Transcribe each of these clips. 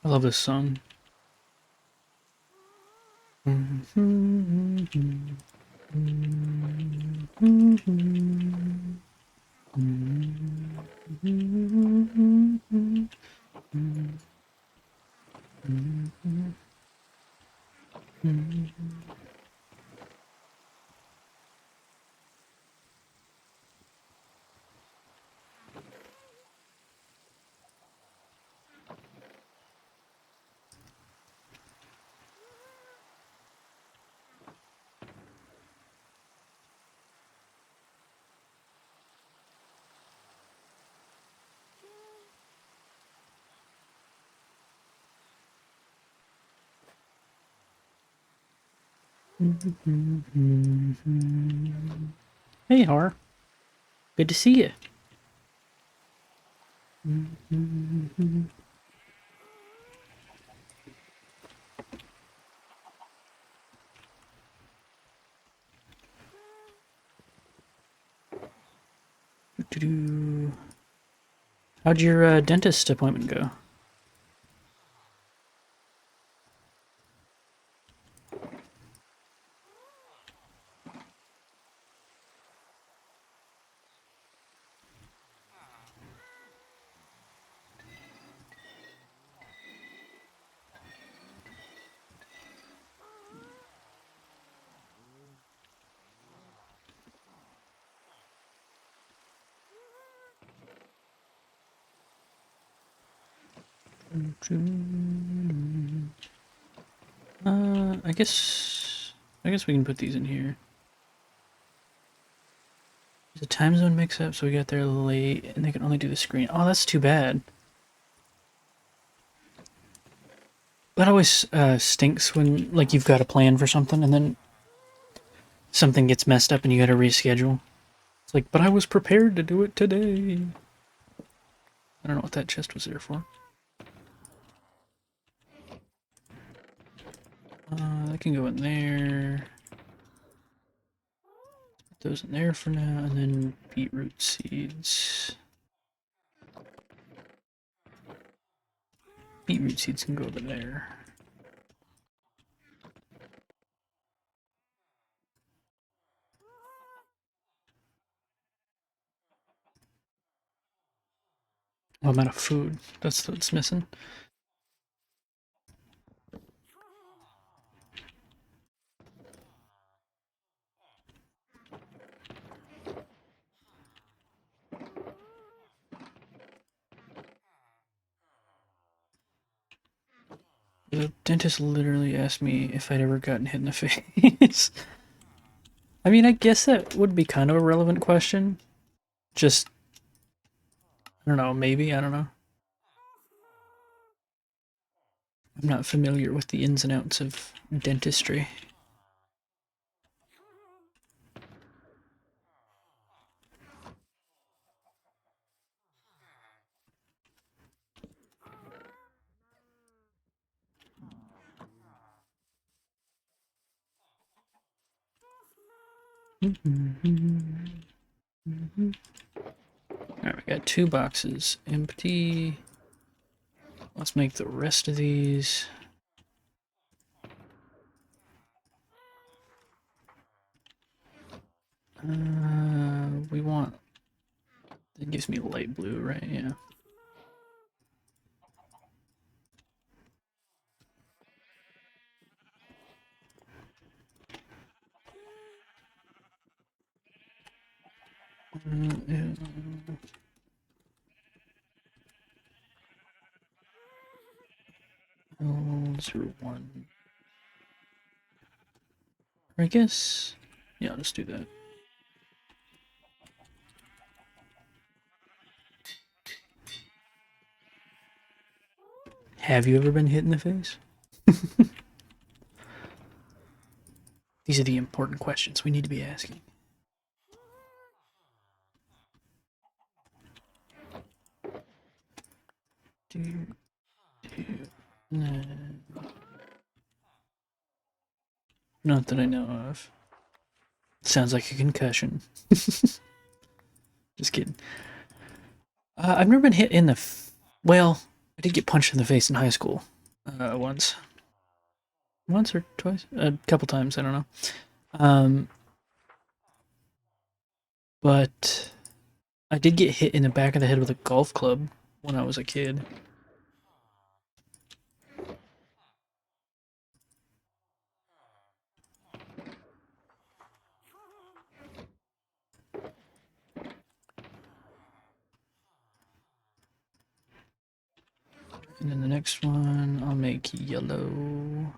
I love this song. Hey, Har. Good to see you. How'd your dentist appointment go? I guess we can put these in here. There's a time zone mix-up, so we got there late, and they can only do the screen. Oh, that's too bad. That always stinks when, like, you've got a plan for something, and then something gets messed up and you gotta reschedule. It's like, but I was prepared to do it today. I don't know what that chest was there for. That can go in there. Put those in there for now, and then beetroot seeds. Beetroot seeds can go over there. Oh, I'm out of food. That's what's missing. The dentist literally asked me if I'd ever gotten hit in the face. I mean, I guess that would be kind of a relevant question. Just, I don't know, maybe, I don't know. I'm not familiar with the ins and outs of dentistry. Alright, we got 2 boxes empty. Let's make the rest of these. We want... It gives me light blue, right? Yeah. Yeah. 01. I guess... Yeah, I'll just do that. Have you ever been hit in the face? These are the important questions we need to be asking. No. Not that I know of. Sounds like a concussion. Just kidding. I've never been hit in the... well, I did get punched in the face in high school once. Once or twice? A couple times, I don't know. Um, but I did get hit in the back of the head with a golf club when I was a kid. And then the next one, I'll make yellow.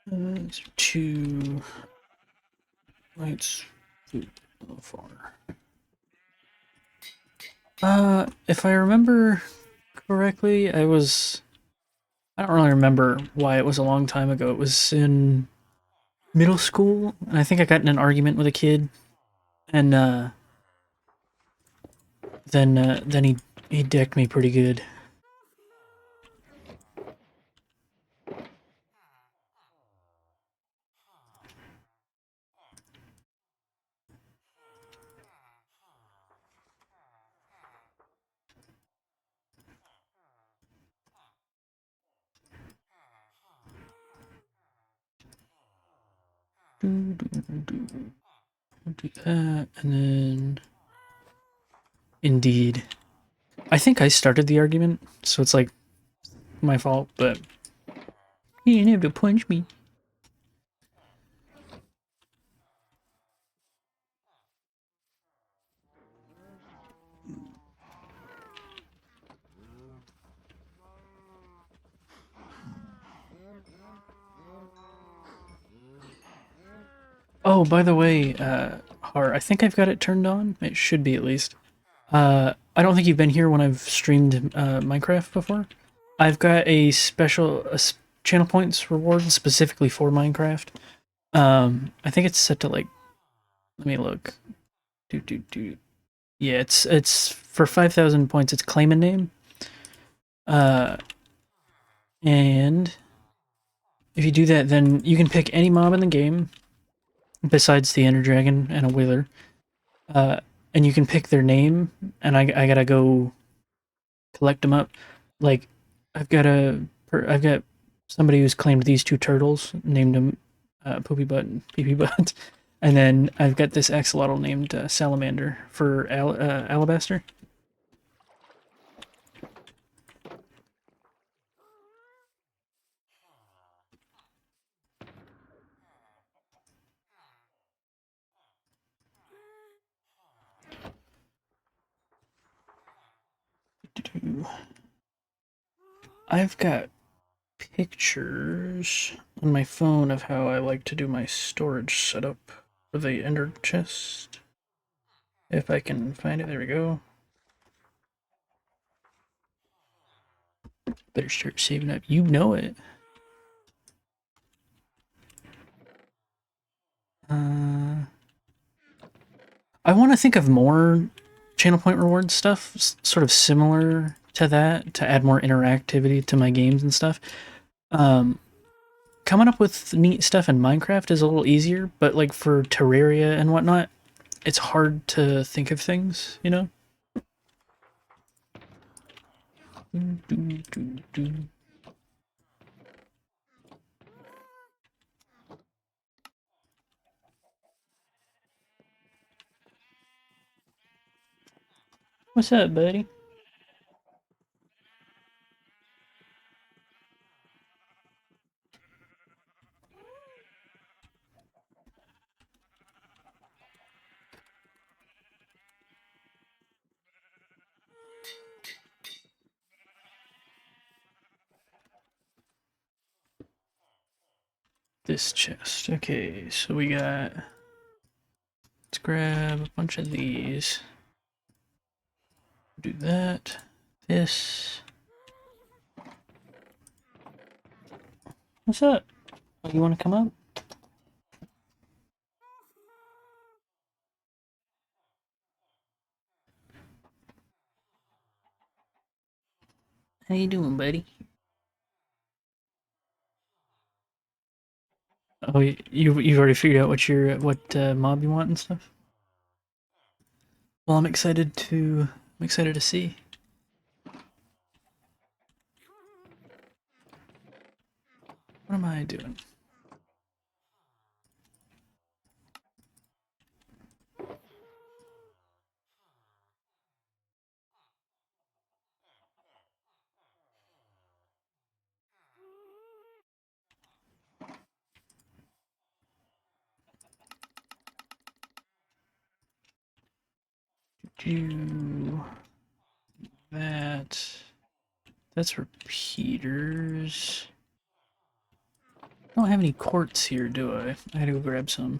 These are two lights. Far. If I remember correctly, I don't really remember why it was a long time ago. It was in middle school, and I think I got in an argument with a kid, and then he decked me pretty good. Do that, and then indeed, I think I started the argument, so it's like my fault, but he didn't have to punch me. Oh, by the way, Har, I think I've got it turned on. It should be at least. I don't think you've been here when I've streamed Minecraft before. I've got a special channel points reward specifically for Minecraft. I think it's set to like. Let me look. Do. Yeah, it's for 5,000 points. It's claim a name. Uh, and if you do that, then you can pick any mob in the game besides the Ender Dragon and a Wither. And you can pick their name, and I gotta go collect them up. Like, I've got somebody who's claimed these two turtles, named them Poopy Butt and Pee Pee Butt, and then I've got this axolotl named Salamander for Alabaster. I've got pictures on my phone of how I like to do my storage setup for the ender chest. If I can find it, there we go. Better start saving up. You know it. I want to think of more channel point reward stuff, sort of similar to that, to add more interactivity to my games and stuff. Um, Coming up with neat stuff in Minecraft is a little easier, but like for Terraria and whatnot, it's hard to think of things, you know? What's up, buddy? This chest. Okay, so we got. Let's grab a bunch of these. Do that. This. What's up? Oh, you want to come up? How you doing, buddy? Oh, you've already figured out what mob you want and stuff. Well, I'm excited to see. What am I doing? Do that. That's repeaters. I don't have any quartz here, do I? I gotta go grab some.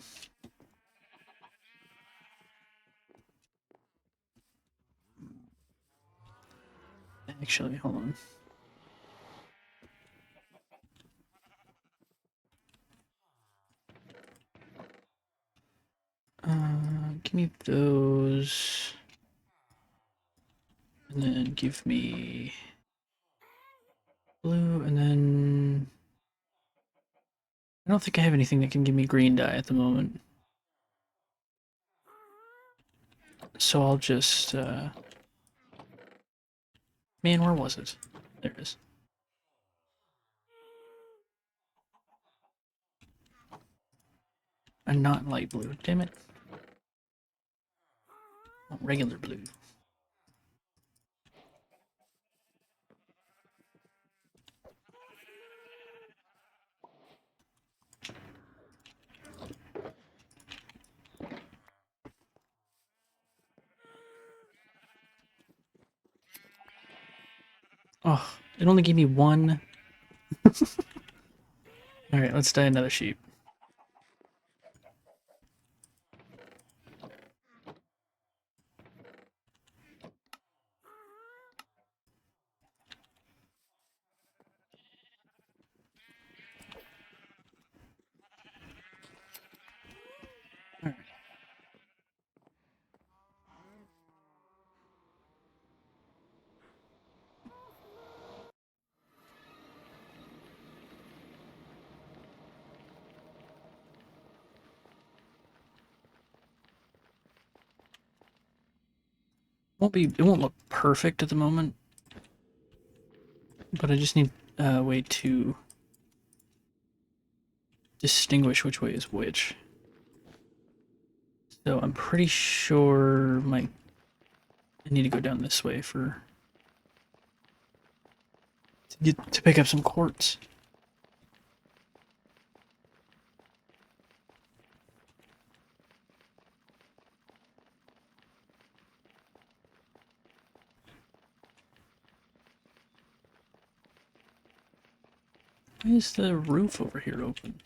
Actually, hold on. Give me those. And then give me blue, and then I don't think I have anything that can give me green dye at the moment. So I'll just, man, where was it? There it is. And not light blue, damn it. Not regular blue. Oh, it only gave me one. Alright, let's dye another sheep. Alright. It won't look perfect at the moment, but I just need a way to distinguish which way is which. So I'm pretty sure I need to go down this way to pick up some quartz. Why is the roof over here open?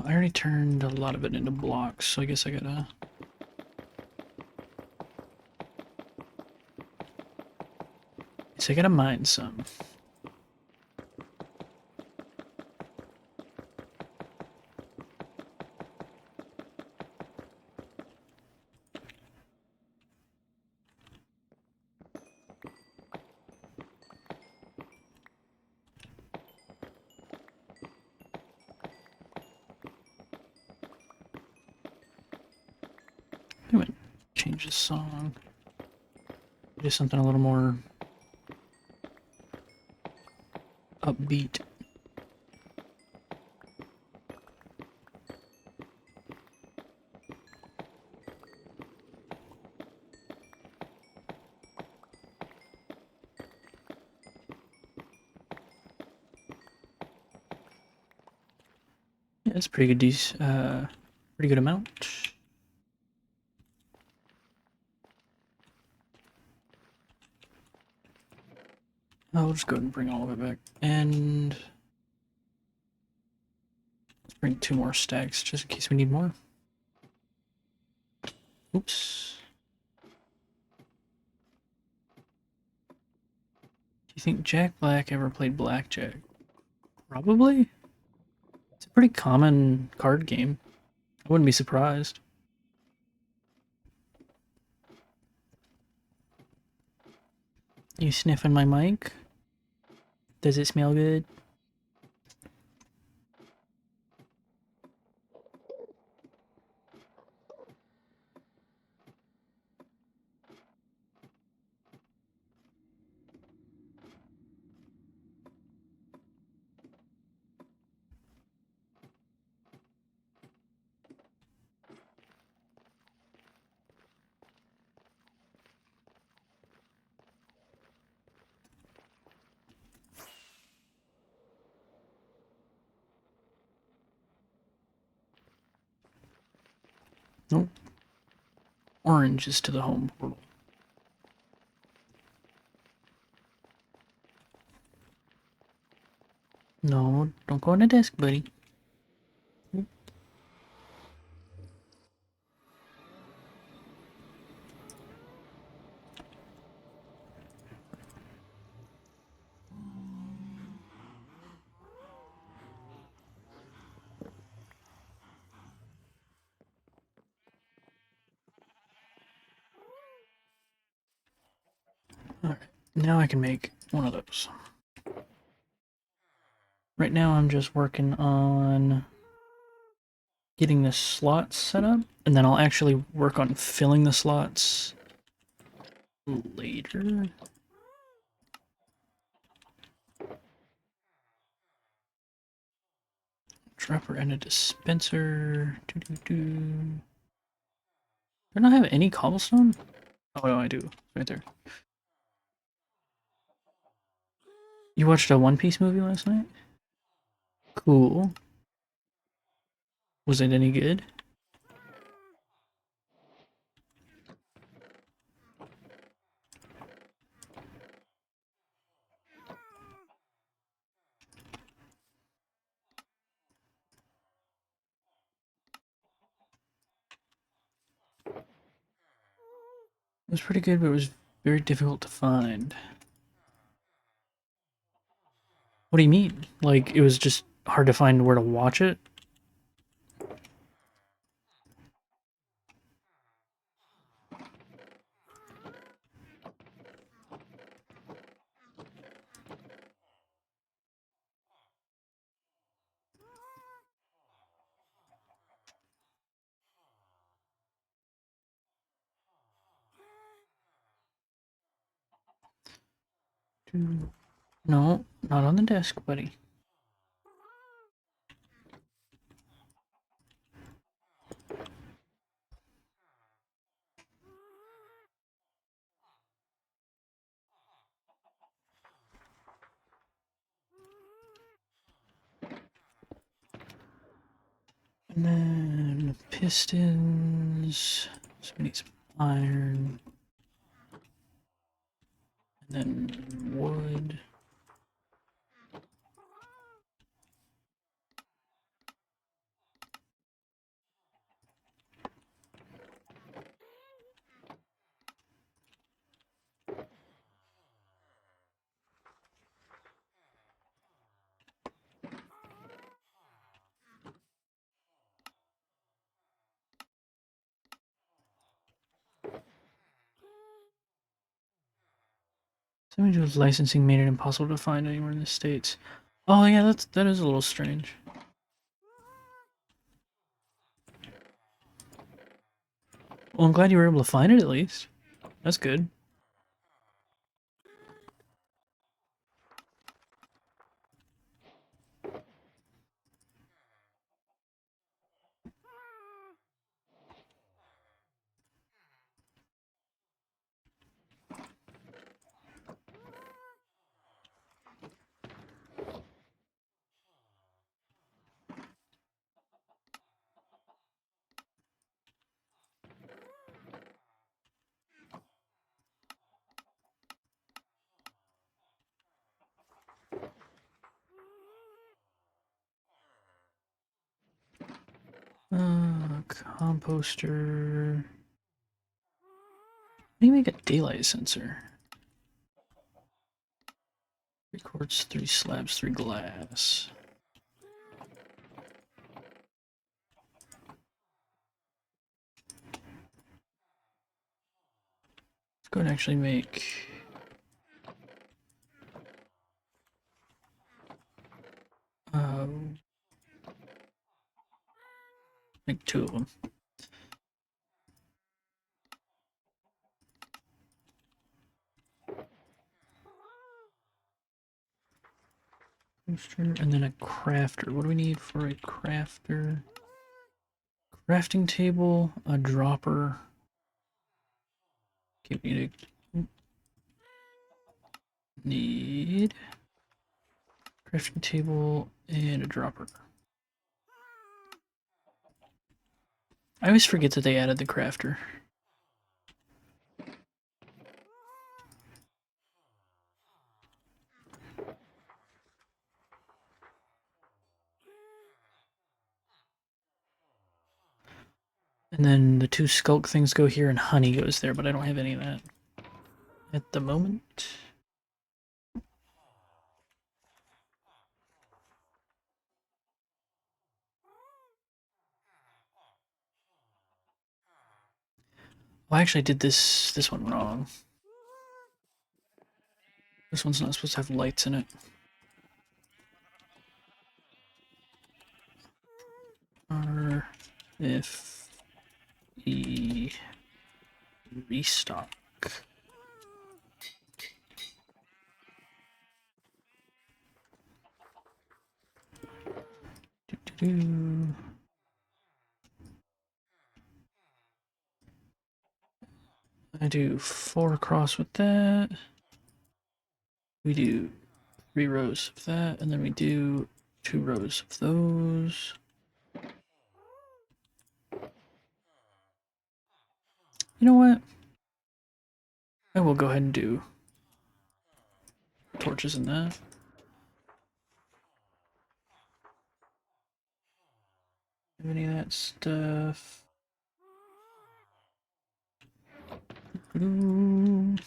I already turned a lot of it into blocks, so I guess I gotta... So I gotta mine some. I'm gonna change the song. Do something a little more upbeat. Yeah, that's pretty good. Pretty good amount. I'll just go ahead and bring all of it back. And let's bring 2 more stacks just in case we need more. Oops. you think Jack Black ever played blackjack? Probably. It's a pretty common card game. I wouldn't be surprised. You sniffing my mic? Does it smell good? Nope. Orange is to the home portal. No, don't go on the desk, buddy. Alright, now I can make one of those. Right now I'm just working on getting the slots set up, and then I'll actually work on filling the slots later. Dropper and a dispenser. Do I not have any cobblestone? Oh no, I do. Right there. You watched a One Piece movie last night? Cool. Was it any good? It was pretty good, but it was very difficult to find. What do you mean? Like, it was just hard to find where to watch it? No, not on the desk, buddy. And then pistons. So we need some iron. And then wood. Somebody's licensing made it impossible to find anywhere in the States. Oh yeah, that is a little strange. Well, I'm glad you were able to find it at least. That's good. Composter. How do you make a daylight sensor? 3 quartz, 3 slabs, 3 glass. Let's go and actually make make 2 of them. And then a crafter. What do we need for a crafter? Crafting table, a dropper. Okay, we need crafting table and a dropper. I always forget that they added the crafter. And then the 2 skulk things go here and honey goes there, but I don't have any of that at the moment. Well, I actually did this one wrong. This one's not supposed to have lights in it. Or if E restock. I do 4 across with that. We do 3 rows of that, and then we do 2 rows of those. You know what? I will go ahead and do torches in that. Have any of that stuff? Ooh.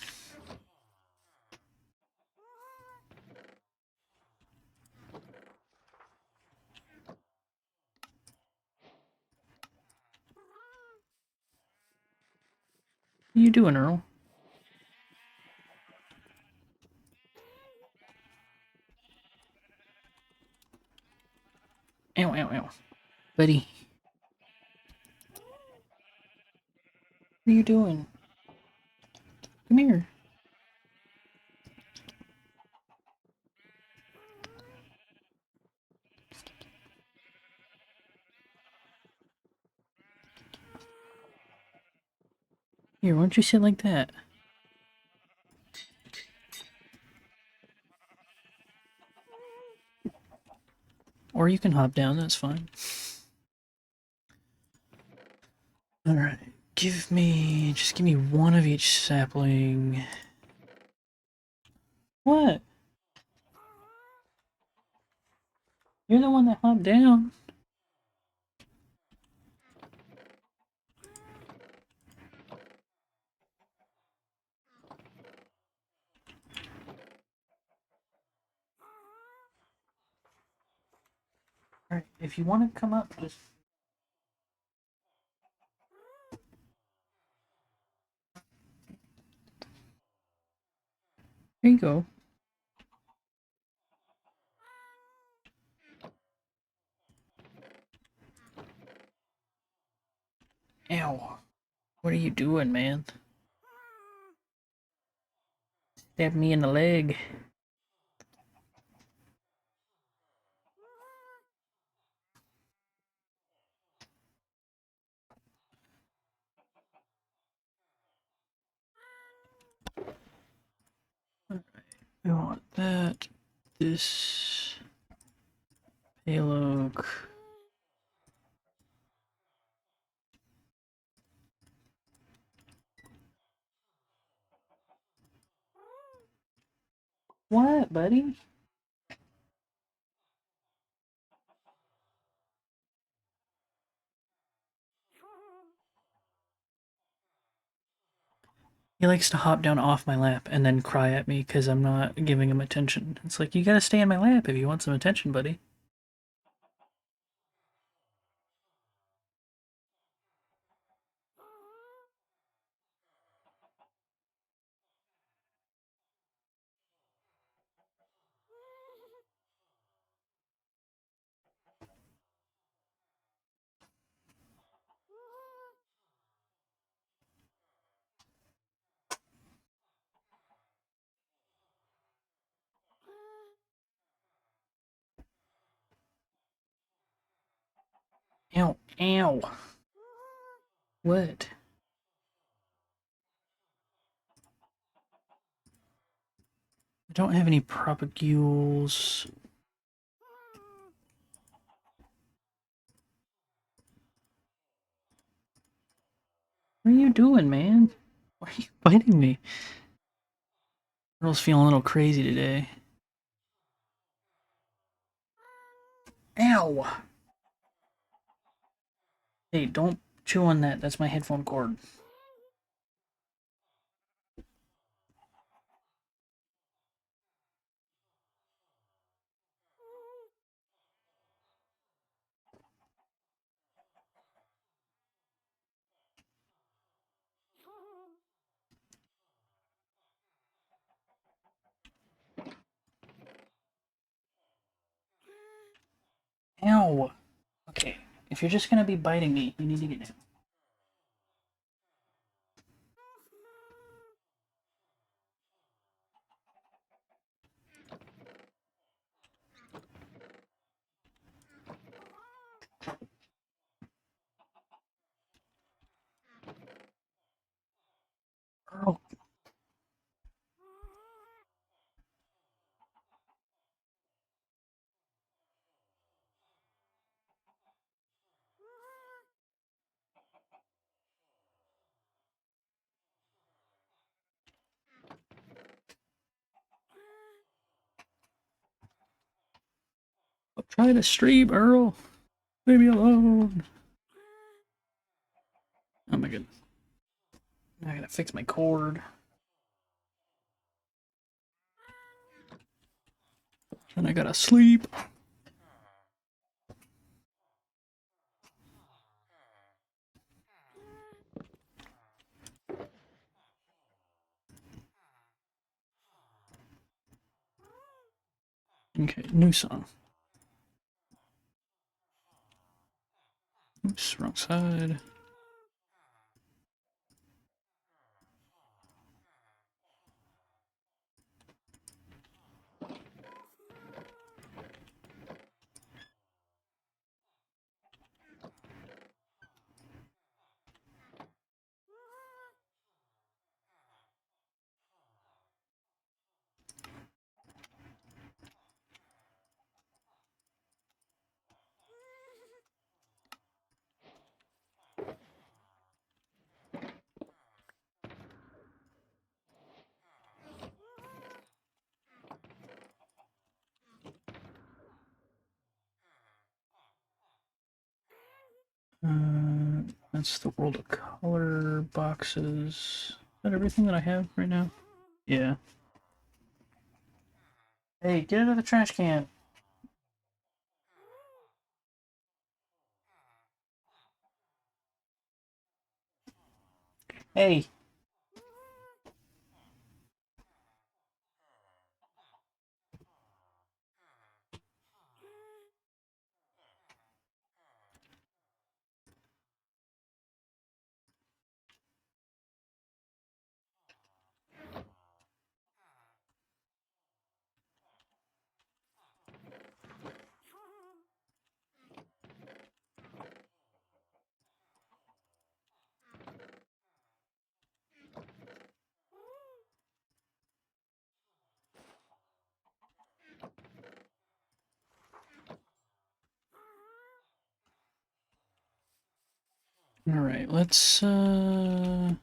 What are you doing, Earl? Ow, ow, ow. Buddy. What are you doing? Come here. Here, why don't you sit like that? Or you can hop down, that's fine. Alright, just give me 1 of each sapling. What? You're the one that hopped down. Alright, if you want to come up, just... There you go. Ow. What are you doing, man? Stab me in the leg. Alright, we want that. This... Pale oak. What, buddy? He likes to hop down off my lap and then cry at me because I'm not giving him attention. It's like, you gotta stay in my lap if you want some attention, buddy. Ow, ow. What? I don't have any propagules. What are you doing, man? Why are you biting me? Girl's feeling a little crazy today. Ow! Hey, don't chew on that. That's my headphone cord. Ow! Okay, if you're just gonna be biting me, you need to get down. Girl. Try to stream, Earl. Leave me alone. Oh my goodness. I gotta fix my cord. And I gotta sleep. Okay, new song. Oops, wrong side. That's the World of Color boxes. Is that everything that I have right now? Yeah. Hey, get it out of the trash can. Hey. Alright, let's, why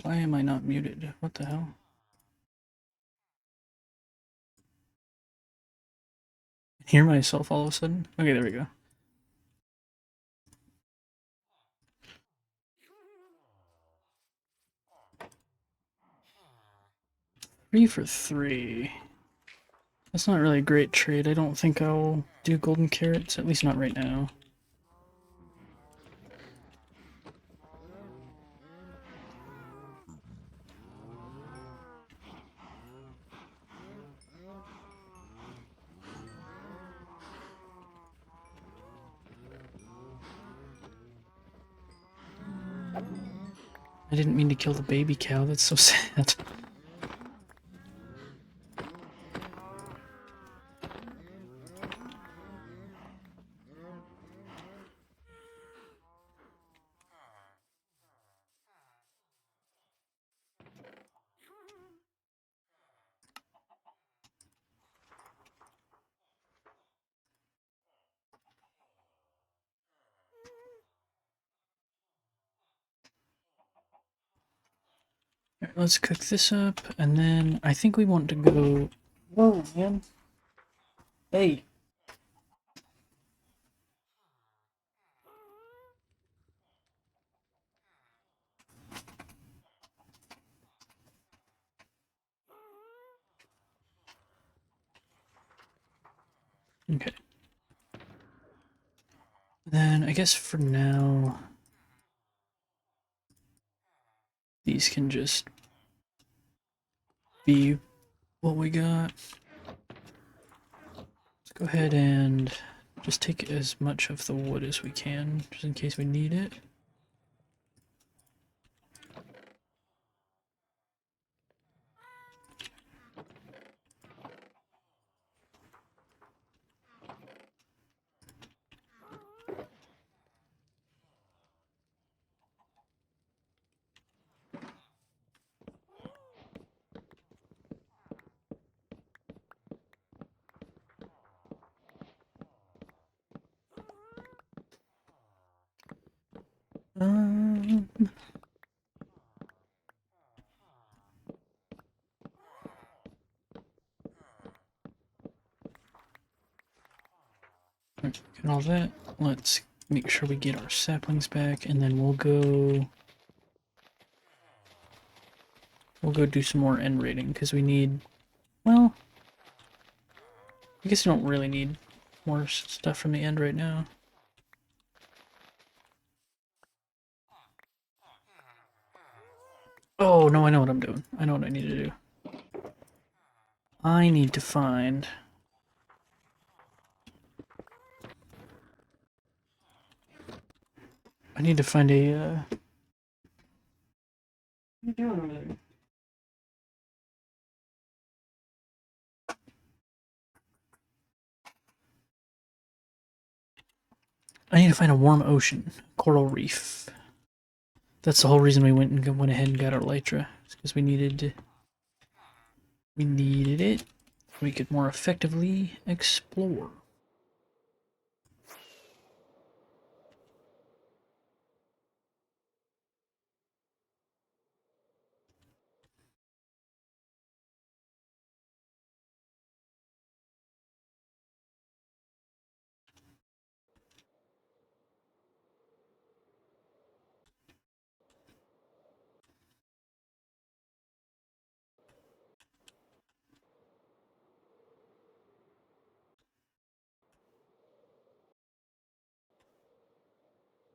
am I not muted? What the hell? I hear myself all of a sudden? Okay, there we go. 3 for 3. That's not really a great trade. I don't think I'll do golden carrots, at least not right now. I didn't mean to kill the baby cow, that's so sad. Alright, let's cook this up, and then I think we want to go... Whoa, man. Hey. Okay. Then I guess for now, these can just be what we got. Let's go ahead and just take as much of the wood as we can, just in case we need it. Um, and all that. Let's make sure we get our saplings back, and then we'll go do some more end raiding because we need. Well, I guess we don't really need more stuff from the end right now. Oh no, I know what I'm doing. I know what I need to do. I need to find. I need to find a. What are you doing over there? I need to find a warm ocean, coral reef. That's the whole reason we went ahead and got our elytra, because we needed it. We could more effectively explore.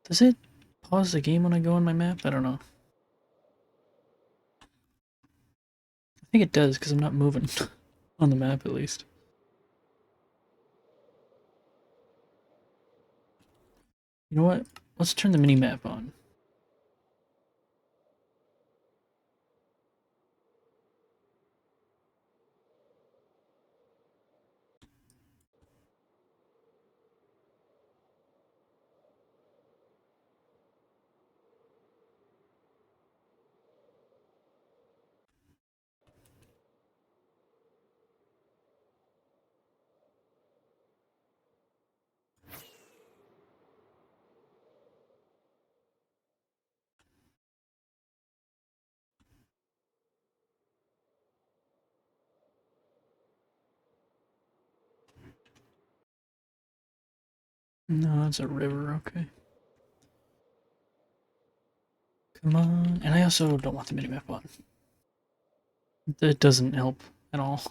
Does it pause the game when I go on my map? I don't know. I think it does because I'm not moving on the map at least. You know what? Let's turn the mini map on. No, it's a river, okay. Come on. And I also don't want the minimap on. It doesn't help at all.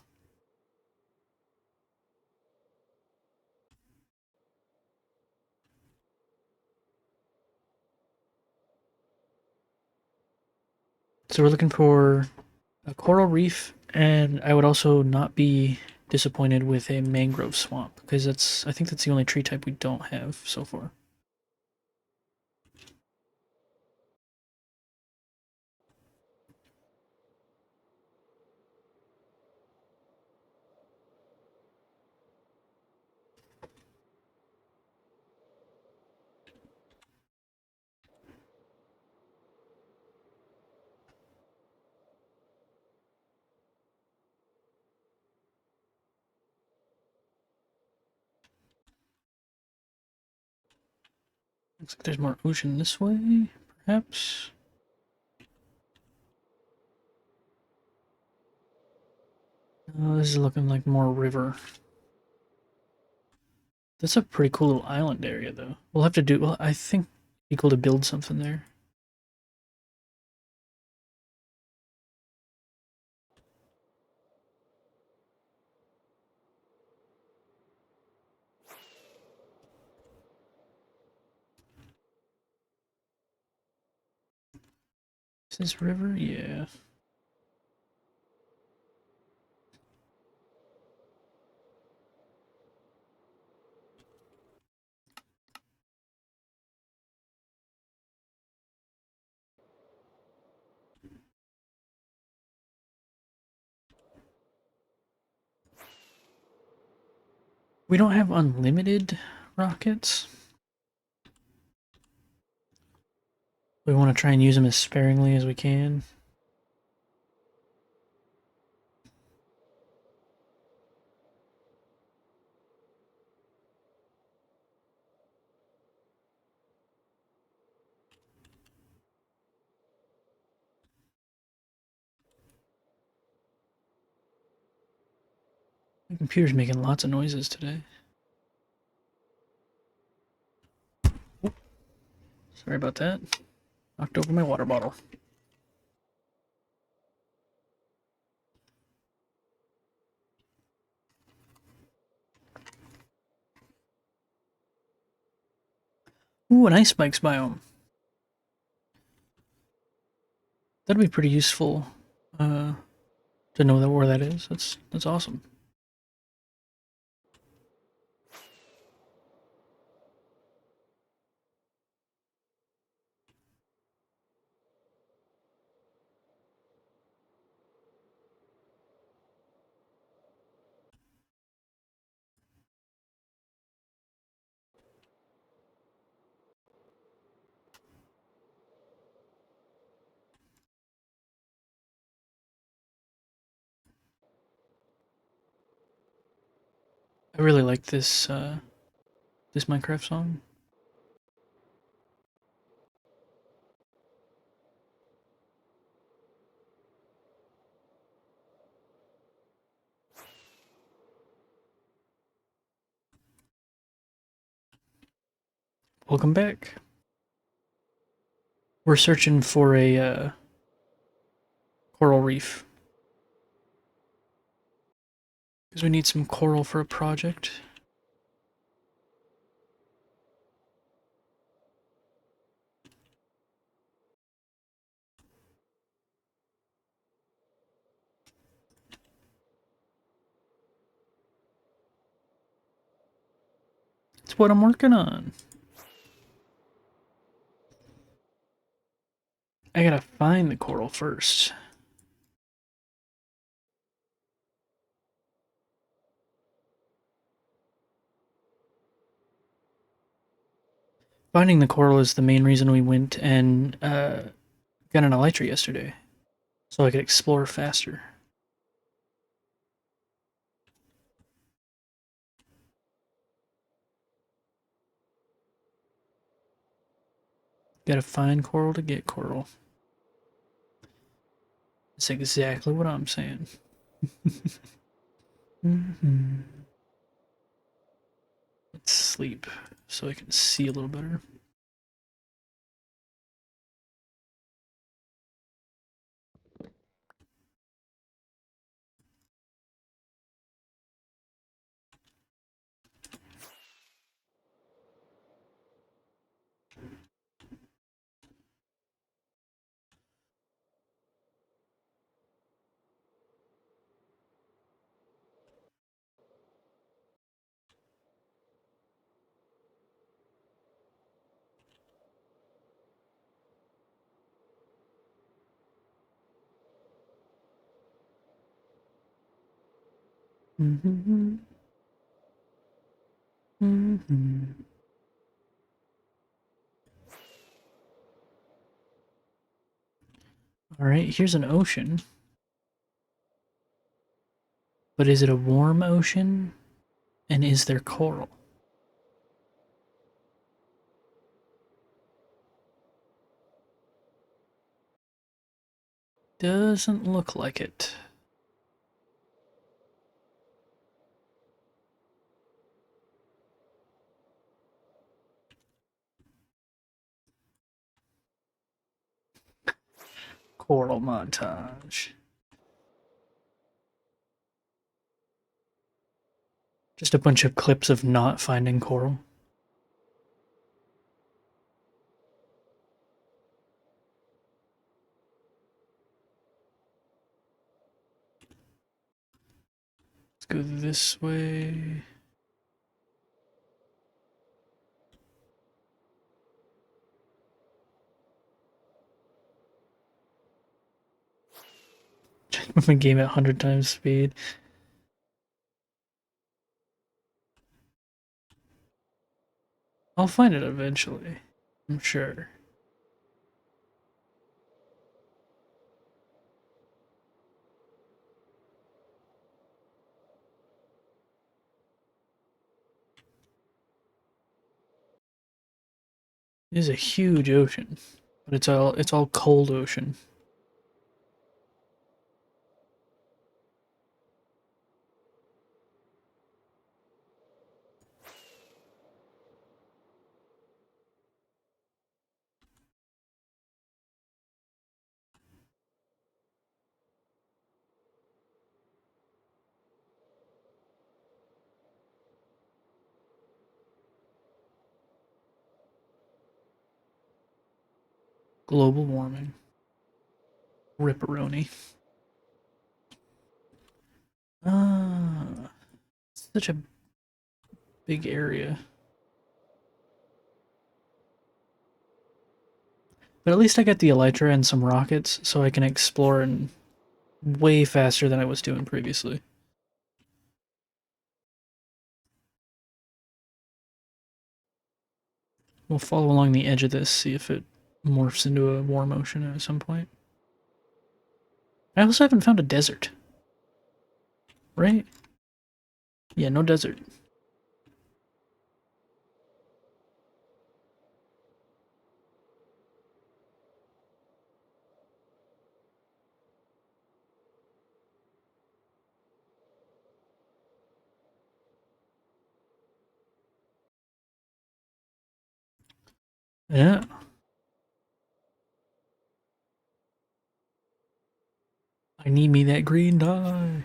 So we're looking for a coral reef, and I would also not be disappointed with a mangrove swamp because I think that's the only tree type we don't have so far. Looks like there's more ocean this way, perhaps. Oh, this is looking like more river. That's a pretty cool little island area, though. We'll have to do. Well, I think it'd be cool to build something there. Is this river? Yeah. We don't have unlimited rockets. We want to try and use them as sparingly as we can. My computer's making lots of noises today. Sorry about that. Knocked over my water bottle. Ooh, an ice spikes biome. That'd be pretty useful to know that where that is. That's awesome. I really like this Minecraft song. Welcome back. We're searching for a coral reef because we need some coral for a project. It's what I'm working on. I gotta find the coral first. Finding the coral is the main reason we went and got an elytra yesterday, so I could explore faster. Gotta find coral to get coral. That's exactly what I'm saying. Let's sleep so I can see a little better. Mm-hmm. Mm-hmm. All right, here's an ocean. But is it a warm ocean? And is there coral? Doesn't look like it. Coral montage. Just a bunch of clips of not finding coral. Let's go this way. Moving game at 100 times speed. I'll find it eventually. I'm sure. It is a huge ocean, but it's all cold ocean. Global warming. Ripperoni. Ah, such a big area. But at least I got the Elytra and some rockets, so I can explore and way faster than I was doing previously. We'll follow along the edge of this, see if it morphs into a warm ocean at some point. I also haven't found a desert. Right? Yeah, no desert. Yeah. I need me that green dye.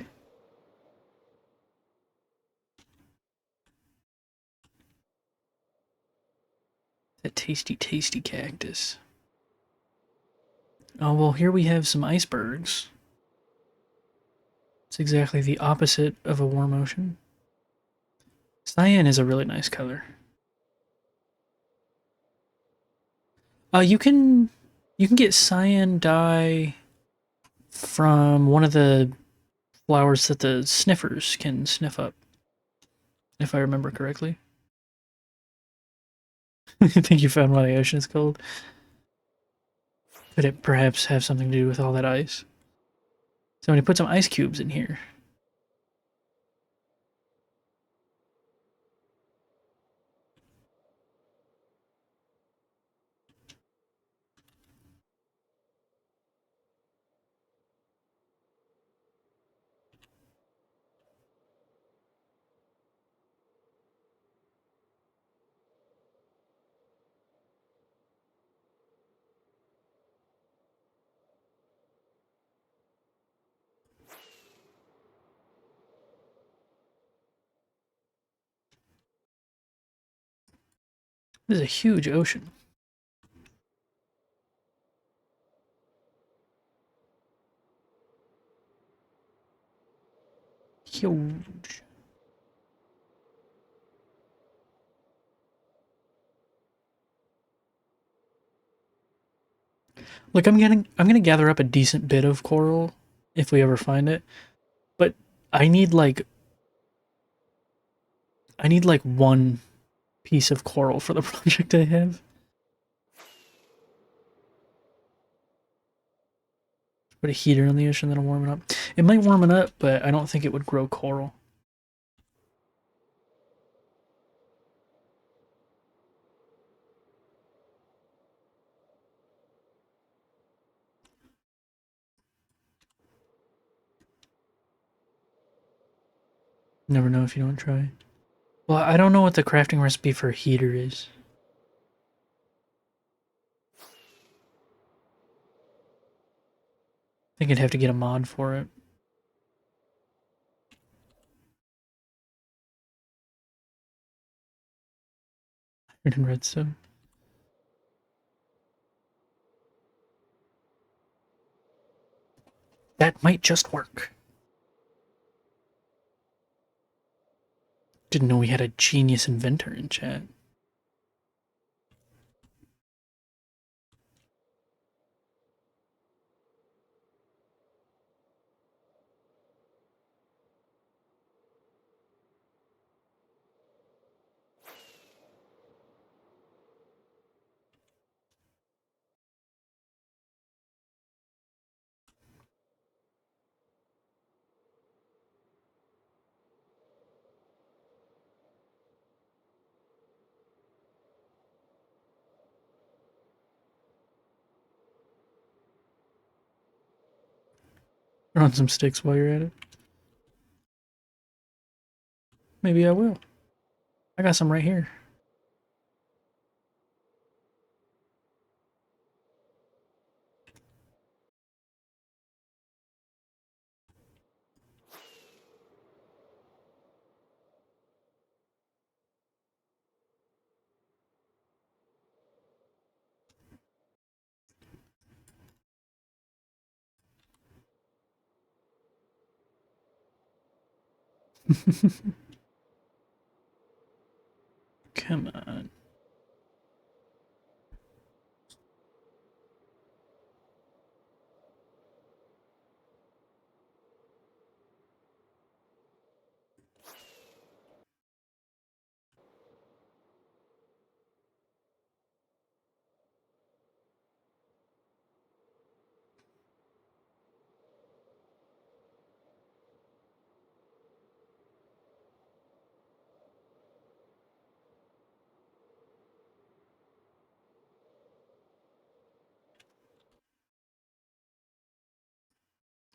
That tasty, tasty cactus. Oh, well, here we have some icebergs. It's exactly the opposite of a warm ocean. Cyan is a really nice color. You can get cyan dye from one of the flowers that the sniffers can sniff up, if I remember correctly. I think you found why the ocean is cold. Could it perhaps have something to do with all that ice? Somebody put some ice cubes in here. This is a huge ocean. Huge. Look, I'm gonna gather up a decent bit of coral if we ever find it, but I need like I need like one piece of coral for the project I have. Put a heater in the ocean that'll warm it up. It might warm it up, but I don't think it would grow coral. Never know if you don't try. Well, I don't know what the crafting recipe for a heater is. I think I'd have to get a mod for it. Iron and redstone. That might just work. Didn't know we had a genius inventor in chat. Throw on some sticks while you're at it. Maybe I will. I got some right here. Come on.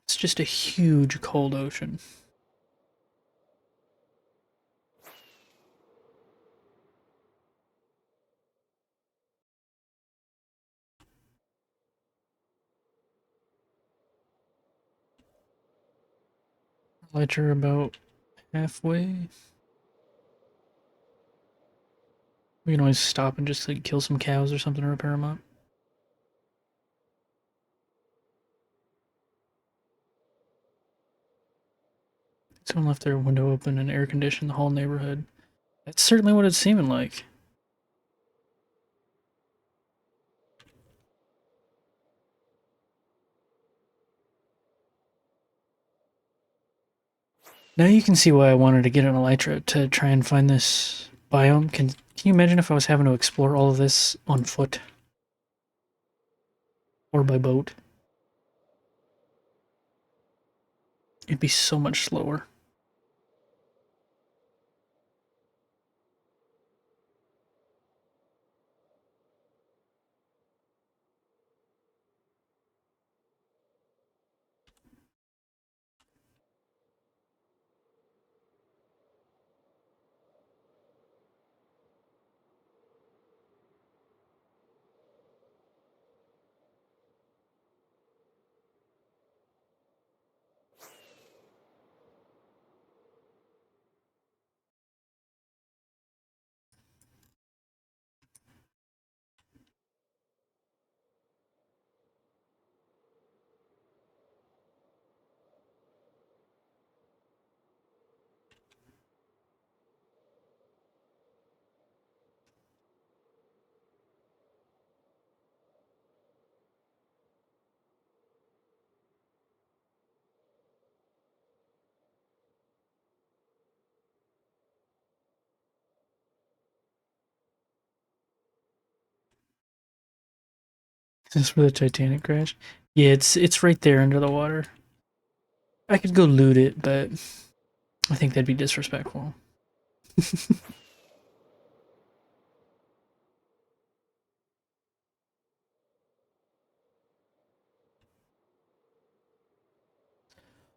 It's just a huge cold ocean. Ledger about halfway. We can always stop and just like kill some cows or something to repair them up. Someone left their window open and air conditioned the whole neighborhood. That's certainly what it's seeming like. Now you can see why I wanted to get an elytra to try and find this biome. Can you imagine if I was having to explore all of this on foot? Or by boat? It'd be so much slower. Is this where the Titanic crashed? Yeah, it's right there under the water. I could go loot it, but I think that'd be disrespectful.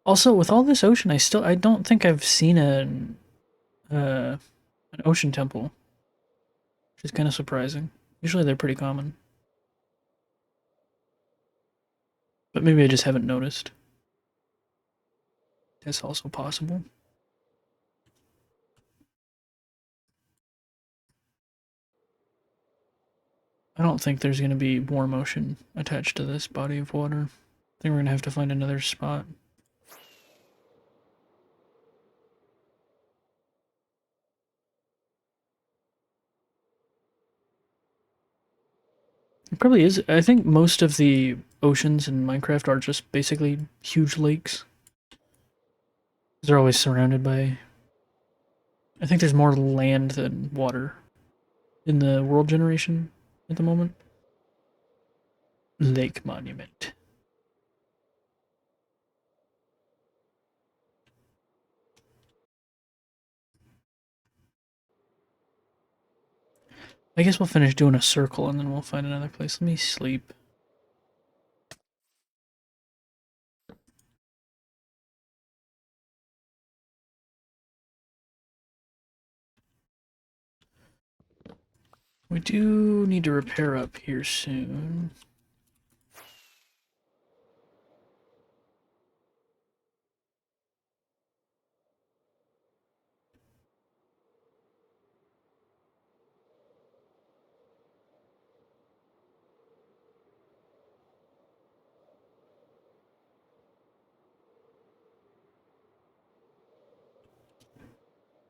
Also, with all this ocean, I don't think I've seen an ocean temple, which is kind of surprising. Usually they're pretty common, but maybe I just haven't noticed. That's also possible. I don't think there's going to be more motion attached to this body of water. I think we're going to have to find another spot. It probably is. I think most of the oceans in Minecraft are just basically huge lakes. They're always surrounded by. I think there's more land than water in the world generation at the moment. Lake Monument. I guess we'll finish doing a circle and then we'll find another place. Let me sleep. We do need to repair up here soon.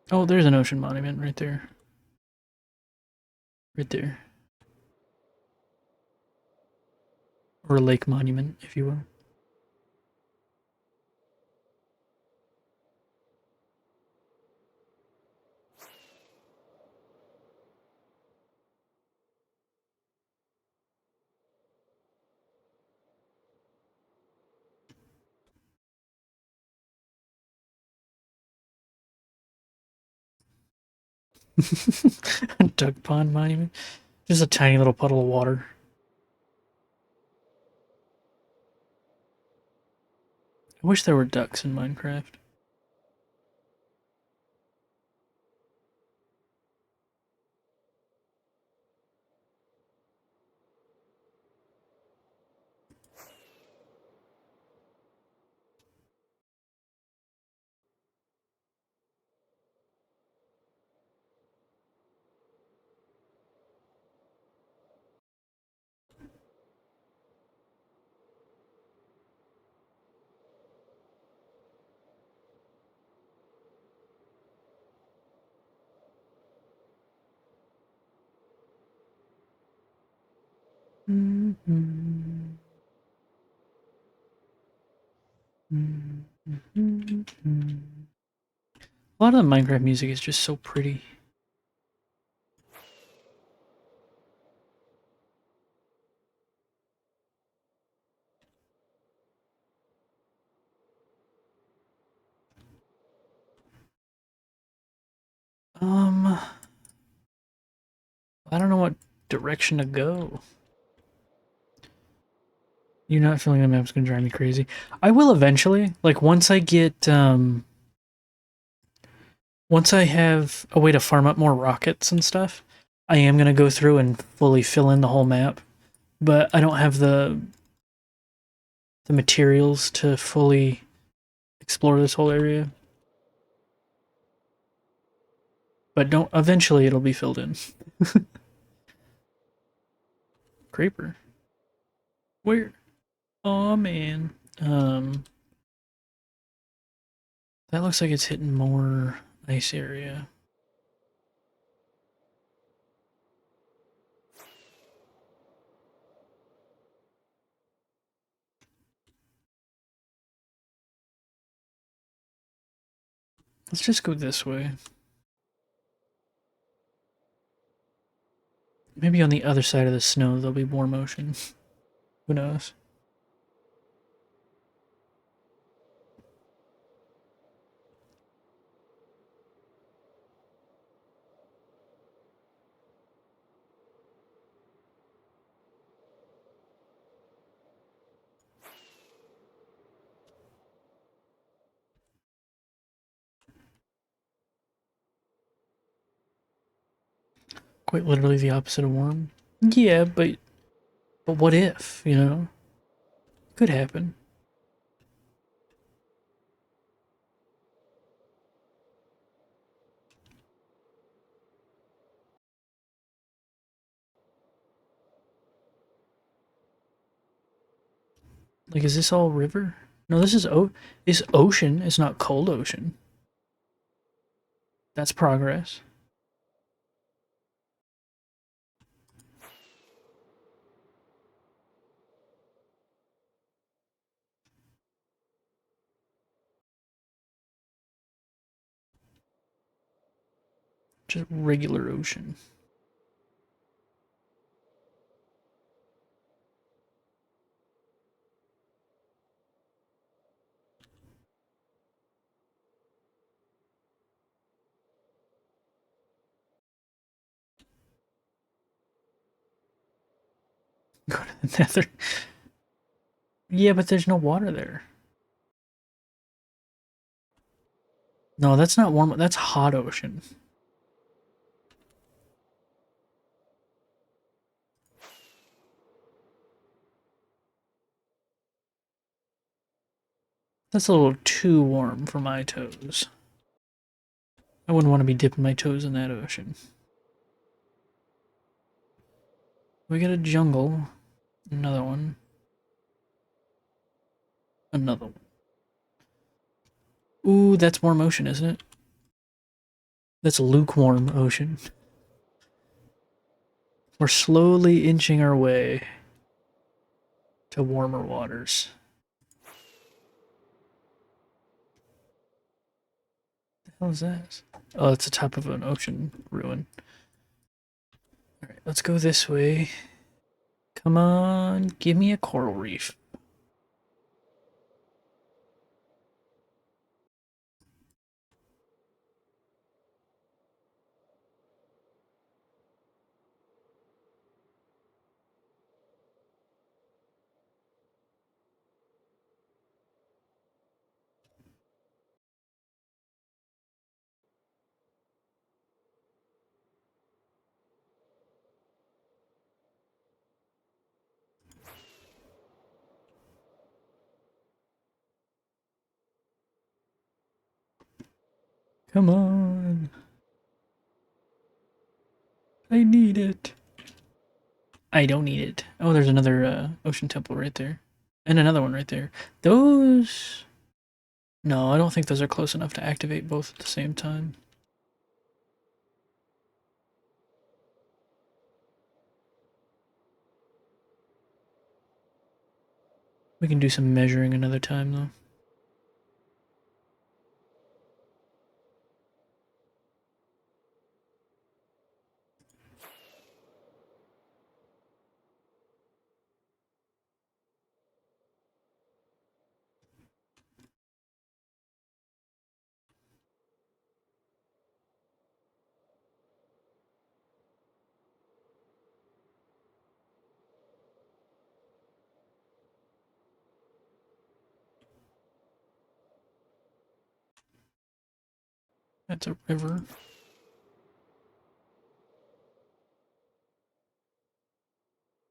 Oh, there's an ocean monument right there. Right there. Or a lake monument, if you will. Duck Pond Monument. Just a tiny little puddle of water. I wish there were ducks in Minecraft. Mm-hmm. Mm-hmm. A lot of the Minecraft music is just so pretty. I don't know what direction to go. You're not feeling the map's gonna drive me crazy. I will eventually. Like once I have a way to farm up more rockets and stuff, I am gonna go through and fully fill in the whole map. But I don't have the materials to fully explore this whole area. But don't eventually it'll be filled in. Creeper. Where? Oh man. That looks like it's hitting more ice area. Let's just go this way. Maybe on the other side of the snow there'll be more motion. Who knows? Quite literally the opposite of warm. Yeah, but what if, you know? Could happen. Like, is this all river? No, this is ocean. It's not cold ocean. That's progress. Just regular ocean. Go to the nether. Yeah, but there's no water there. No, that's not warm. That's hot ocean. That's a little too warm for my toes. I wouldn't want to be dipping my toes in that ocean. We got a jungle. Another one. Another one. Ooh, that's warm ocean, isn't it? That's lukewarm ocean. We're slowly inching our way to warmer waters. What the hell is that? Oh, it's the top of an ocean ruin. Alright, let's go this way. Come on, give me a coral reef. Come on. I need it. I don't need it. Oh, there's another ocean temple right there. And another one right there. Those... No, I don't think those are close enough to activate both at the same time. We can do some measuring another time, though. That's a river.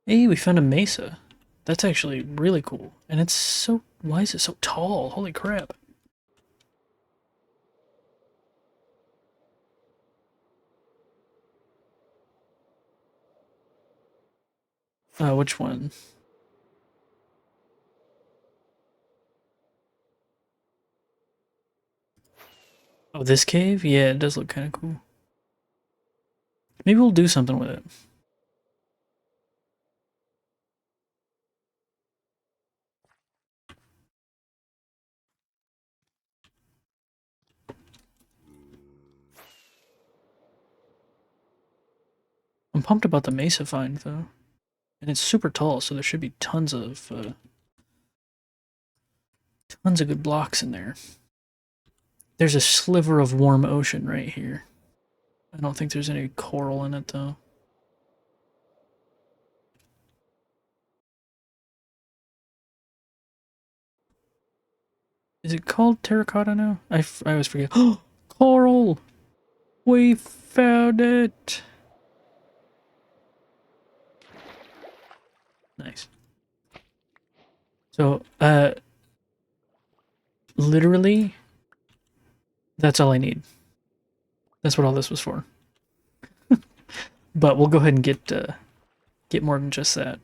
Hey, we found a mesa. That's actually really cool. And it's so... Why is it so tall? Holy crap. Which one? Oh, this cave? Yeah, it does look kind of cool. Maybe we'll do something with it. I'm pumped about the mesa find, though. And it's super tall, so there should be tons of good blocks in there. There's a sliver of warm ocean right here. I don't think there's any coral in it, though. Is it called terracotta now? I always forget. Oh, coral! We found it! Nice. So, literally, that's all I need. That's what all this was for. But we'll go ahead and get more than just that.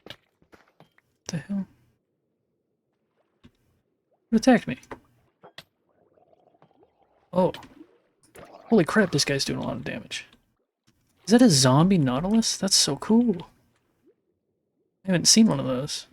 What the hell? What attacked me? Oh. Holy crap, this guy's doing a lot of damage. Is that a zombie Nautilus? That's so cool. I haven't seen one of those.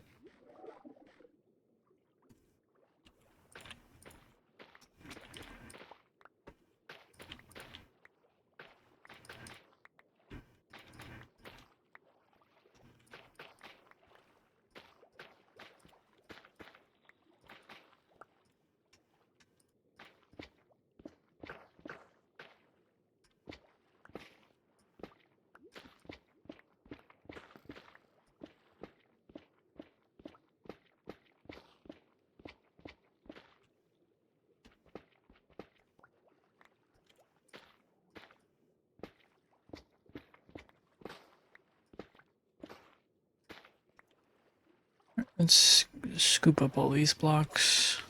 Let's scoop up all these blocks.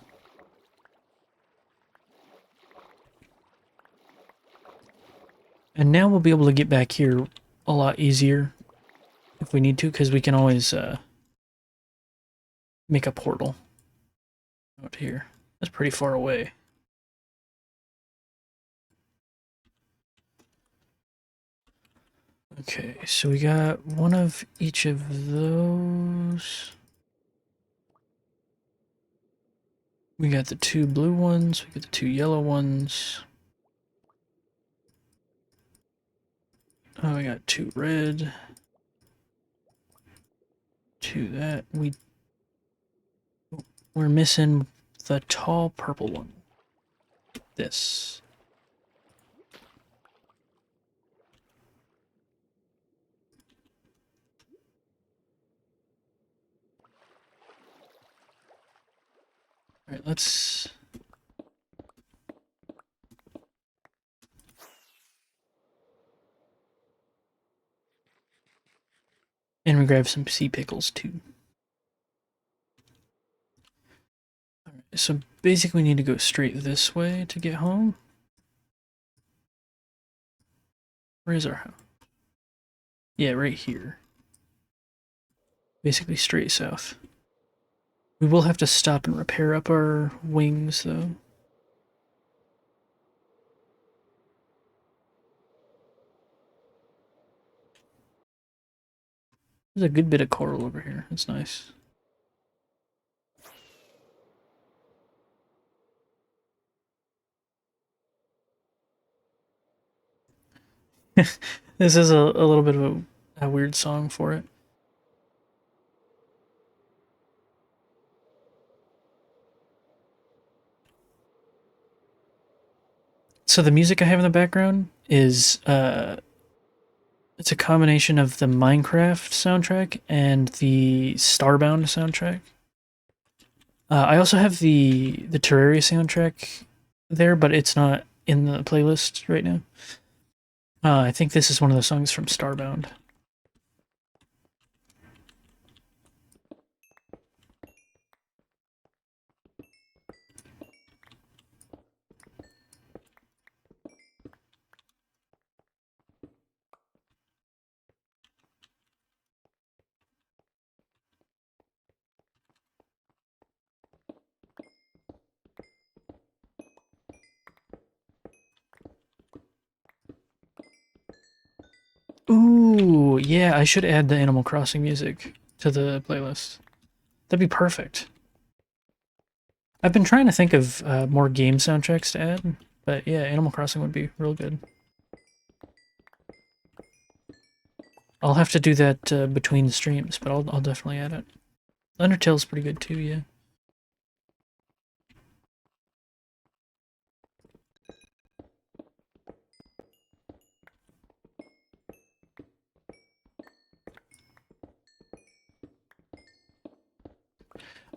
And now we'll be able to get back here a lot easier if we need to, because we can always make a portal out here. That's pretty far away. Okay, so we got one of each of those. We got the 2 blue ones, we got the 2 yellow ones. Oh, we got 2 red. 2 that. We're missing the tall purple one. This. Alright, let's... And we grab some sea pickles too. Alright, so basically we need to go straight this way to get home. Where is our house? Yeah, right here. Basically straight south. We will have to stop and repair up our wings, though. There's a good bit of coral over here. That's nice. This is a little bit of a weird song for it. So the music I have in the background is it's a combination of the Minecraft soundtrack and the Starbound soundtrack. I also have the Terraria soundtrack there, but it's not in the playlist right now. I think this is one of the songs from Starbound. Ooh, yeah, I should add the Animal Crossing music to the playlist. That'd be perfect. I've been trying to think of more game soundtracks to add. But yeah, Animal Crossing would be real good. I'll have to do that between streams, but I'll definitely add it. Undertale's pretty good too, yeah.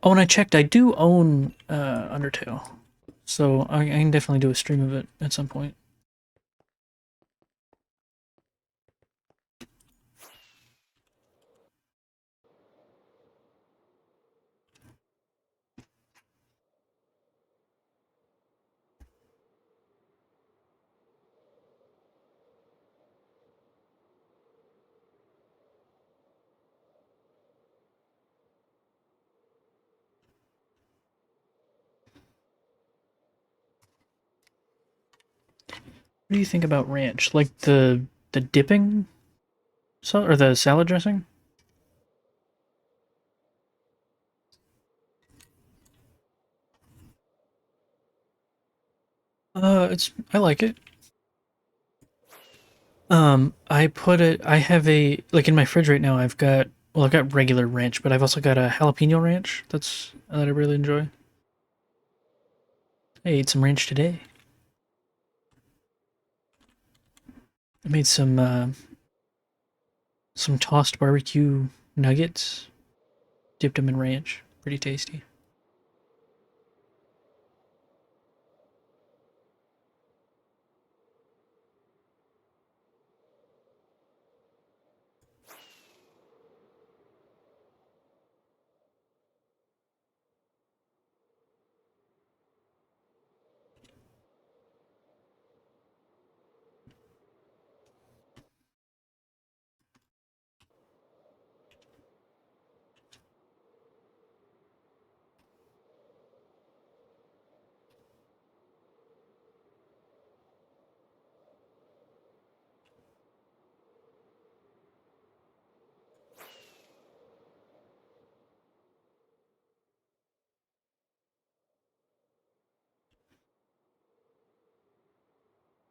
Oh, and I checked, I do own Undertale. So I can definitely do a stream of it at some point. What do you think about ranch? Like the dipping or the salad dressing? It's I like it. I have a like in my fridge right now. I've got regular ranch, but I've also got a jalapeno ranch that I really enjoy. I ate some ranch today. I made some tossed barbecue nuggets, dipped them in ranch. Pretty tasty.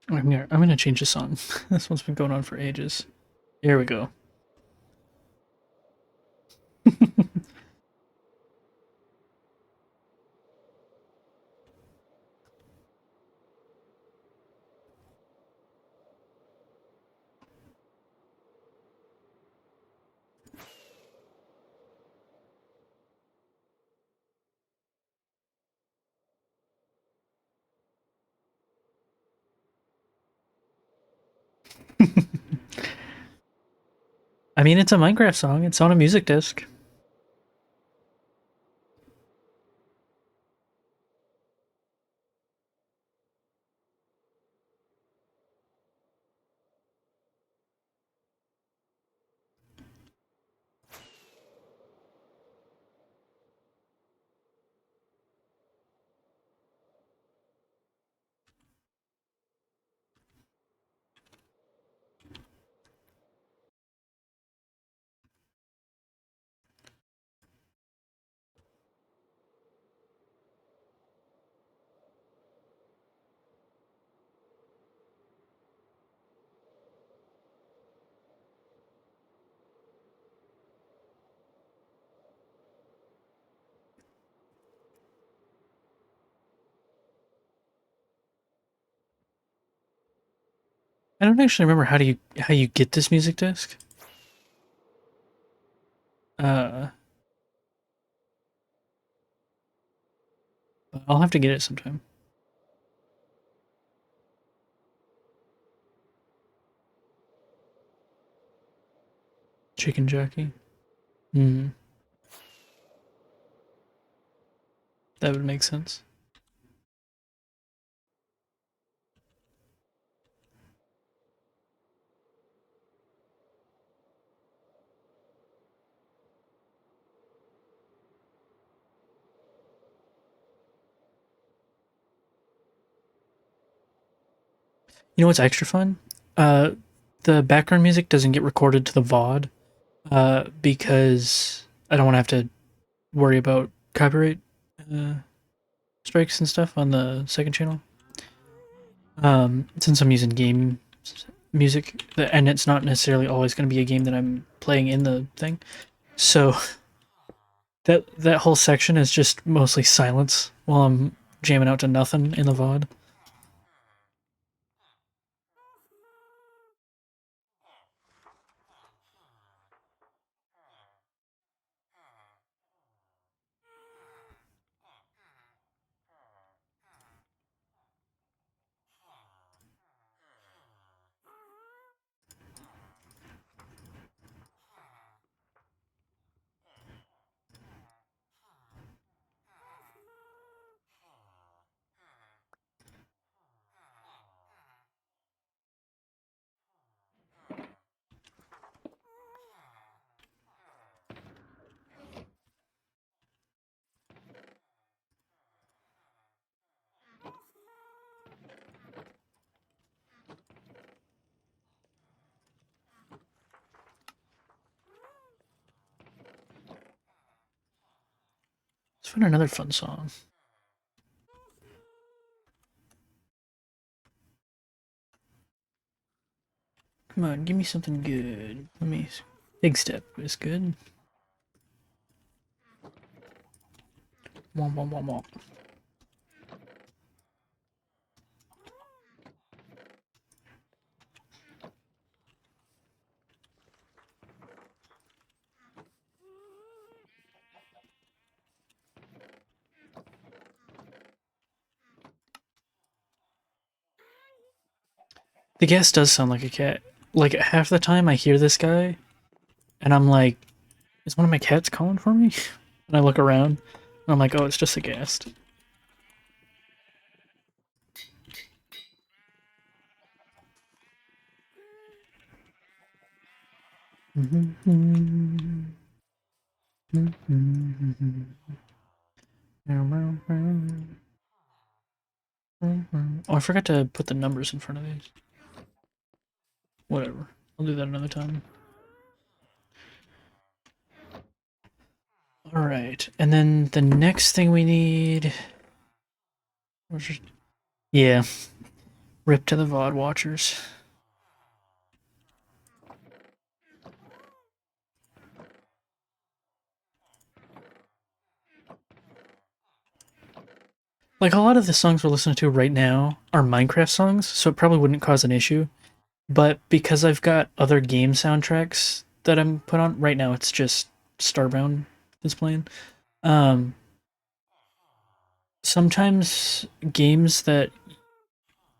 I'm gonna change the song. This one's been going on for ages. Here we go. I mean, it's a Minecraft song. It's on a music disc. I don't actually remember how you get this music disc. Uh, I'll have to get it sometime. Chicken jockey. Hmm, that would make sense. You know what's extra fun? Uh, the background music doesn't get recorded to the VOD, because I don't want to have to worry about copyright uh, strikes and stuff on the second channel. Since I'm using game music, and it's not necessarily always going to be a game that I'm playing in the thing. So that whole section is just mostly silence while I'm jamming out to nothing in the VOD. Let's find another fun song. Come on, give me something good. Let me. Big Step is good. Womp womp womp womp. The guest does sound like a cat. Like half the time I hear this guy, and I'm like, "Is one of my cats calling for me?" And I look around, and I'm like, "Oh, it's just a guest." Oh, I forgot to put the numbers in front of these. Whatever. I'll do that another time. Alright, and then the next thing we need... Yeah. Rip to the VOD watchers. Like, a lot of the songs we're listening to right now are Minecraft songs, so it probably wouldn't cause an issue. But because I've got other game soundtracks that I'm put on, right now it's just Starbound that's playing. Um, Sometimes games that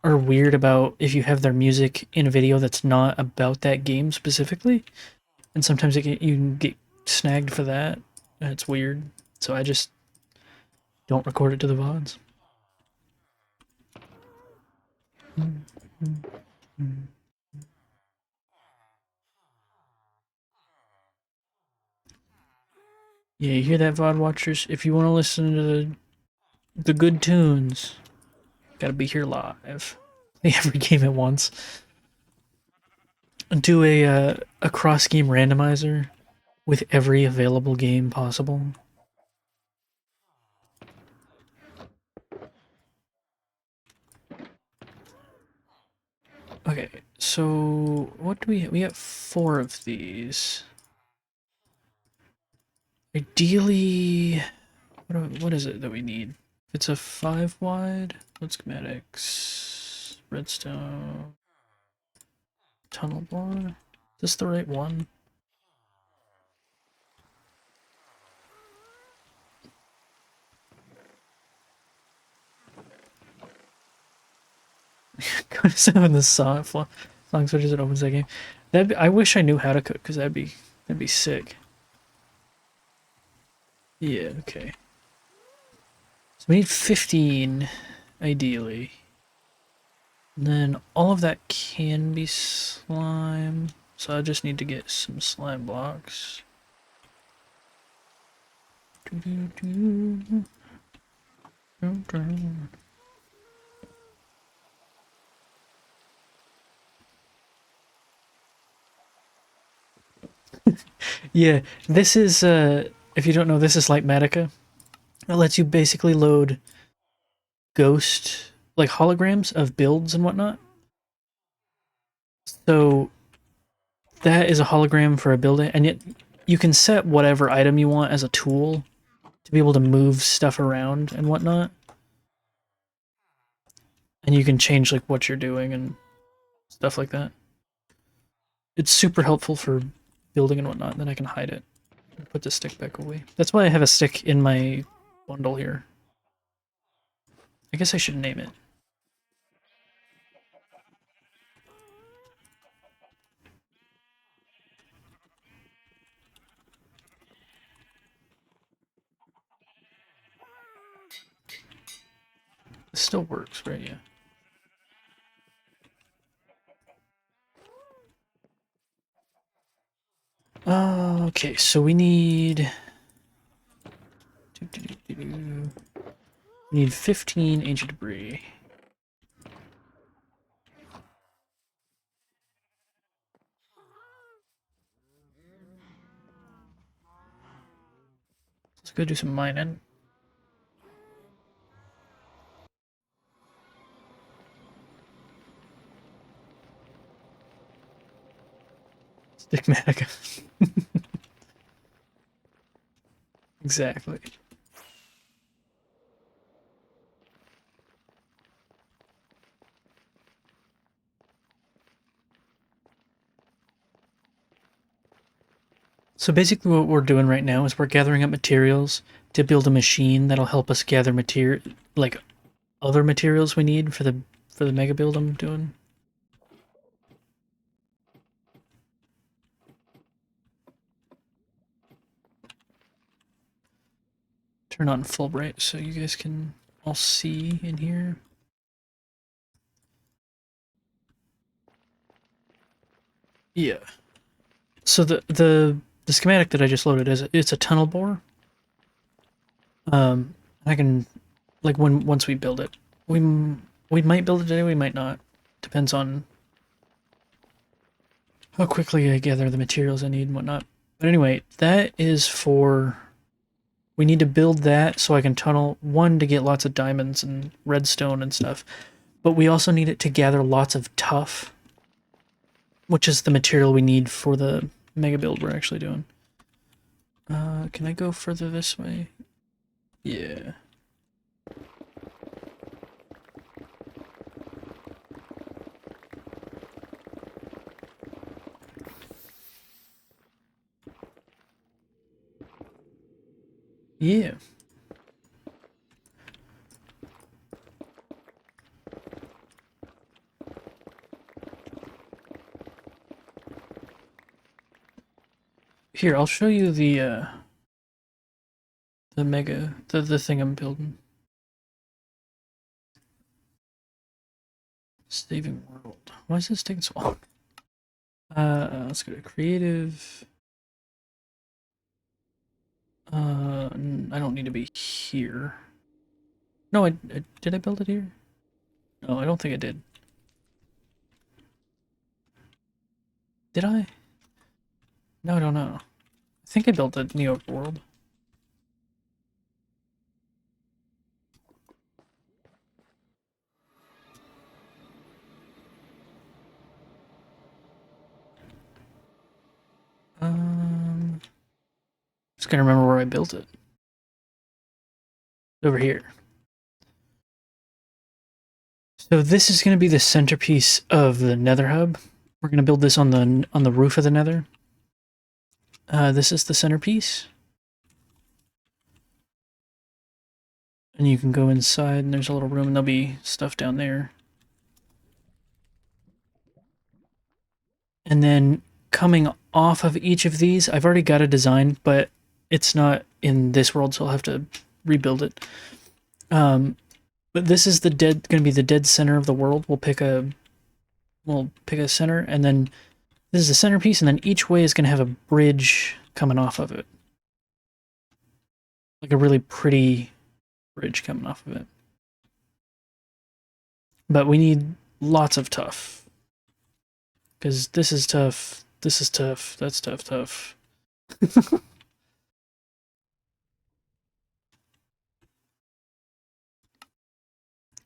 are weird about if you have their music in a video that's not about that game specifically, and sometimes you can get snagged for that. It's weird, so I just don't record it to the VODs. Yeah, you hear that, VOD watchers? If you want to listen to the good tunes, gotta be here live. Play every game at once. Do a cross game randomizer with every available game possible. Okay, so what do we have? We have 4 of these. Ideally, what is it that we need? It's a 5 wide. What schematics? Redstone. Tunnel board. Is this the right one? Go to 7 the song switches it opens that game. I wish I knew how to cook because that'd be sick. Yeah, okay. So we need 15, ideally. And then all of that can be slime. So I just need to get some slime blocks. Yeah, this is, if you don't know, this is Litematica. It lets you basically load Ghost, like holograms of builds and whatnot. So that is a hologram for a build, and yet you can set whatever item you want as a tool to be able to move stuff around and whatnot. And you can change like what you're doing and stuff like that. It's super helpful for building and whatnot. Then I can hide it. Put the stick back away. That's why I have a stick in my bundle here. I guess I should name it. It still works, right? Yeah. Okay, so we need... We need 15 ancient debris. Let's go do some mining. Stigmatica. Exactly. So basically what we're doing right now is we're gathering up materials to build a machine that'll help us gather material, like other materials we need for the mega build I'm doing. Turn on Fulbright so you guys can all see in here. Yeah. So the schematic that I just loaded is it's a tunnel bore. I can like once we build it, we might build it today, we might not. Depends on how quickly I gather the materials I need and whatnot. But anyway, that is for... We need to build that so I can tunnel, one, to get lots of diamonds and redstone and stuff, but we also need it to gather lots of tuff, which is the material we need for the mega build we're actually doing. Can I go further this way? Yeah. Yeah. Here, I'll show you the mega, the thing I'm building. Saving world. Why is this taking so long? Let's go to creative. I don't need to be here. No, did I build it here? No, I don't think I did. Did I? No, I don't know. I think I built a New York world. Just gonna remember where I built it. Over here. So this is gonna be the centerpiece of the Nether hub. We're gonna build this on the roof of the Nether. This is the centerpiece. And you can go inside and there's a little room and there'll be stuff down there. And then coming off of each of these, I've already got a design, but it's not in this world, so I'll have to rebuild it. But this is going to be the dead center of the world. We'll pick a center, and then this is the centerpiece, and then each way is going to have a bridge coming off of it, like a really pretty bridge coming off of it. But we need lots of tuff, because this is tough. This is tough. That's tough.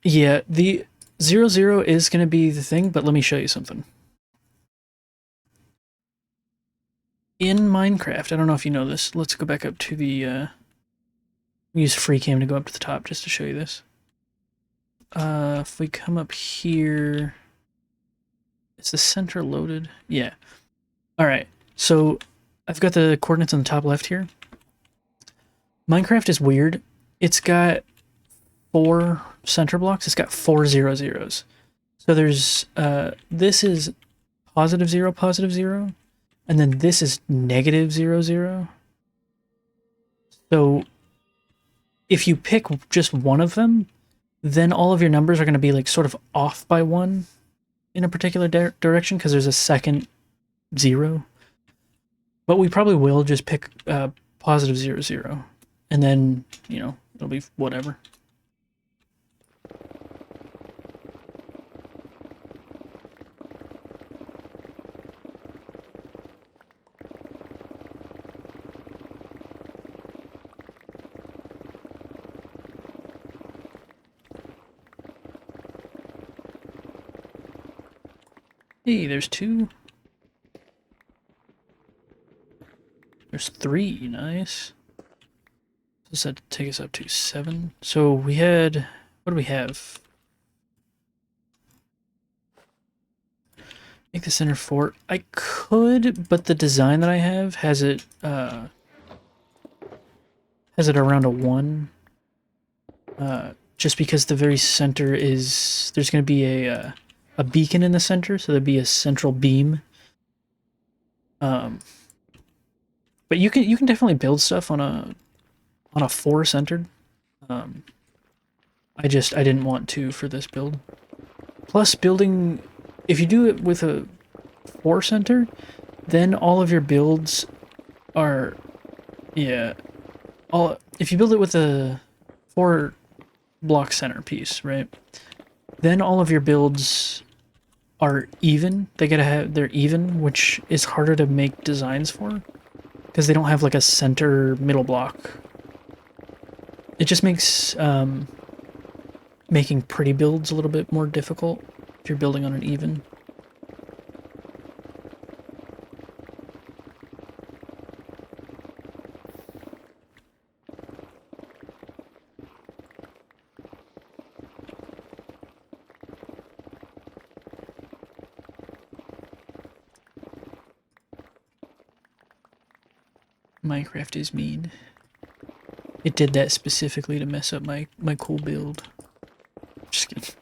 Yeah, the 0, is going to be the thing, but let me show you something. In Minecraft, I don't know if you know this. Let's go back up to the, use FreeCam to go up to the top just to show you this. If we come up here, is the center loaded? Yeah. All right. So I've got the coordinates on the top left here. Minecraft is weird. It's got 4 center blocks. It's got 4 0s. So there's this is +0, +0, and then this is -0, 0. So if you pick just one of them, then all of your numbers are going to be like sort of off by 1 in a particular direction because there's a second 0. But we probably will just pick +0, 0, and then, you know, it'll be whatever. Hey, there's 2. There's 3, nice. Does that take us up to 7? So we had, what do we have? Make the center 4. I could, but the design that I have has it around a 1. Just because the very center is, there's going to be a beacon in the center, so there'd be a central beam. But you can definitely build stuff on a 4 centered. I didn't want to for this build. Plus, building, if you do it with a 4 center, then all of your builds are, yeah, if you build it with a 4 block centerpiece, right? Then all of your builds are even. They're even, which is harder to make designs for because they don't have like a center middle block. It just makes making pretty builds a little bit more difficult if you're building on an even. Minecraft is mean. It did that specifically to mess up my cool build. Just kidding.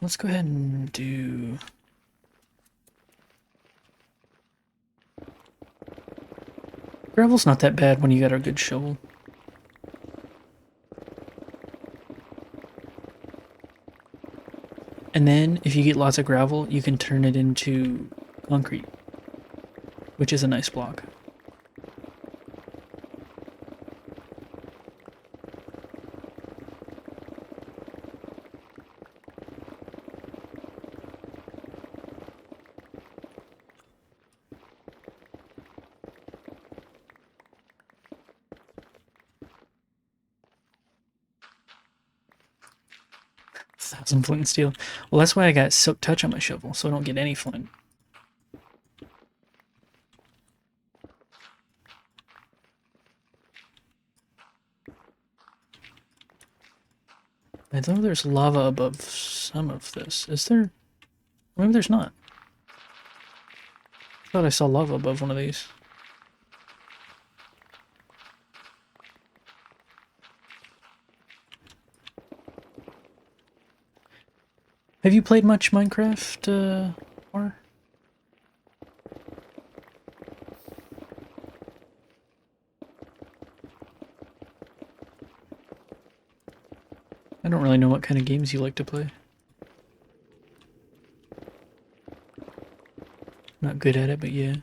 Let's go ahead and do... Gravel's not that bad when you got a good shovel. And then, if you get lots of gravel, you can turn it into concrete, which is a nice block. Some flint and steel. Well, that's why I got Silk Touch on my shovel, so I don't get any flint. I know there's lava above some of this. Is there? Maybe there's not. I thought I saw lava above one of these. Have you played much Minecraft, or? I don't really know what kind of games you like to play. Not good at it, but yeah.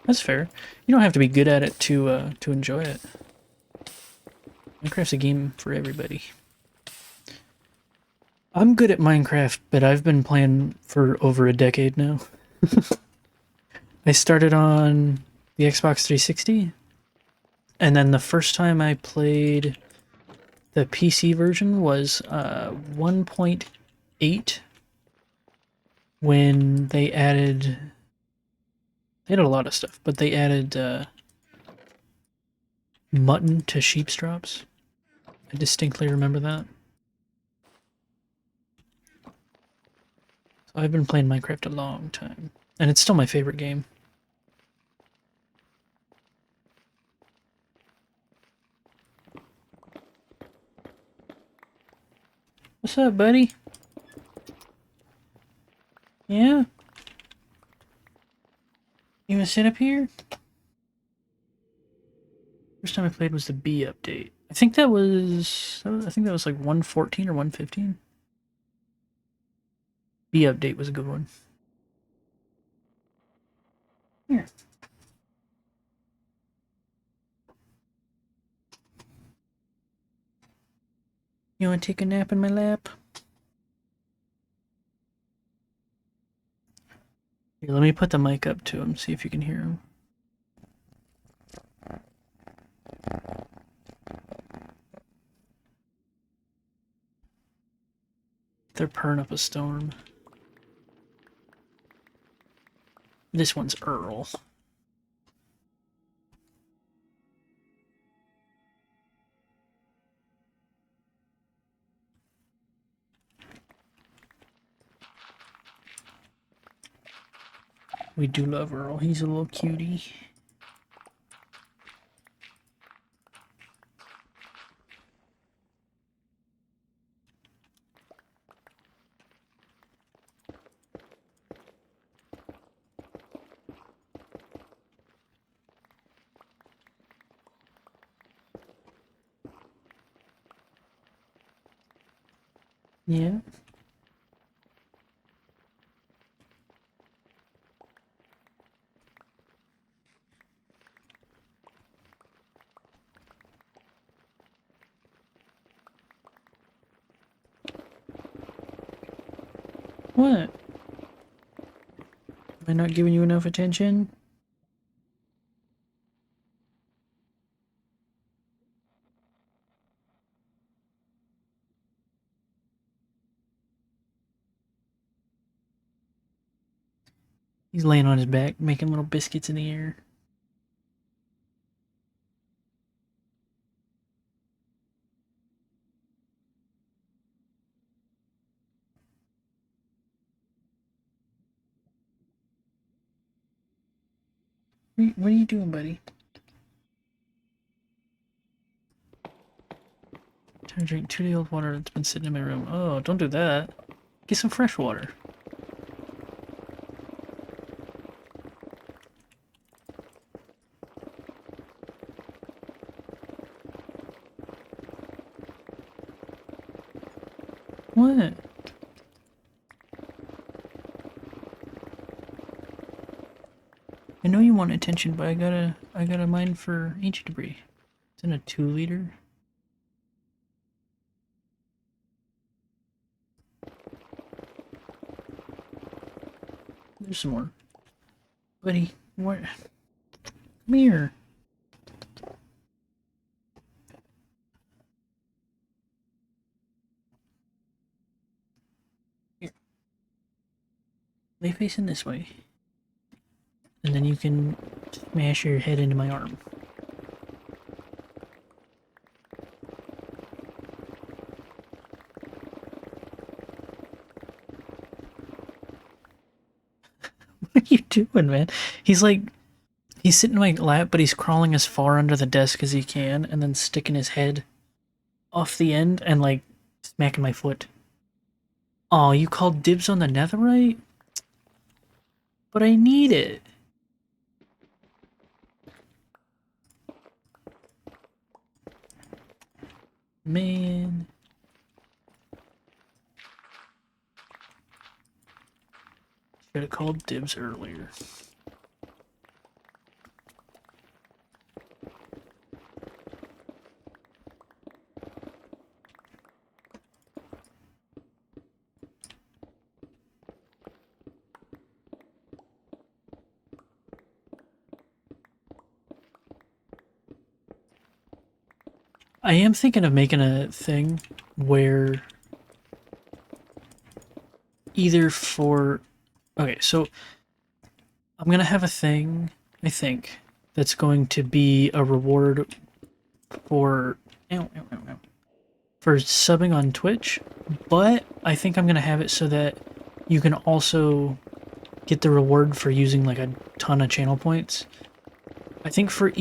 That's fair. You don't have to be good at it to enjoy it. Minecraft's a game for everybody. I'm good at Minecraft, but I've been playing for over a decade now. I started on the Xbox 360, and then the first time I played The PC version was 1.8 when they added a lot of stuff, but they added mutton to sheep's drops. I distinctly remember that. So I've been playing Minecraft a long time, and it's still my favorite game. What's up, buddy? Yeah? You wanna sit up here? First time I played was the B update. I think that was like 114 or 115. B update was a good one. Here. You wanna take a nap in my lap? Here, let me put the mic up to him, see if you can hear him. They're purring up a storm. This one's Earl. We do love Earl. He's a little cutie. Yeah. What? Am I not giving you enough attention? He's laying on his back, making little biscuits in the air. What are you doing, buddy? Trying to drink 2-day-old water that's been sitting in my room. Oh, don't do that. Get some fresh water. What? I know you want attention, but I got a mine for ancient debris. It's in a 2-liter. There's some more. Buddy, what? Come here. Here. Lay facing this way. And then you can smash your head into my arm. What are you doing, man? He's like, he's sitting in my lap, but he's crawling as far under the desk as he can, and then sticking his head off the end and like smacking my foot. Oh, you called dibs on the netherite? But I need it. Man. Should have called dibs earlier. I am thinking of making a thing where either for... Okay, so I'm gonna have a thing, I think, that's going to be a reward for... for subbing on Twitch, but I think I'm gonna have it so that you can also get the reward for using like a ton of channel points. I think for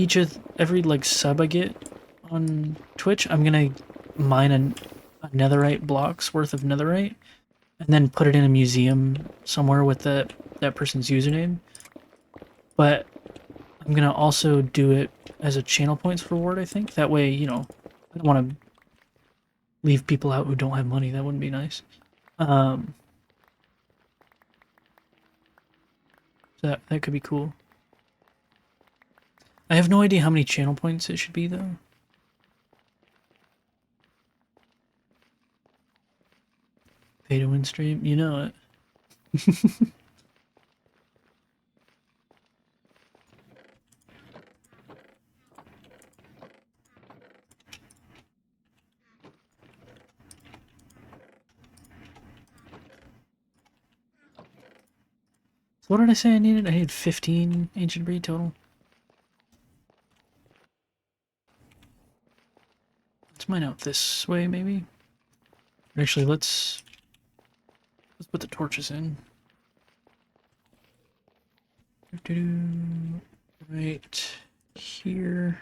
every like sub I get on Twitch, I'm gonna mine a netherite block's worth of netherite and then put it in a museum somewhere with that person's username. But I'm gonna also do it as a channel points reward, I think. That way, you know, I don't want to leave people out who don't have money. That wouldn't be nice. So that could be cool. I have no idea how many channel points it should be, though. Pay to win stream? You know it. So what did I say I needed? I had 15 ancient breed total. Let's mine out this way, maybe. Actually, let's put the torches in. Right here.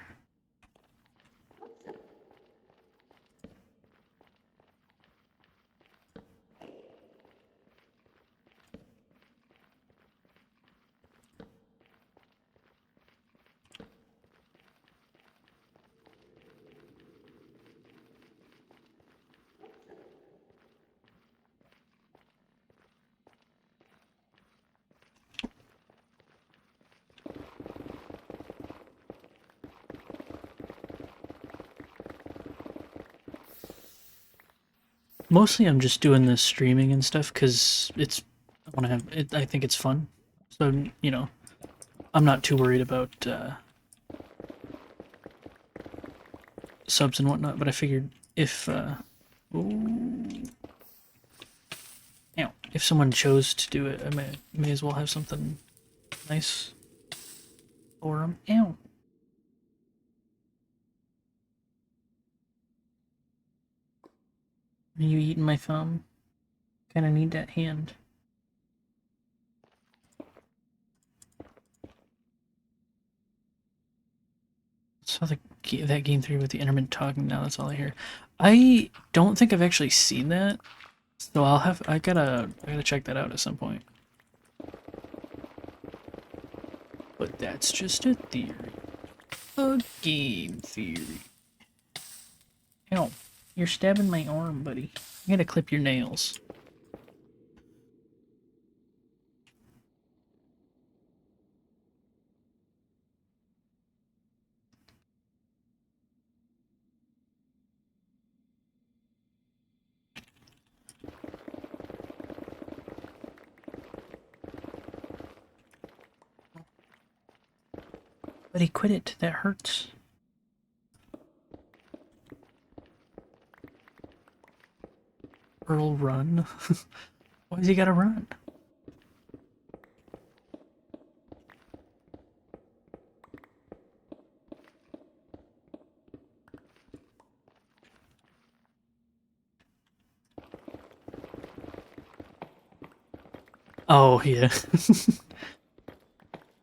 Mostly I'm just doing this streaming and stuff because I want to have it. I think it's fun. So, you know, I'm not too worried about subs and whatnot, but I figured if if someone chose to do it, I may as well have something nice for them. Ow. Are you eating my thumb? Kinda need that hand. Saw that game 3 with the Enderman talking. Now that's all I hear. I don't think I've actually seen that, so I gotta check that out at some point. But that's just a theory. A game theory. Ow. You're stabbing my arm, buddy. I gotta clip your nails. Buddy, quit it. That hurts. Earl, run. Why has he gotta run? Oh, yeah.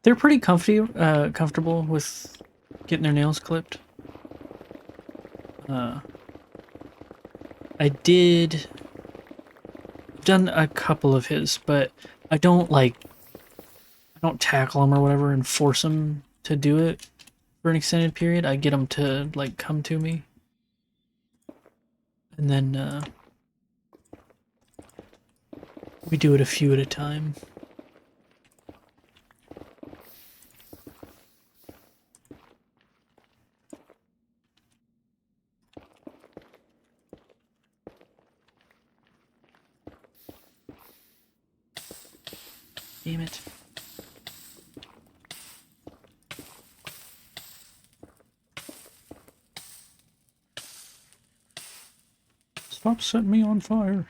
They're pretty comfortable with getting their nails clipped. I did done a couple of his, but I don't tackle him or whatever and force him to do it for an extended period. I get him to like come to me, and then we do it a few at a time. Damn it. Stop setting me on fire.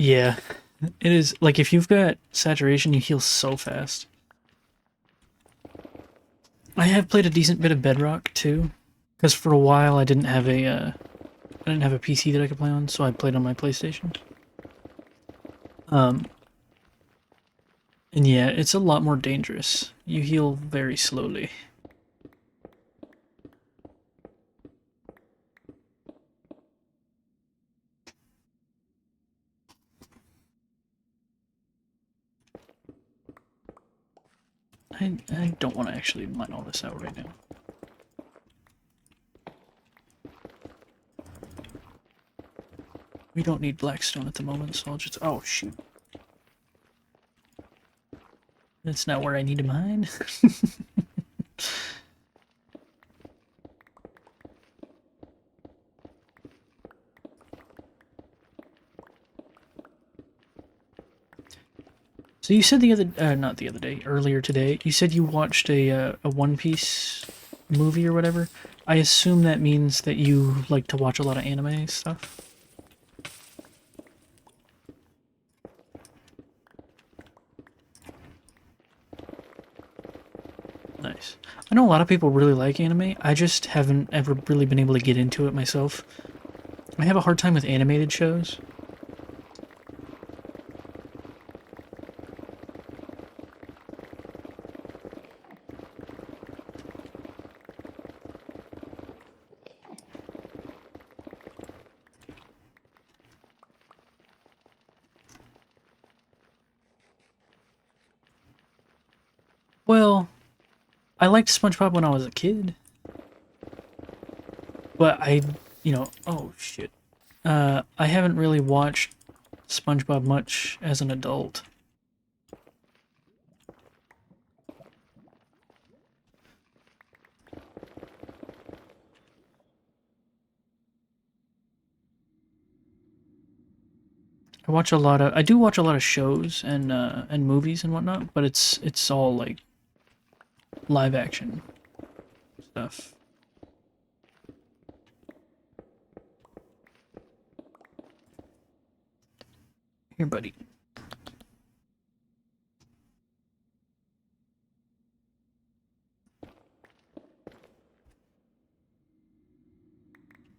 Yeah, it is. Like, if you've got saturation, you heal so fast. I have played a decent bit of Bedrock, too. Because for a while I didn't have a PC that I could play on, so I played on my PlayStation. Um, and yeah, it's a lot more dangerous. You heal very slowly. I don't want to actually mine all this out right now. We don't need Blackstone at the moment, so I'll just... Oh, shoot. That's not where I need to mine. So you said not the other day, earlier today, you said you watched a One Piece movie or whatever. I assume that means that you like to watch a lot of anime stuff. Nice. I know a lot of people really like anime. I just haven't ever really been able to get into it myself. I have a hard time with animated shows. Well, I liked SpongeBob when I was a kid, but oh shit. I haven't really watched SpongeBob much as an adult. I do watch a lot of shows and movies and whatnot, but it's all like live action stuff. Here, buddy.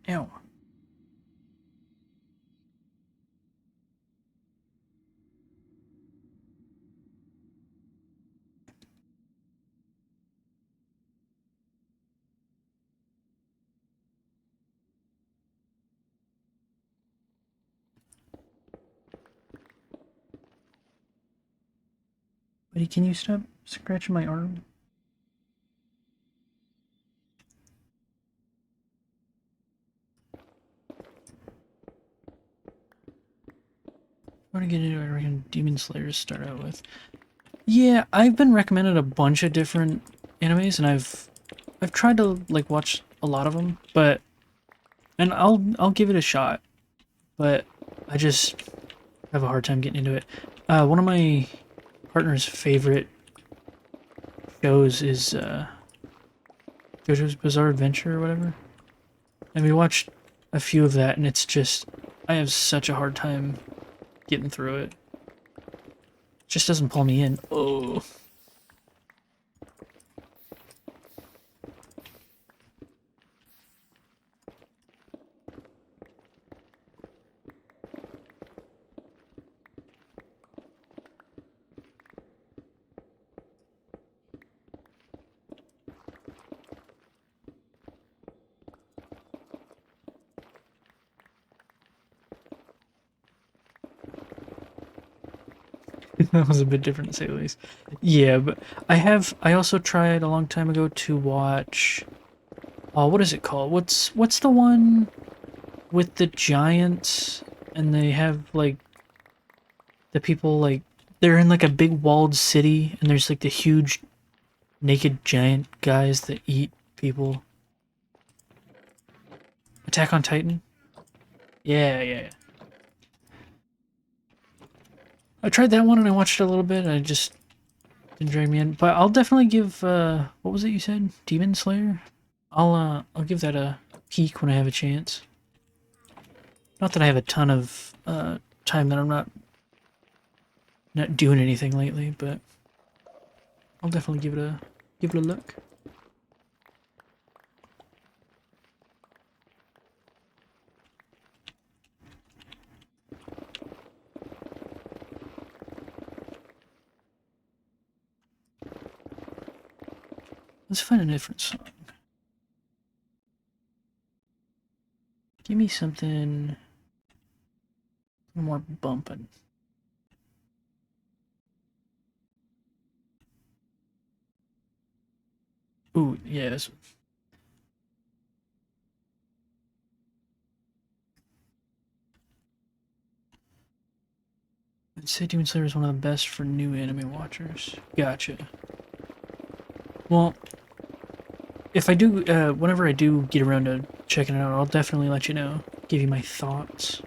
Ow. Buddy, can you stop scratching my arm? I want to get into, I reckon, Demon Slayer to start out with. Yeah, I've been recommended a bunch of different animes, and I've tried to like watch a lot of them, and I'll give it a shot, but I just have a hard time getting into it. One of my partner's favorite shows is JoJo's Bizarre Adventure or whatever, and we watched a few of that, and it's just I have such a hard time getting through it. Just doesn't pull me in. Oh. That was a bit different to say the least. Yeah, but I also tried a long time ago to watch Oh, what is it called? What's the one with the giants and they have like the people like they're in like a big walled city and there's like the huge naked giant guys that eat people. Attack on Titan? Yeah. I tried that one and I watched it a little bit and I just didn't drag me in. But I'll definitely give what was it you said? Demon Slayer? I'll give that a peek when I have a chance. Not that I have a ton of time that I'm not doing anything lately, but I'll definitely give it a look. Let's find a different song. Give me something more bumping. Ooh, yeah, this. I'd say Demon Slayer is one of the best for new anime watchers. Gotcha. Well, if I do, whenever I do get around to checking it out, I'll definitely let you know. Give you my thoughts.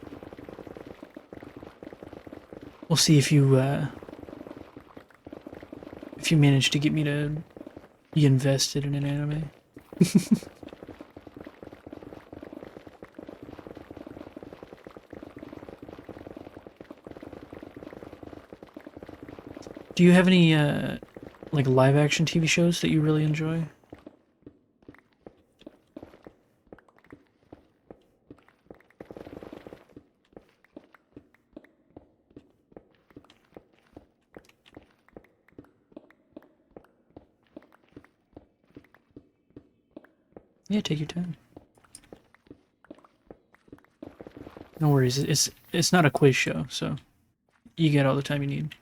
We'll see if you manage to get me to be invested in an anime. Do you have any like live action TV shows that you really enjoy? Yeah, take your time. No worries. It's not a quiz show, so you get all the time you need.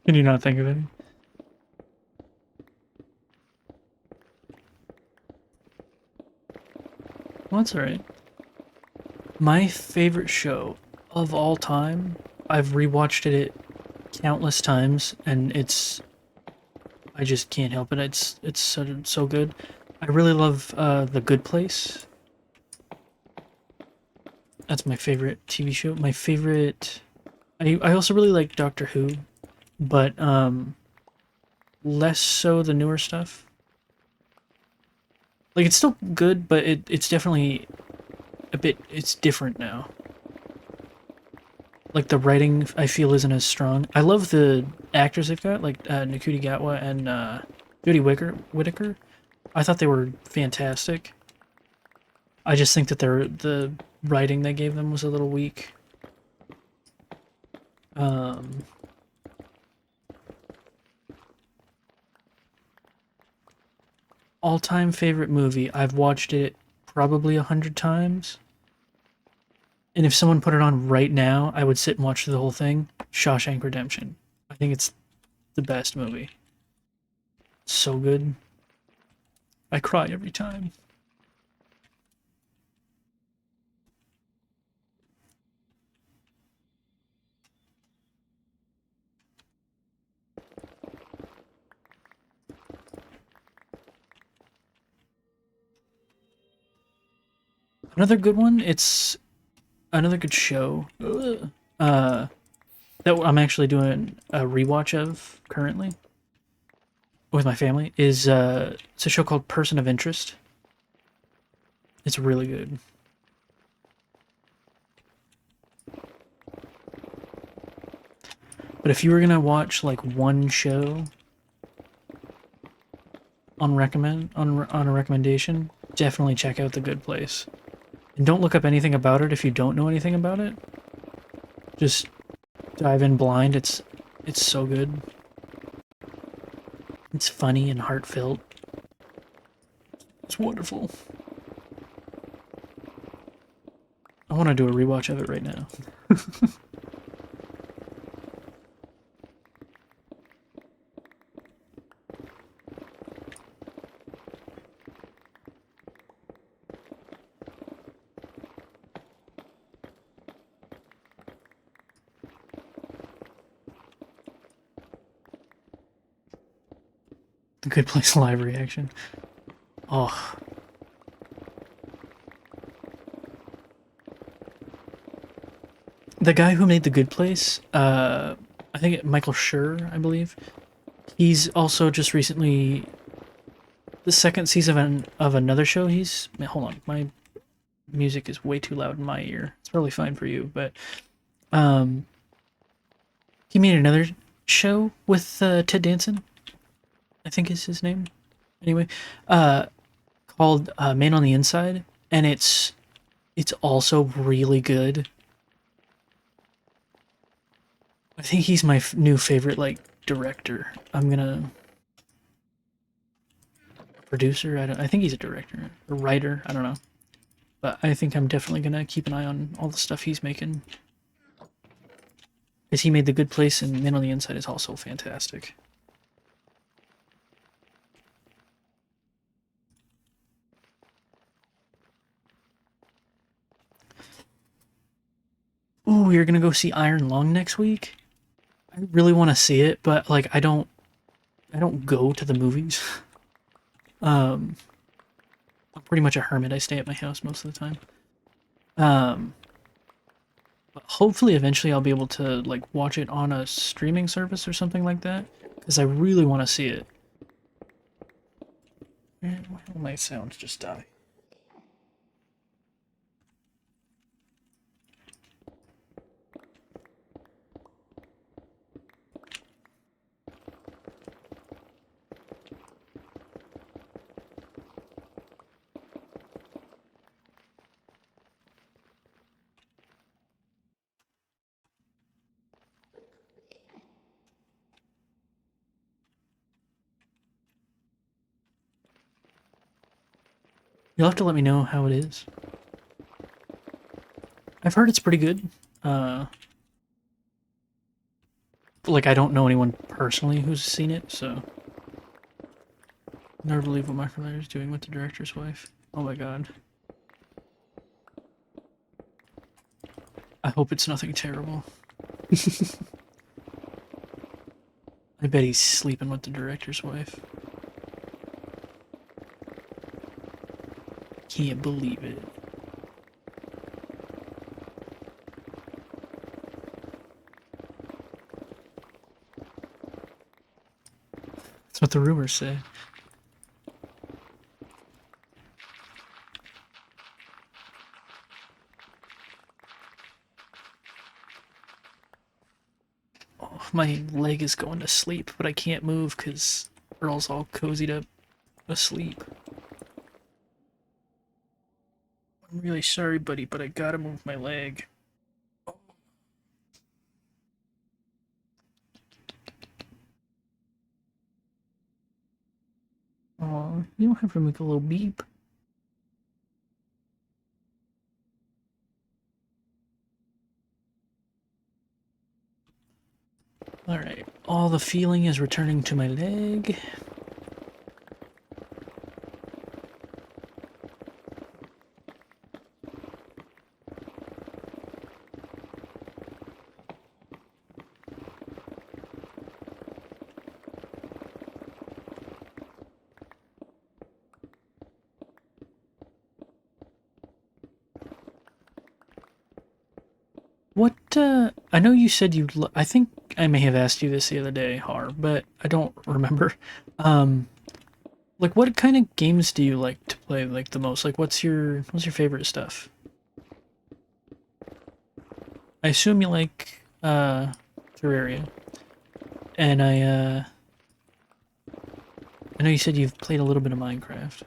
Can you not think of any? Well, that's alright. My favorite show of all time, I've rewatched it countless times, and I just can't help it. It's so good. I really love The Good Place. That's my favorite TV show. My favorite. I also really like Doctor Who, but less so the newer stuff. Like it's still good, but it's definitely it's different now. Like the writing I feel isn't as strong. I love the actors they've got, like Nakuti Gatwa and Jodie Whittaker. I thought they were fantastic. I just think that the writing they gave them was a little weak. Um, All-time favorite movie. I've watched it probably 100 times. And if someone put it on right now, I would sit and watch the whole thing. Shawshank Redemption. I think it's the best movie. So good. I cry every time. Another good one, it's another good show. Uh that I'm actually doing a rewatch of currently with my family is it's a show called Person of Interest. It's really good. But if you were gonna watch like one show on a recommendation, definitely check out The Good Place. And don't look up anything about it if you don't know anything about it. Just dive in blind. It's so good. It's funny and heartfelt. It's wonderful. I want to do a rewatch of it right now. The Good Place live reaction. Oh, the guy who made The Good Place, I think Michael Schur, I believe. He's also just recently the second season of another show. Hold on, my music is way too loud in my ear. It's probably fine for you, but um, he made another show with Ted Danson. I think is his name. Anyway, uh, called Man on the Inside, and it's also really good. I think he's my new favorite like director. I'm gonna producer. I think he's a director, a writer. I don't know, but I think I'm definitely gonna keep an eye on all the stuff he's making because he made The Good Place and Man on the Inside is also fantastic. Ooh, you're gonna go see Iron Lung next week. I really want to see it, but like I don't go to the movies. Um, I'm pretty much a hermit. I stay at my house most of the time. Um, but hopefully eventually I'll be able to like watch it on a streaming service or something like that because I really want to see it. Man, why will my sounds just die? You'll have to let me know how it is. I've heard it's pretty good. Uh, like I don't know anyone personally who's seen it, so never believe what Michael Myers is doing with the director's wife. Oh my god. I hope it's nothing terrible. I bet he's sleeping with the director's wife. Can't believe it. That's what the rumors say. Oh, my leg is going to sleep, but I can't move because Earl's all cozied up asleep. I'm really sorry, buddy, but I gotta move my leg. Oh, you don't have to make a little beep. Alright, all the feeling is returning to my leg. What, I know you said I think I may have asked you this the other day, Har, but I don't remember. Um, like what kind of games do you like to play like the most? Like what's your favorite stuff? I assume you like, Terraria. And I know you said you've played a little bit of Minecraft.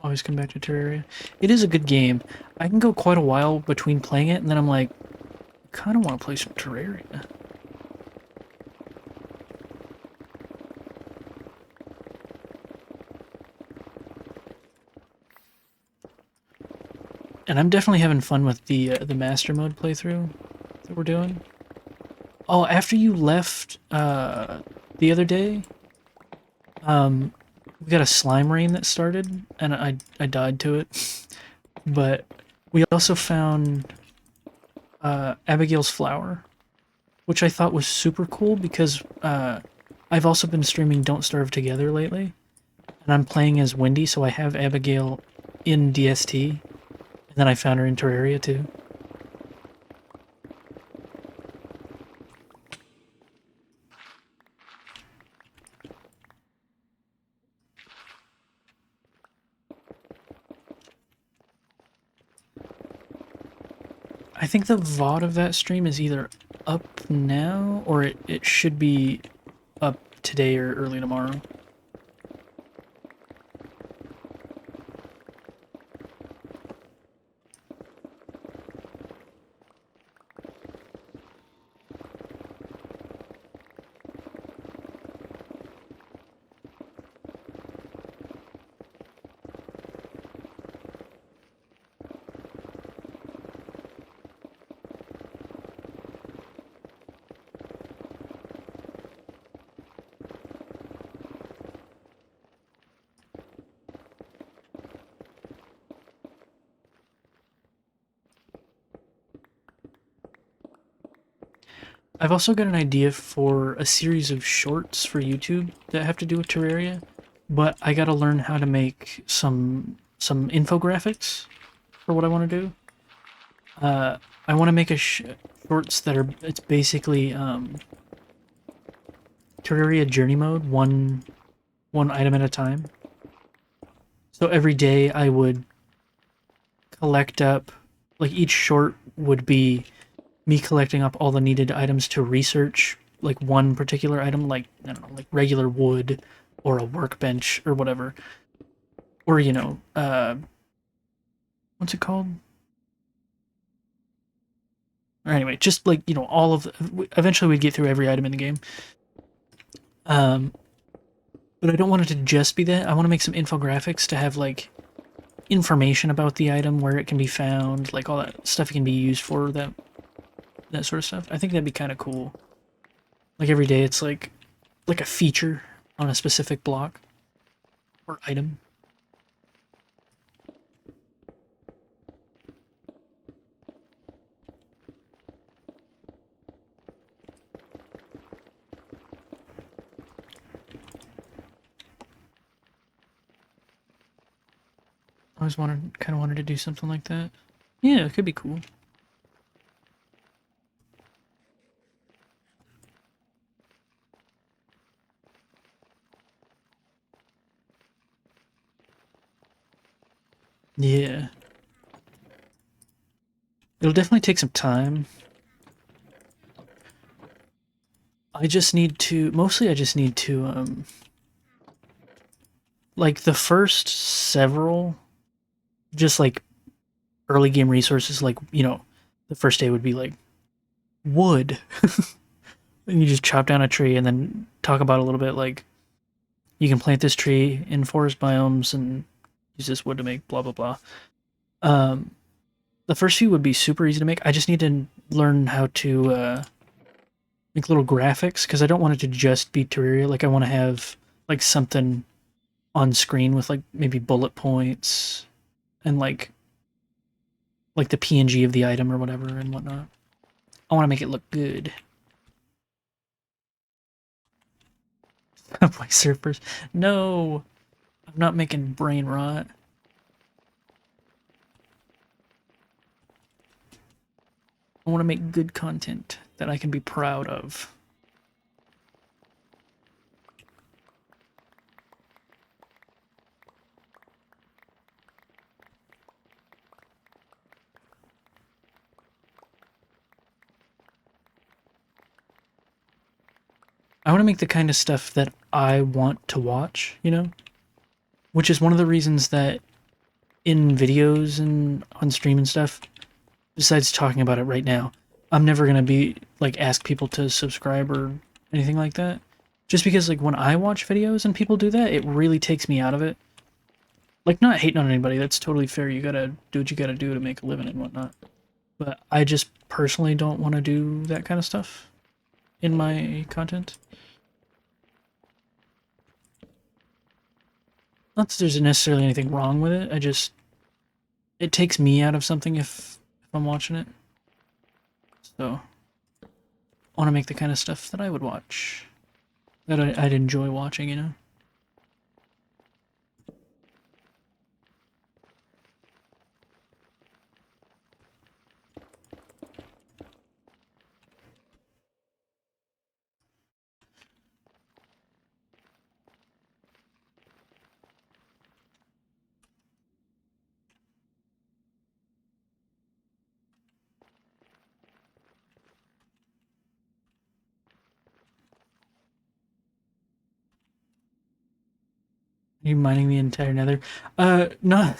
Always come back to Terraria. It is a good game. I can go quite a while between playing it, and then I'm like, I kind of want to play some Terraria. And I'm definitely having fun with the master mode playthrough that we're doing. Oh, after you left the other day, um, we got a slime rain that started, and I died to it. But we also found Abigail's flower, which I thought was super cool because I've also been streaming Don't Starve Together lately, and I'm playing as Wendy, so I have Abigail in DST, and then I found her in Terraria too. I think the VOD of that stream is either up now or it should be up today or early tomorrow. I've also got an idea for a series of shorts for YouTube that have to do with Terraria, but I gotta learn how to make some infographics for what I want to do. I want to make shorts that are it's basically Terraria journey mode, one item at a time. So every day I would collect up, like each short would be me collecting up all the needed items to research like one particular item, like I don't know, like regular wood or a workbench or whatever, or what's it called? Or anyway, just like all of. Eventually, we'd get through every item in the game. Um, but I don't want it to just be that. I want to make some infographics to have like information about the item, where it can be found, like all that stuff it can be used for, that sort of stuff. I think that'd be kind of cool. Like every day, it's like a feature on a specific block or item. I always kind of wanted to do something like that. Yeah, it could be cool. Yeah, it'll definitely take some time. I just need to, like the first several, just like early game resources, like, the first day would be like wood. And you just chop down a tree and then talk about a little bit like you can plant this tree in forest biomes and use this wood to make blah blah blah. Um, the first few would be super easy to make. I just need to learn how to make little graphics because I don't want it to just be Terraria. Like I want to have like something on screen with like maybe bullet points and like the PNG of the item or whatever and whatnot. I want to make it look good. Subway Surfers. No, I'm not making brain rot. I want to make good content that I can be proud of. I want to make the kind of stuff that I want to watch, you know? Which is one of the reasons that in videos and on stream and stuff, besides talking about it right now, I'm never gonna be like ask people to subscribe or anything like that. Just because like when I watch videos and people do that, it really takes me out of it. Like not hating on anybody, that's totally fair. You gotta do what you gotta do to make a living and whatnot. But I just personally don't want to do that kind of stuff in my content. Not that there's necessarily anything wrong with it. It takes me out of something if I'm watching it. So I want to make the kind of stuff that I would watch, that I'd enjoy watching, you know? Are you mining the entire nether? Not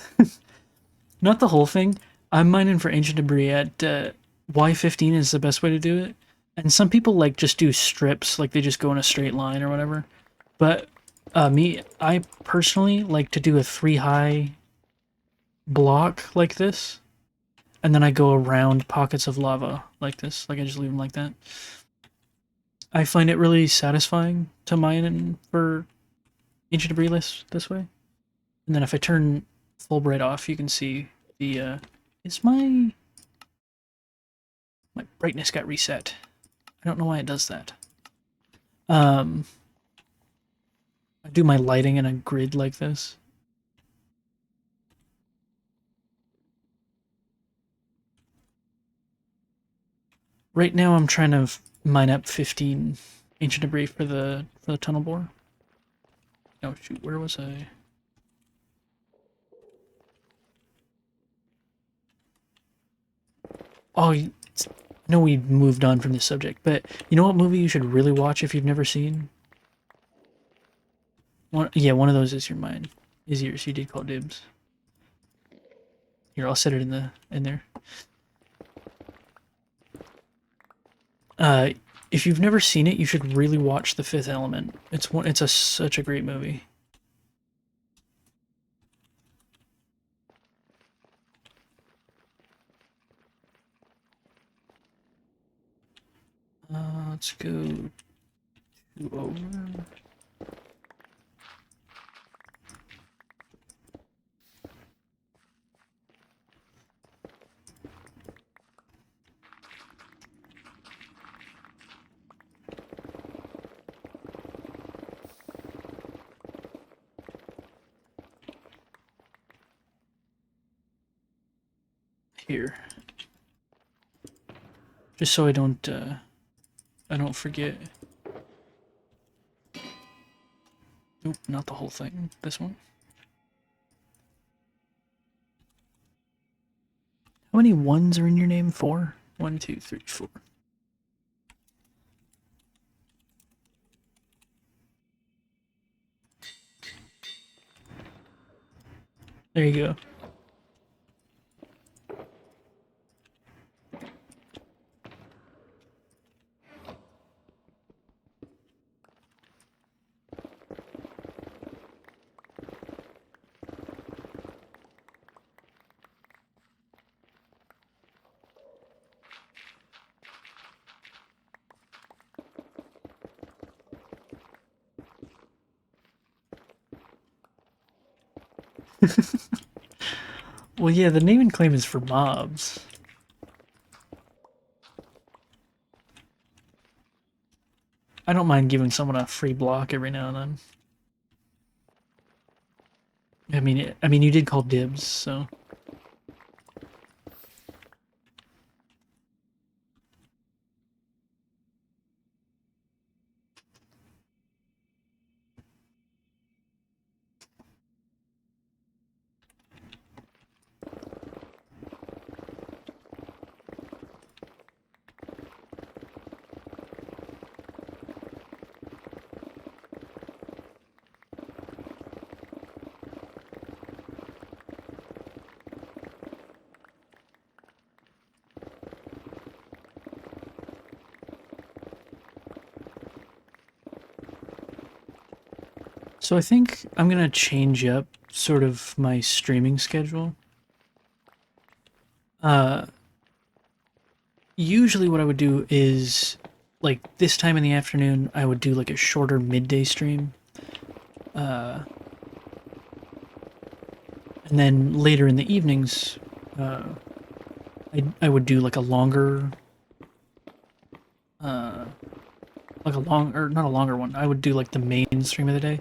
not the whole thing. I'm mining for ancient debris at Y15 is the best way to do it. And some people like just do strips, like they just go in a straight line or whatever. But I personally like to do a 3 high block like this, and then I go around pockets of lava like this. Like I just leave them like that. I find it really satisfying to mine for ancient debris this way. And then if I turn Fulbright off, you can see the is my brightness got reset. I don't know why it does that. I do my lighting in a grid like this. Right now I'm trying to mine up 15 ancient debris for the tunnel bore. Oh shoot, where was I? Oh, I know we moved on from this subject, but you know what movie you should really watch if you've never seen? Yeah, one of those is your mine. Is yours. You did call dibs. Here, I'll set it in there. Uh, if you've never seen it, you should really watch The Fifth Element. It's such a great movie. Let's go to over. Here, just so I don't forget. Nope, not the whole thing. This one. How many ones are in your name? 4? 1, 2, 3, 4. There you go. Well, yeah, the name and claim is for mobs. I don't mind giving someone a free block every now and then. I mean, you did call dibs, so. So I think I'm gonna change up sort of my streaming schedule. Usually what I would do is, like, this time in the afternoon, I would do like a shorter midday stream. And then later in the evenings, I would do like a longer, or not a longer one. I would do like the main stream of the day.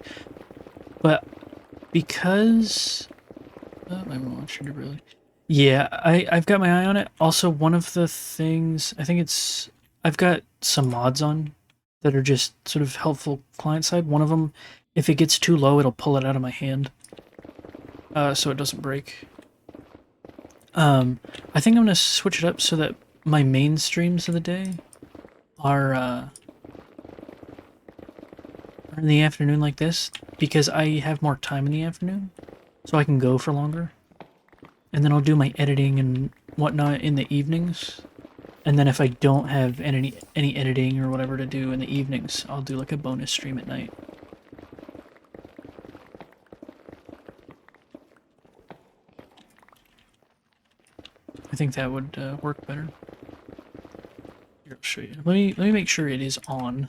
But because my remote should really. Yeah, I've got my eye on it. Also, one of the things I think I've got some mods on that are just sort of helpful client side. One of them, if it gets too low, it'll pull it out of my hand, so it doesn't break. I think I'm gonna switch it up so that my main streams of the day are in the afternoon like this, because I have more time in the afternoon, so I can go for longer. And then I'll do my editing and whatnot in the evenings. And then if I don't have any editing or whatever to do in the evenings, I'll do like a bonus stream at night. I think that would work better. Here, I'll show you. Let me make sure it is on.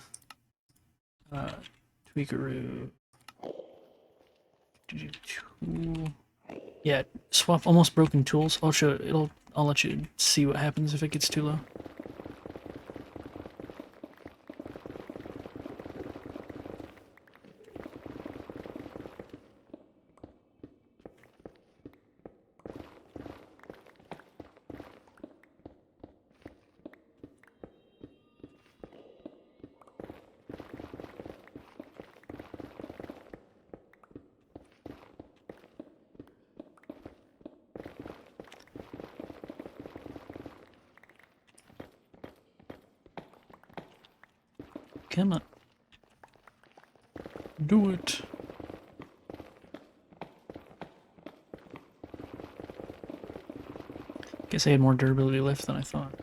Tweakaroo. Yeah, swap almost broken tools. I'll let you see what happens if it gets too low. Come on. Do it. Guess I had more durability left than I thought.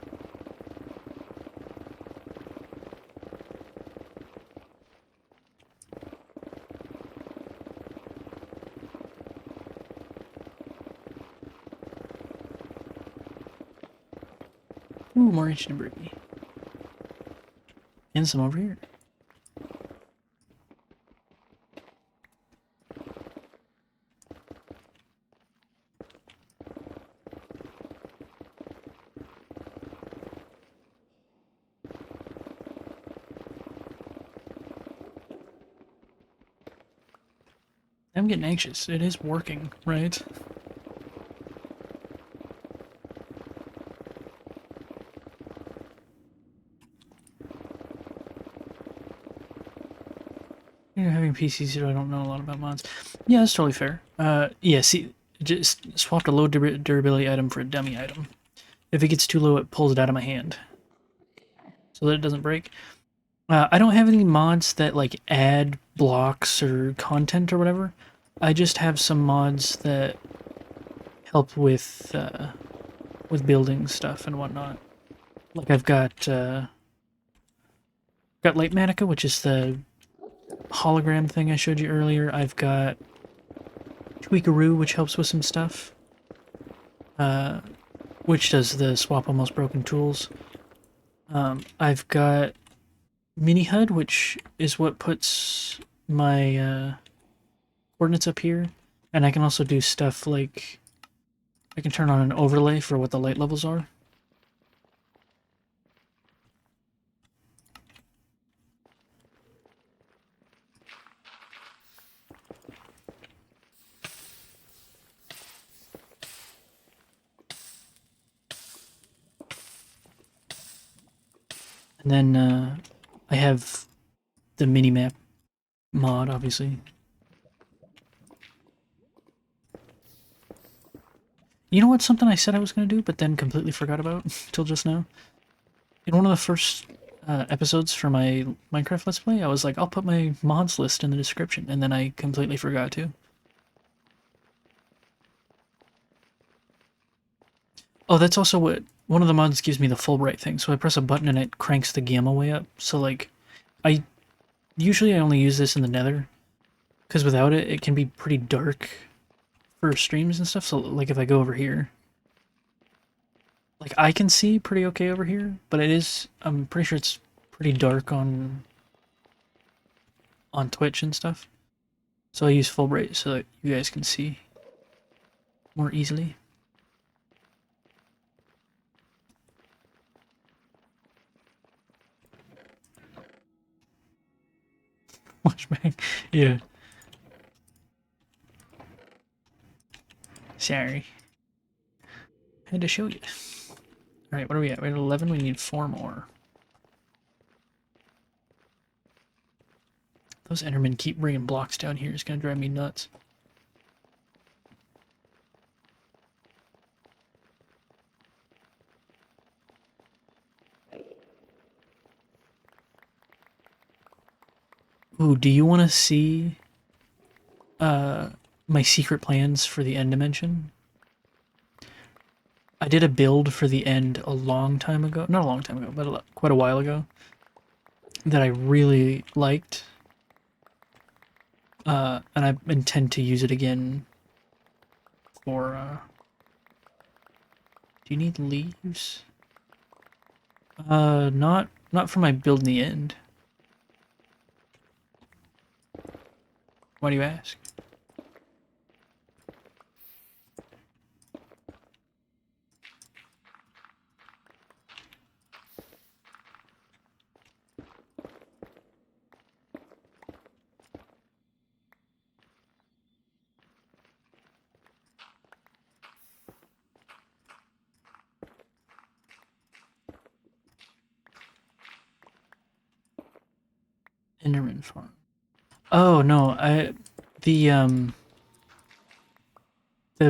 Ooh, more ancient debris. And some over here. I'm getting anxious. It is working, right? You're having PCs who I don't know a lot about mods. Yeah, that's totally fair. Yeah, see, just swapped a low durability item for a dummy item. If it gets too low, it pulls it out of my hand, so that it doesn't break. I don't have any mods that like add blocks or content or whatever. I just have some mods that help with building stuff and whatnot. Like I've got Light Manica, which is the hologram thing I showed you earlier. I've got Tweakaroo, which helps with some stuff, which does the swap almost broken tools. I've got Mini HUD, which is what puts my coordinates up here, and I can also do stuff like I can turn on an overlay for what the light levels are. And then I have the minimap mod, obviously. You know what? Something I said I was going to do, but then completely forgot about till just now. In one of the first episodes for my Minecraft Let's Play, I was like, I'll put my mods list in the description, and then I completely forgot to. Oh, that's also what one of the mods gives me, the Fulbright thing. So I press a button and it cranks the gamma way up. So like, I usually I only use this in the Nether, because without it, it can be pretty dark for streams and stuff. So like, if I go over here, like I can see pretty okay over here, but it is, I'm pretty sure it's pretty dark on Twitch and stuff. So I use Fulbright so that you guys can see more easily. Watch back. Yeah. Sorry. Had to show you. Alright, what are we at? We're at 11, we need 4 more. Those Endermen keep bringing blocks down here, it's gonna drive me nuts. Ooh, do you want to see my secret plans for the end dimension? I did a build for the end a long time ago. Not a long time ago, but quite a while ago. That I really liked. And I intend to use it again for, do you need leaves? Not for my build in the end. Why do you ask? Enderman farm. Oh no, the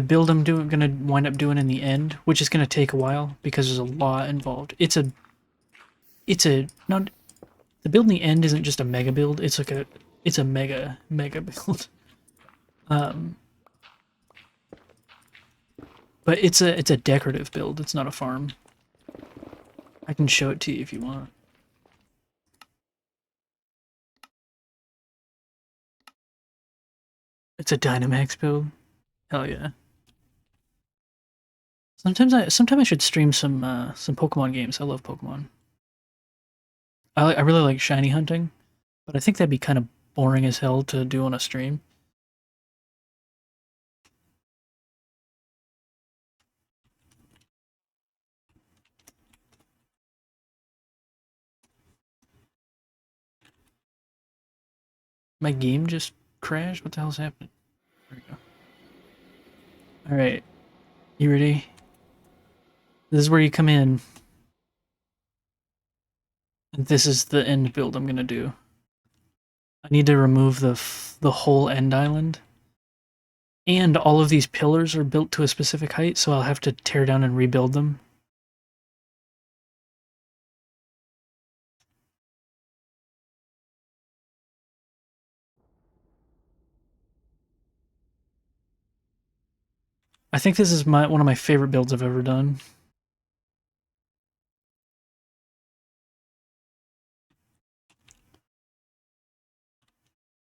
build I'm gonna wind up doing in the end, which is gonna take a while because there's a lot involved. It's a not the build in the end isn't just a mega build. It's like it's a mega build. But it's a decorative build. It's not a farm. I can show it to you if you want. It's a Dynamax build. Hell yeah. Sometimes I should stream some Pokemon games. I love Pokemon. I really like shiny hunting, but I think that'd be kind of boring as hell to do on a stream. My game just crashed? What the hell's happening? There we go. Alright. You ready? This is where you come in. And this is the end build I'm gonna do. I need to remove the whole end island. And all of these pillars are built to a specific height, so I'll have to tear down and rebuild them. I think this is one of my favorite builds I've ever done.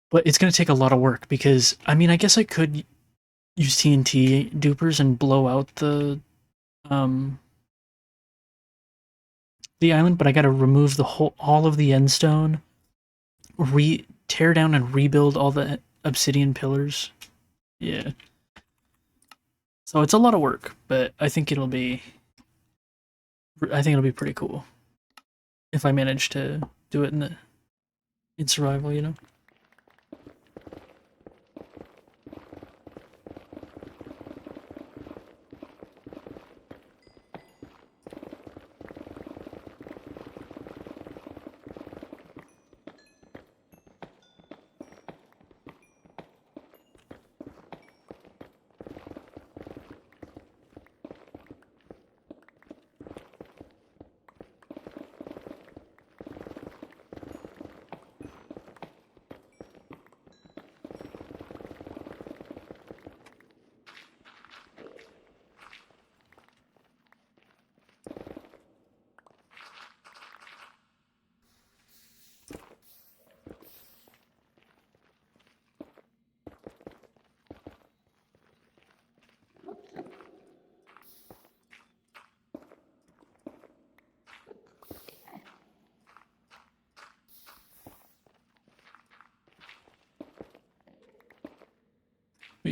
But it's going to take a lot of work because, I mean, I guess I could use TNT dupers and blow out the island, but I got to remove all of the end stone, tear down and rebuild all the obsidian pillars. Yeah. So it's a lot of work, but I think it'll be pretty cool if I manage to do it in survival, you know.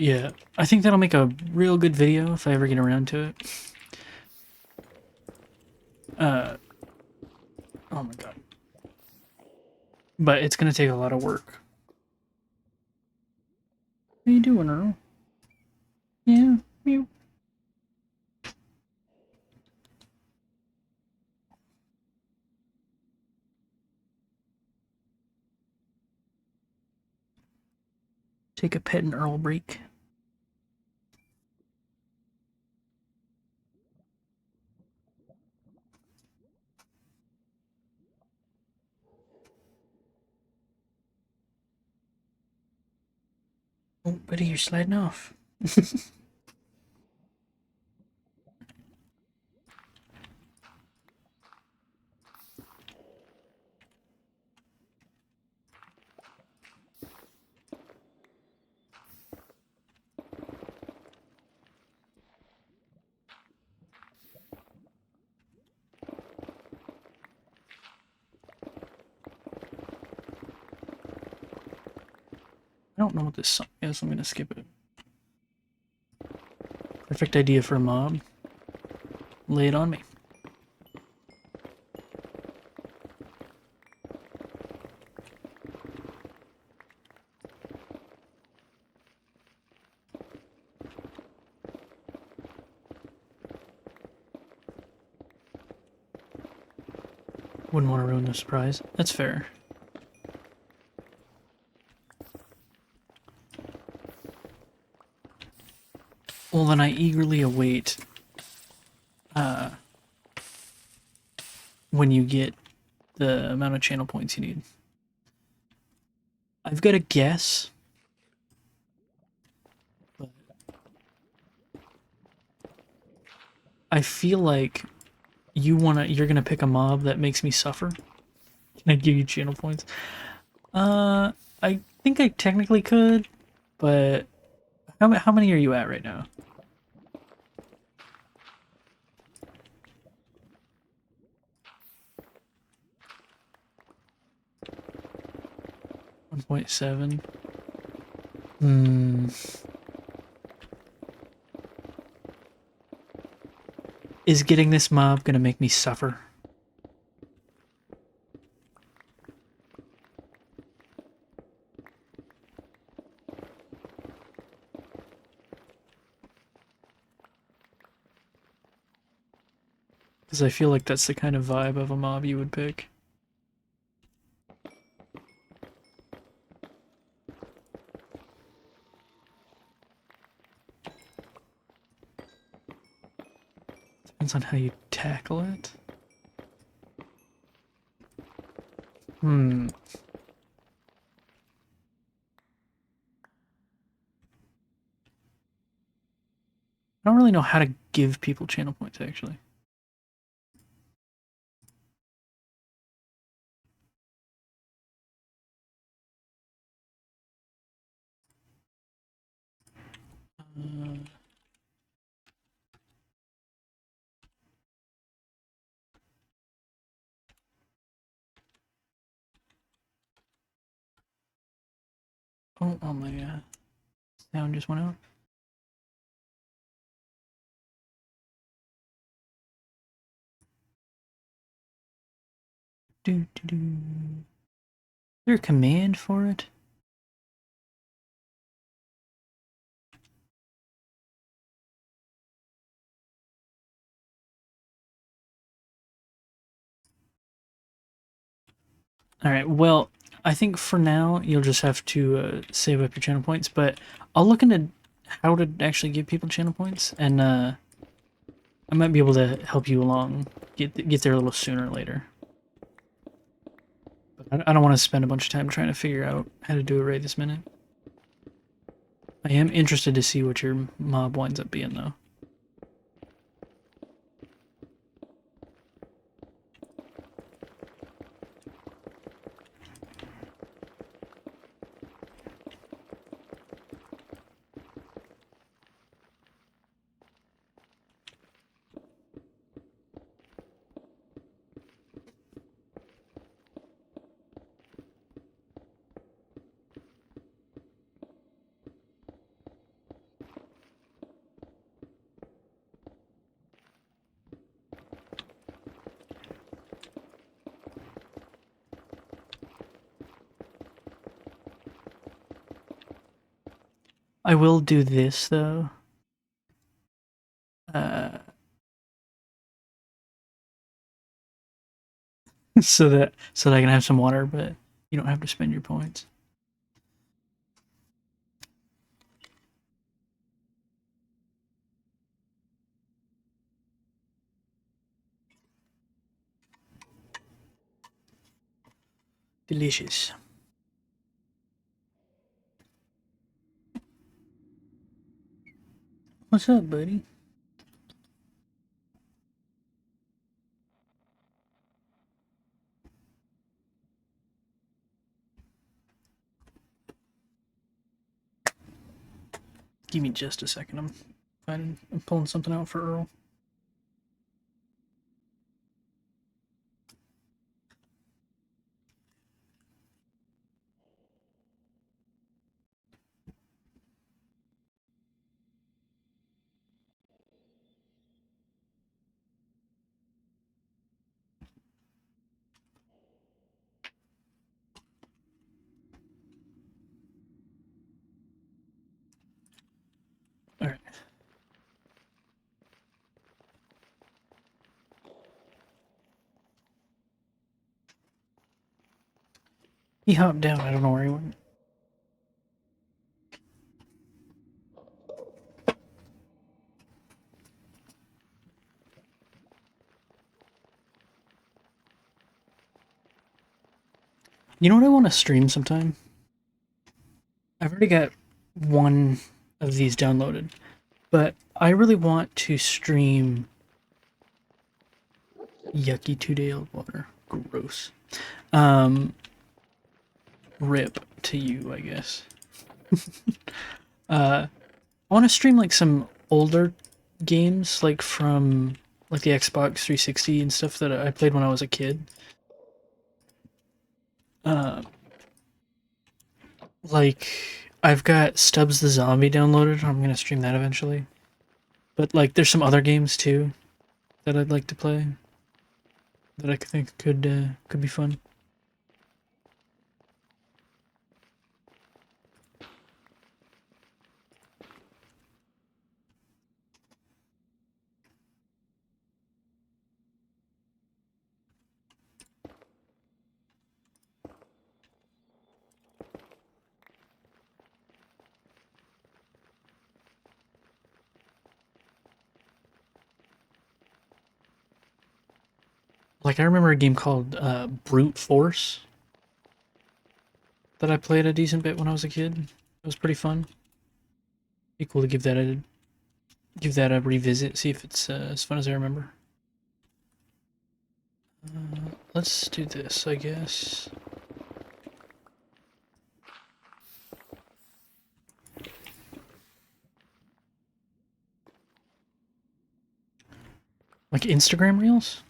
yeah, I think that'll make a real good video if I ever get around to it. Oh my god. But it's gonna take a lot of work. How you doing, Earl? Yeah, meow. Take a pet and Earl break. Oh, buddy, you're sliding off. I don't know what this song is. I'm gonna skip it. Perfect idea for a mob. Lay it on me. Wouldn't want to ruin the surprise. That's fair. Well, then I eagerly await when you get the amount of channel points you need. I've got a guess, but I feel like you're gonna pick a mob that makes me suffer. Can I give you channel points? I think I technically could, but how many are you at right now? $1.7. Hmm. Is getting this mob gonna make me suffer? Because I feel like that's the kind of vibe of a mob you would pick. Depends on how you tackle it. Hmm. I don't really know how to give people channel points, actually. Oh my god. Sound just went out. Is there a command for it? Alright, well, I think for now you'll just have to save up your channel points, but I'll look into how to actually give people channel points, and I might be able to help you along, get there a little sooner or later. But I don't want to spend a bunch of time trying to figure out how to do it right this minute. I am interested to see what your mob winds up being, though. I will do this though. Uh, so that I can have some water, but you don't have to spend your points. Delicious. What's up, buddy? Give me just a second. I'm pulling something out for Earl. All right. He hopped down. I don't know where he went. You know what I want to stream sometime? I've already got one of these downloaded, but I really want to stream yucky 2-day-old water. Gross. Um, rip to you, I guess. I want to stream like some older games, like from like the Xbox 360 and stuff that I played when I was a kid. Uh, like I've got Stubbs the Zombie downloaded. I'm gonna stream that eventually. But like, there's some other games too that I'd like to play that I think could be fun. Like I remember a game called Brute Force that I played a decent bit when I was a kid. It was pretty fun. Be cool to give that a revisit, see if it's as fun as I remember. Let's do this, I guess. Like Instagram Reels?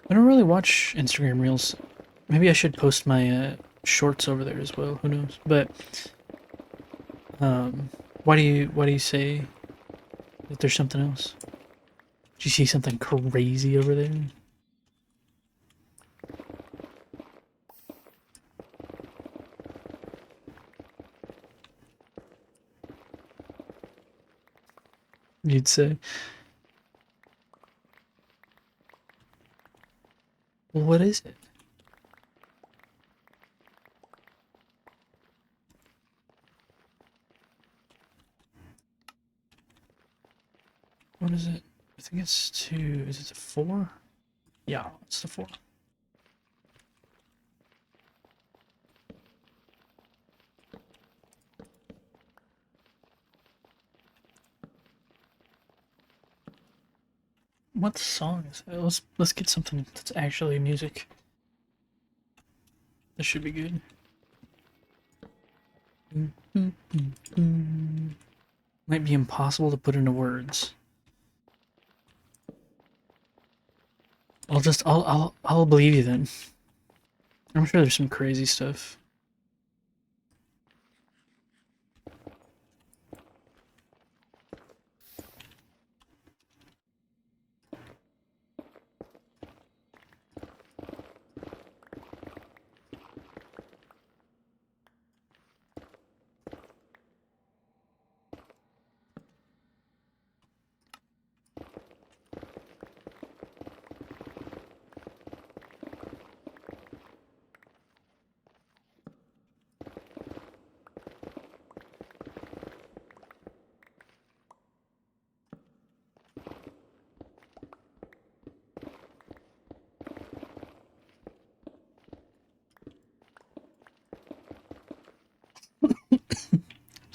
I don't really watch Instagram Reels. Maybe I should post my shorts over there as well. Who knows? But um, why do you say that there's something else? Did you see something crazy over there? You'd say. Well, what is it? What is it? I think it's two. Is it the 4? Yeah, it's the 4. What song is it? Let's get something that's actually music. This should be good. Might be impossible to put into words. I'll believe you then. I'm sure there's some crazy stuff.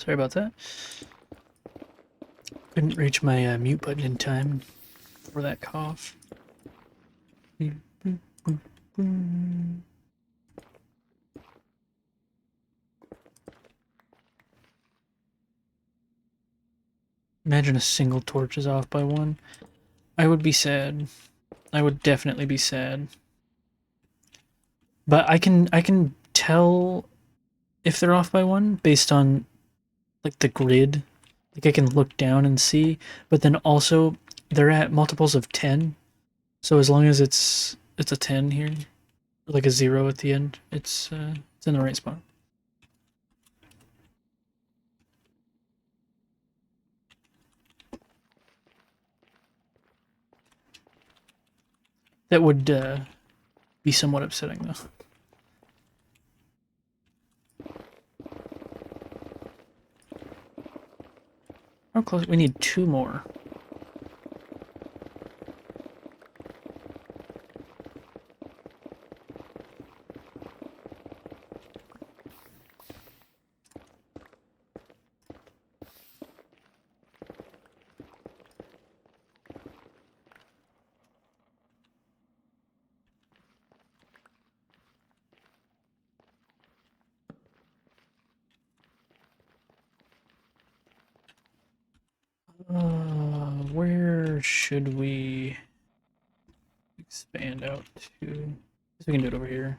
Sorry about that. Couldn't reach my mute button in time for that cough. Imagine a single torch is off by one. I would be sad. I would definitely be sad. But I can tell if they're off by one based on like the grid. Like I can look down and see, but then also they're at multiples of 10. So as long as it's a 10 here, like a 0 at the end, it's in the right spot. That would be somewhat upsetting though. How close? We need 2 more. Where should we expand out to? I guess we can do it over here.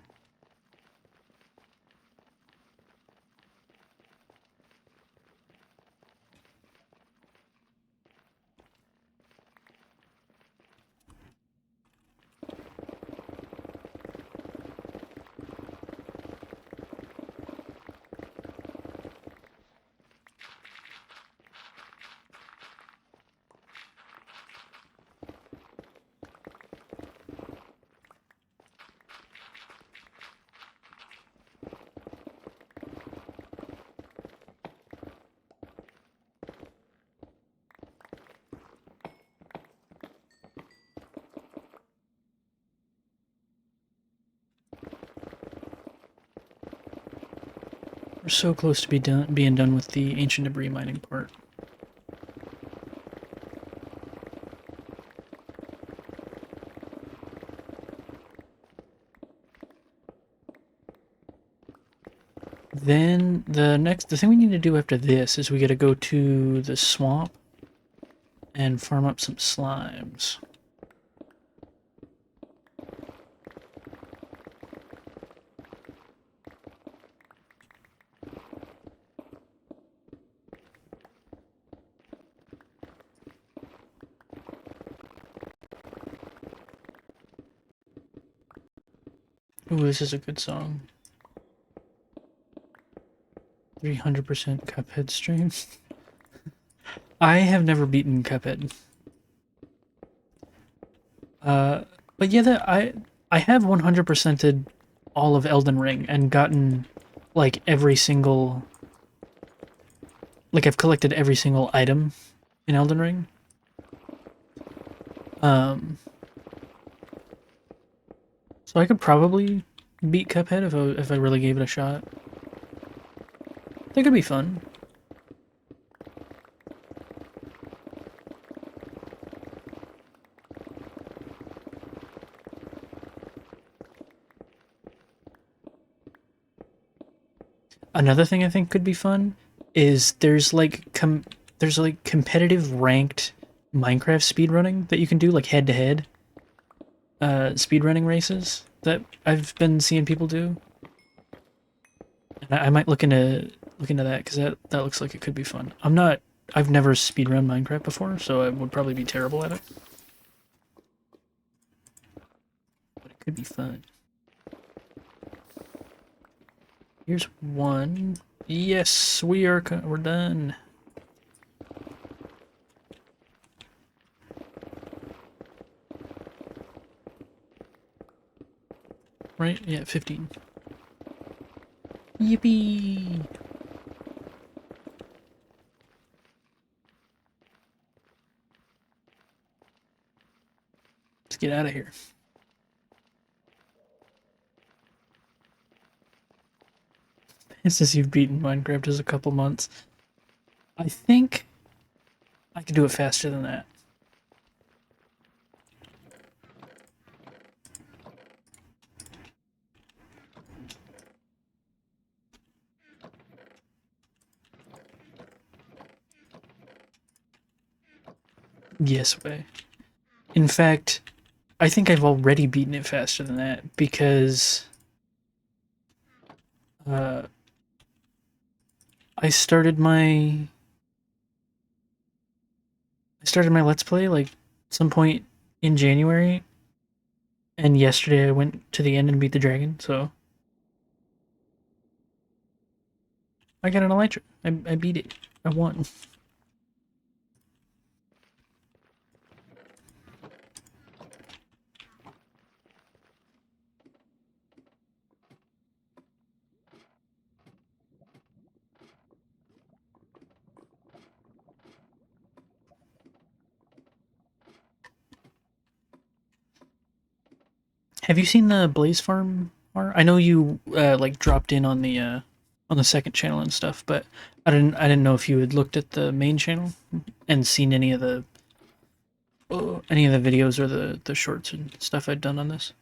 We're so close to being done with the ancient debris mining part. Then the thing we need to do after this is we gotta go to the swamp and farm up some slimes. Ooh, this is a good song. 300% Cuphead stream. I have never beaten Cuphead. But yeah, I have 100%ed all of Elden Ring and gotten like every single, like I've collected every single item in Elden Ring. So I could probably beat Cuphead if I really gave it a shot. I think it'd be fun. Another thing I think could be fun is there's like competitive ranked Minecraft speedrunning that you can do like head to head speedrunning races that I've been seeing people do. And I might look into that because that looks like it could be fun. I've never speedrun Minecraft before, so I would probably be terrible at it. But it could be fun. Here's one. Yes, we're done. Right? Yeah, 15. Yippee! Let's get out of here. Since you've beaten Minecraft as a couple months. I think I could do it faster than that. Yes way. In fact, I think I've already beaten it faster than that because uh, I started my Let's Play like some point in January, and yesterday I went to the end and beat the dragon. So I got an elytra. I beat it. I won. Have you seen the Blaze Farm? I know you like dropped in on the second channel and stuff, but I didn't know if you had looked at the main channel and seen any of the videos or the shorts and stuff I'd done on this.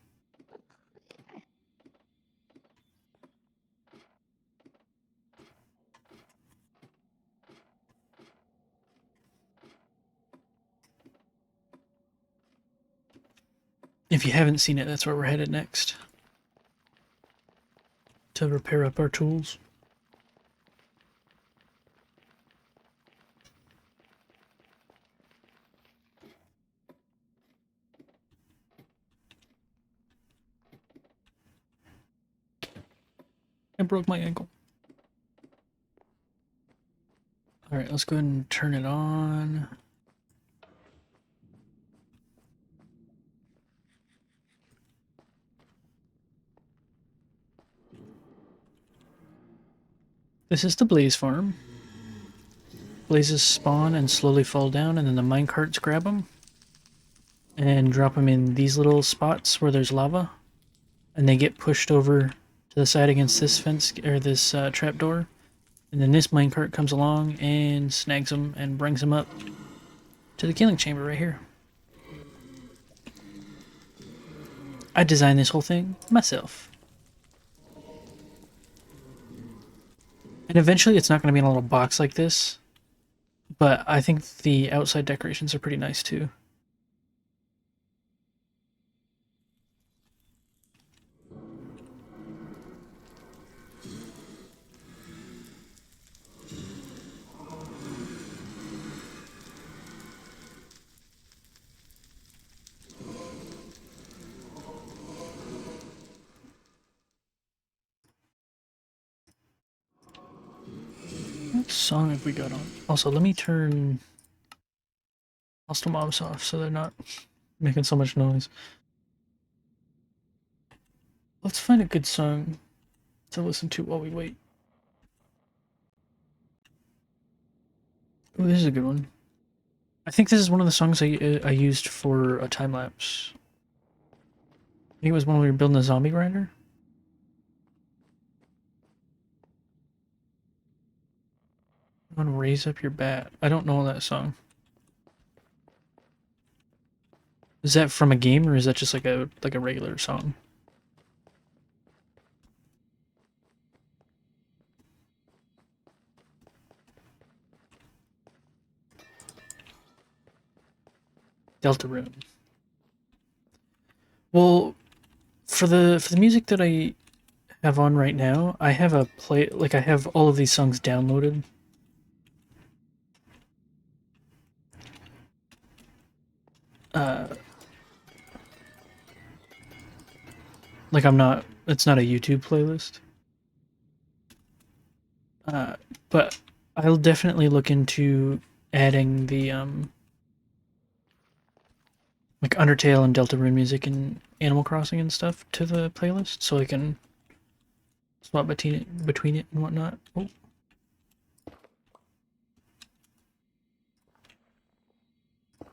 If you haven't seen it, that's where we're headed next to repair up our tools. I broke my ankle. All right, let's go ahead and turn it on. This is the Blaze Farm. Blazes spawn and slowly fall down, and then the minecarts grab them and drop them in these little spots where there's lava, and they get pushed over to the side against this fence or this trapdoor, and then this minecart comes along and snags them and brings them up to the killing chamber right here. I designed this whole thing myself. And eventually it's not going to be in a little box like this, but I think the outside decorations are pretty nice too. What song have we got on? Also, let me turn hostile mobs off so they're not making so much noise. Let's find a good song to listen to while we wait. Oh, this is a good one. I think this is one of the songs I used for a time lapse. I think it was when we were building a zombie grinder. I want to raise up your bat. I don't know that song. Is that from a game or is that just like a regular song? Deltarune. Well, for the music that I have on right now, I have I have all of these songs downloaded. Uh, like it's not a YouTube playlist. But I'll definitely look into adding the like Undertale and Deltarune music and Animal Crossing and stuff to the playlist so I can swap between it and whatnot. Oh.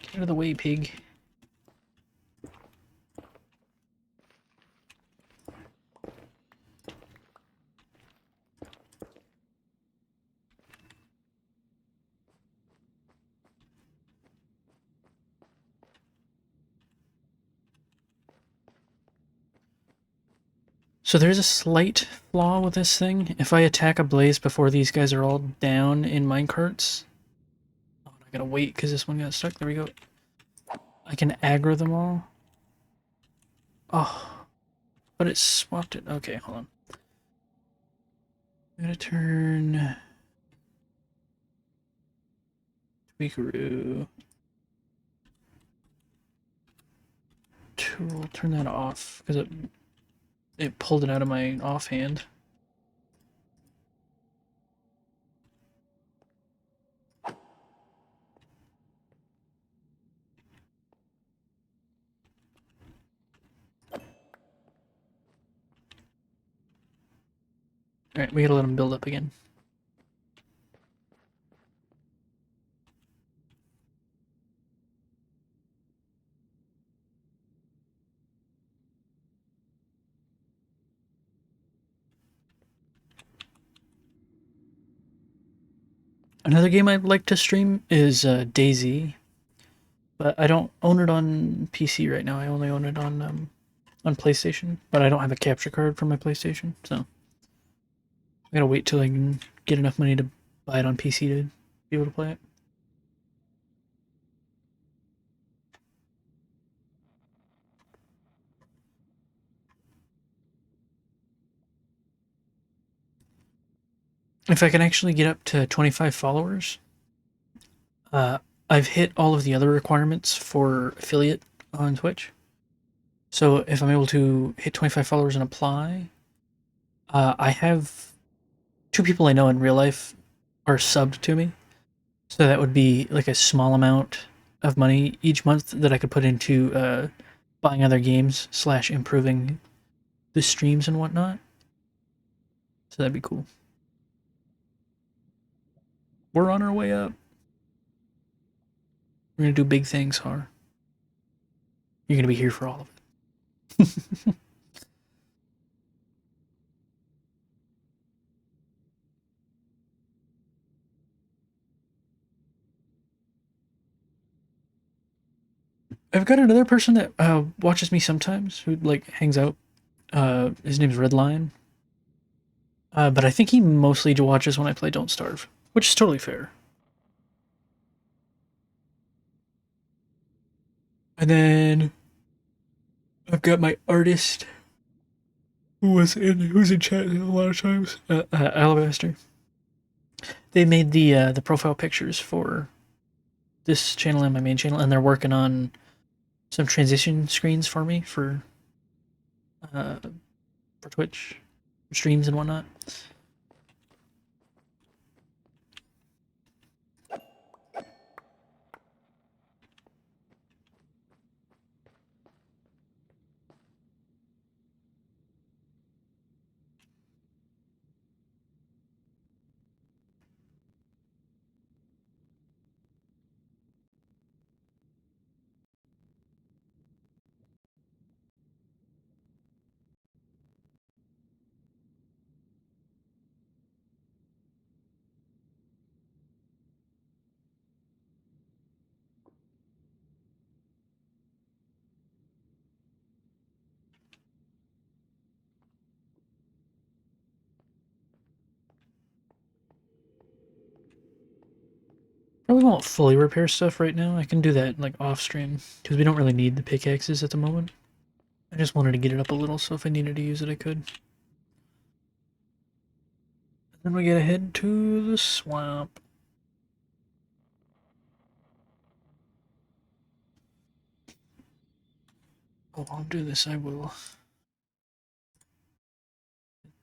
Get out of the way, pig. So there's a slight flaw with this thing. If I attack a blaze before these guys are all down in minecarts... Oh, I gotta wait because this one got stuck. There we go. I can aggro them all. Oh, but it swapped it. Okay, hold on. I'm gonna turn... Tweakaroo. Tool, turn that off because it pulled it out of my offhand. Alright, we gotta let him build up again. Another game I'd like to stream is DayZ, but I don't own it on PC right now. I only own it on PlayStation, but I don't have a capture card for my PlayStation, so I gotta wait till I can get enough money to buy it on PC to be able to play it. If I can actually get up to 25 followers, I've hit all of the other requirements for affiliate on Twitch. So if I'm able to hit 25 followers and apply, I have two people I know in real life are subbed to me. So that would be like a small amount of money each month that I could put into buying other games / improving the streams and whatnot. So that'd be cool. We're on our way up. We're gonna do big things, Har. You're gonna be here for all of it. I've got another person that watches me sometimes who like hangs out. His name's Redline. But I think he mostly watches when I play Don't Starve, which is totally fair. And then I've got my artist who's in chat a lot of times. Alabaster. They made the profile pictures for this channel and my main channel, and they're working on some transition screens for me uh, for Twitch streams and whatnot. Probably won't fully repair stuff right now. I can do that like off stream because we don't really need the pickaxes at the moment. I just wanted to get it up a little, so if I needed to use it, I could. Then we gotta head to the swamp. Oh, I'll do this. I will.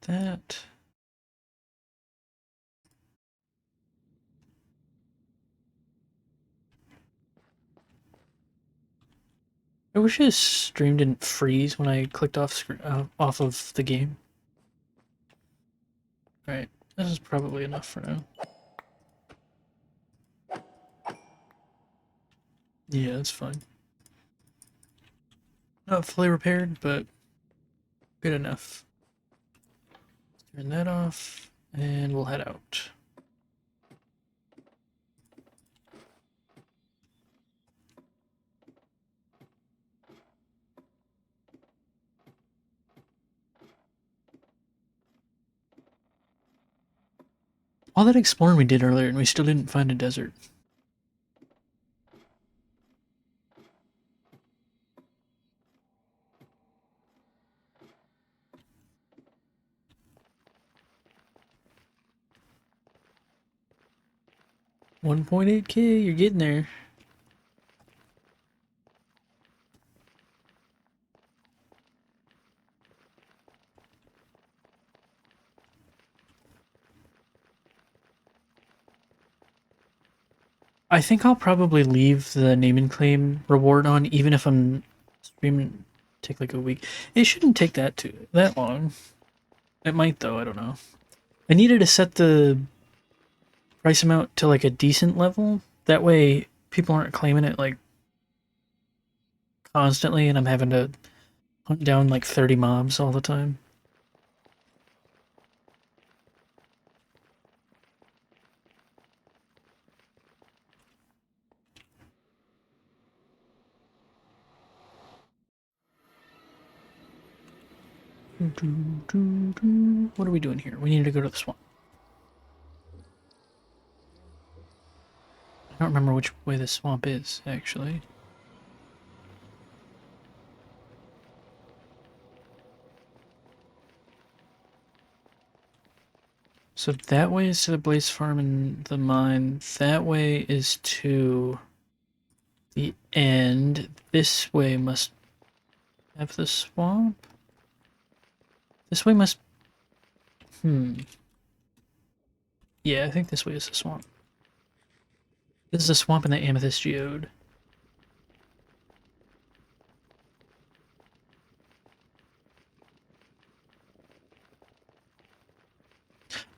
That. I wish his stream didn't freeze when I clicked off of the game. Alright, this is probably enough for now. Yeah, that's fine. Not fully repaired, but good enough. Turn that off, and we'll head out. All that exploring we did earlier and we still didn't find a desert. $1.8K, you're getting there. I think I'll probably leave the name and claim reward on, even if I'm streaming. Take like a week. It shouldn't take that long. It might though. I don't know. I needed to set the price amount to like a decent level. That way, people aren't claiming it like constantly, and I'm having to hunt down like 30 mobs all the time. What are we doing here? We need to go to the swamp. I don't remember which way the swamp is, actually. So that way is to the Blaze Farm and the mine. That way is to the end. This way must have the swamp. This way must... Yeah, I think this way is the swamp. This is a swamp in the Amethyst Geode.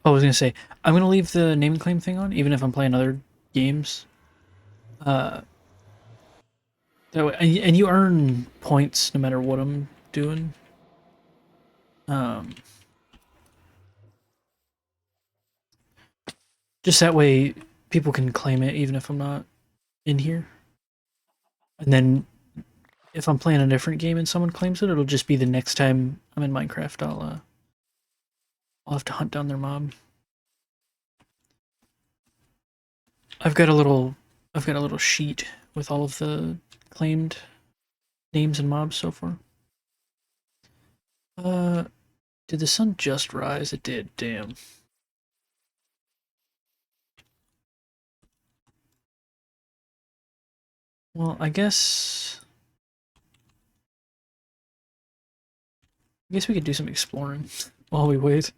Oh, I was gonna say, I'm gonna leave the name and claim thing on, even if I'm playing other games. That way, and you earn points no matter what I'm doing. Just that way, people can claim it even if I'm not in here. And then, if I'm playing a different game and someone claims it, it'll just be the next time I'm in Minecraft. I'll have to hunt down their mob. I've got a little sheet with all of the claimed names and mobs so far. Did the sun just rise? It did. Damn. Well, I guess we could do some exploring while we wait.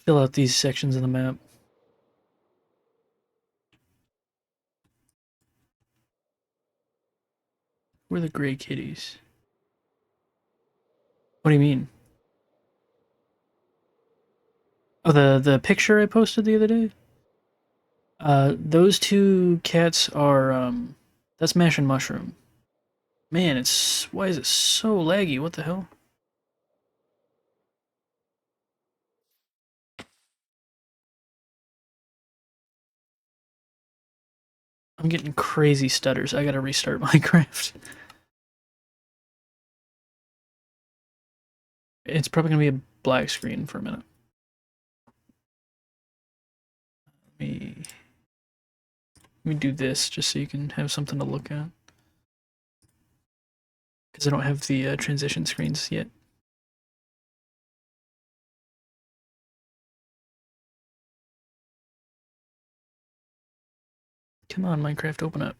Fill out these sections of the map. Where are the gray kitties? What do you mean? Oh, the picture I posted the other day? Those two cats are, that's Mash and Mushroom. Man, why is it so laggy? What the hell? I'm getting crazy stutters. I gotta restart Minecraft. It's probably gonna be a black screen for a minute. Let me do this just so you can have something to look at. Because I don't have the transition screens yet. Come on, Minecraft, open up.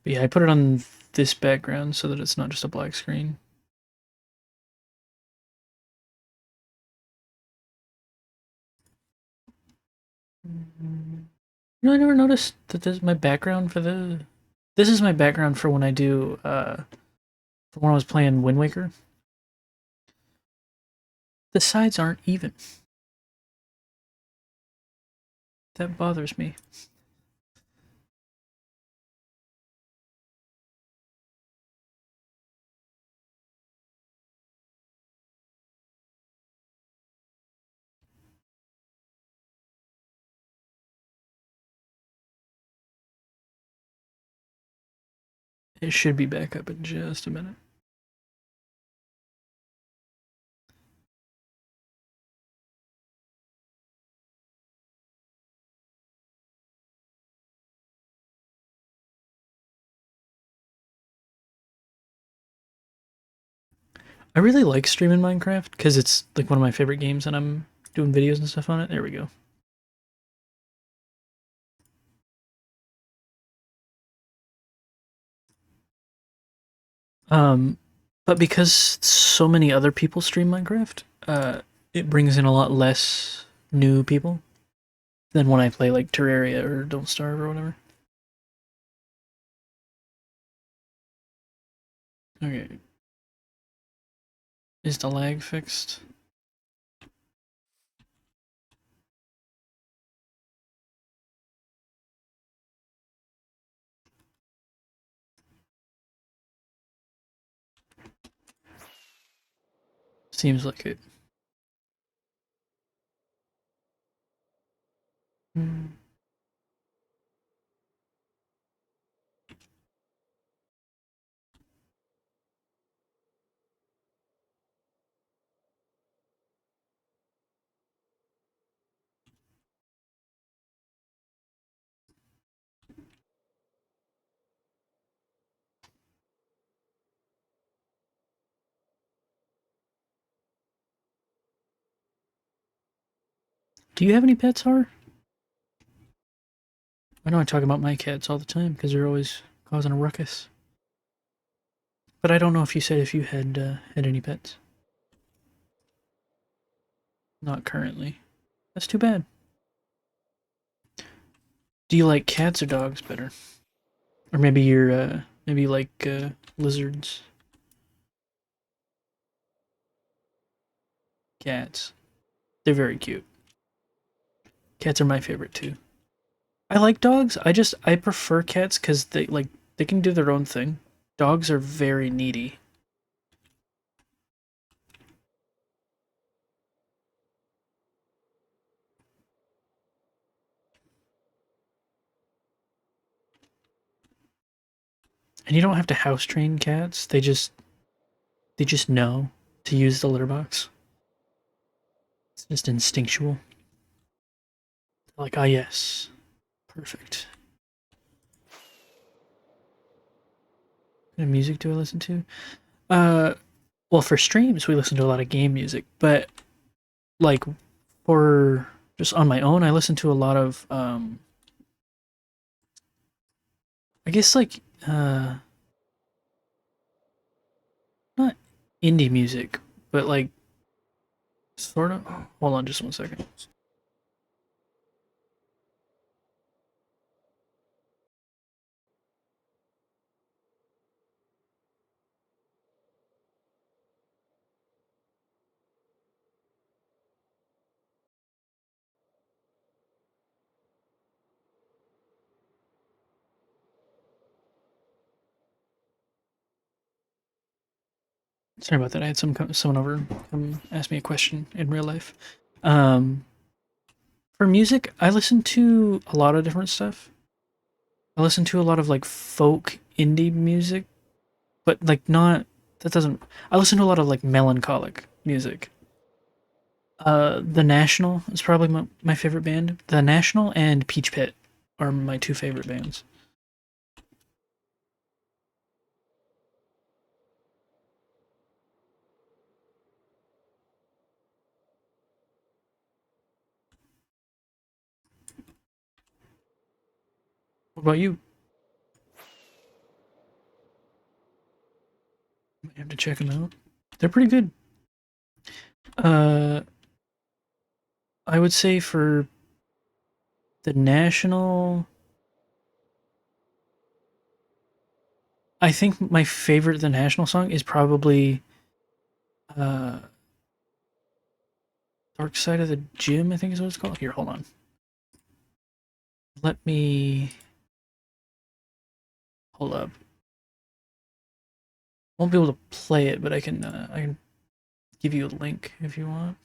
But yeah, I put it on this background so that it's not just a black screen. You know, I never noticed that this is my background for the... This is my background for when I do, for when I was playing Wind Waker. The sides aren't even. That bothers me. It should be back up in just a minute. I really like streaming Minecraft because it's like one of my favorite games, and I'm doing videos and stuff on it. There we go. Um, but because so many other people stream Minecraft, it brings in a lot less new people than when I play like Terraria or Don't Starve or whatever. Okay, is the lag fixed? Seems like it. Hmm. Do you have any pets, Har? I know I talk about my cats all the time because they're always causing a ruckus. But I don't know if you said if you had any pets. Not currently. That's too bad. Do you like cats or dogs better? Or maybe maybe you like lizards, cats. They're very cute. Cats are my favorite too. I like dogs. I prefer cats because they can do their own thing. Dogs are very needy. And you don't have to house train cats. They just know to use the litter box. It's just instinctual. Like, ah yes. Perfect. What kind of music do I listen to? Uh well, for streams we listen to a lot of game music, but like for just on my own I listen to a lot of I guess like not indie music, but like sort of. Hold on, just 1 second. Sorry about that. I had someone over come ask me a question in real life. Um, for music, I listen to a lot of different stuff. I listen to a lot of like folk indie music, but like not that doesn't. I listen to a lot of like melancholic music. The National is probably my favorite band. The National and Peach Pit are my two favorite bands. What about you? I have to check them out. They're pretty good. Uh, I would say for the National, I think my favorite The National song is probably uh, Dark Side of the Gym, I think is what it's called. Here, hold on. Let me hold up. Won't be able to play it, but I can give you a link if you want.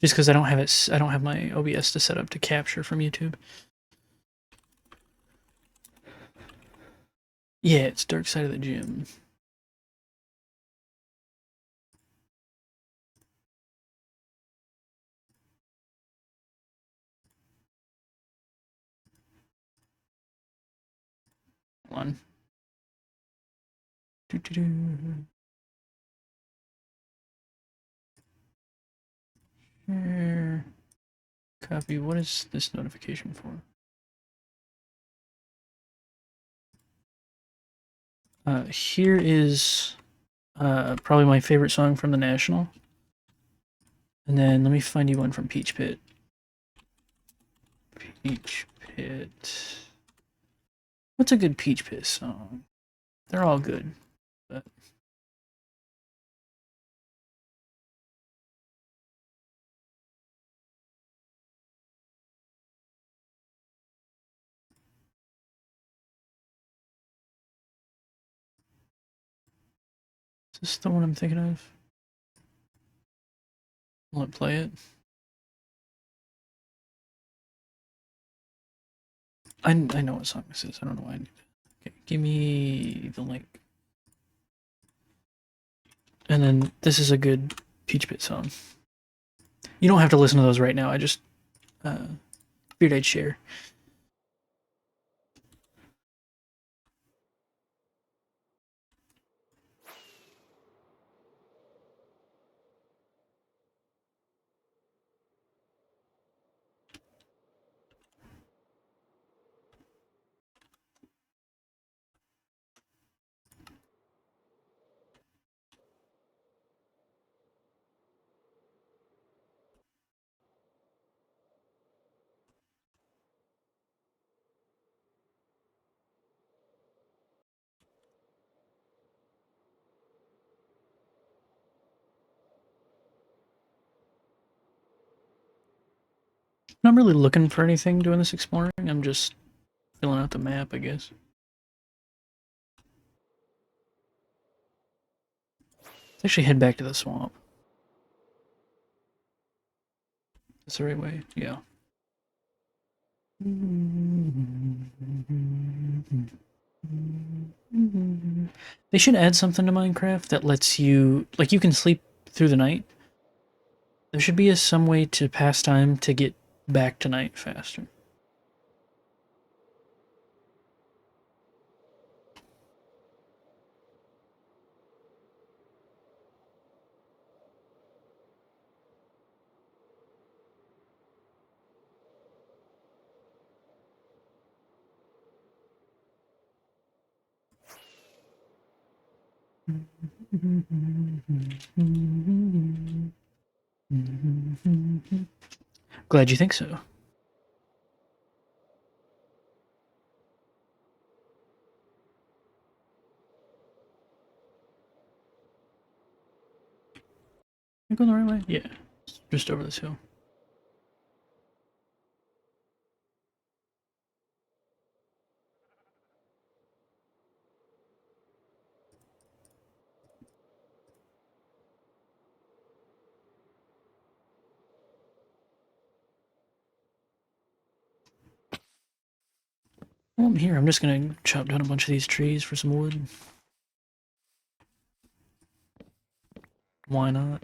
Just because I don't have my OBS to set up to capture from YouTube. Yeah, it's Dark Side of the Gym. Hold on. Doo-doo-doo. Copy. What is this notification for? Here is probably my favorite song from The National. And then let me find you one from Peach Pit. Peach Pit. What's a good Peach Pit song? They're all good, but is this the one I'm thinking of? Will it play it? I know what song this is. I don't know why I need it. Okay, give me the link. And then this is a good Peach Pit song. You don't have to listen to those right now. I just figured I'd share. I'm not really looking for anything doing this exploring. I'm just filling out the map, I guess. Let's actually head back to the swamp. That's the right way? Yeah. They should add something to Minecraft that lets you, like, you can sleep through the night. There should be some way to pass time to get back to night faster. Glad you think so. You're going the right way? Yeah. It's just over this hill. Well, I'm here. I'm just gonna chop down a bunch of these trees for some wood. Why not?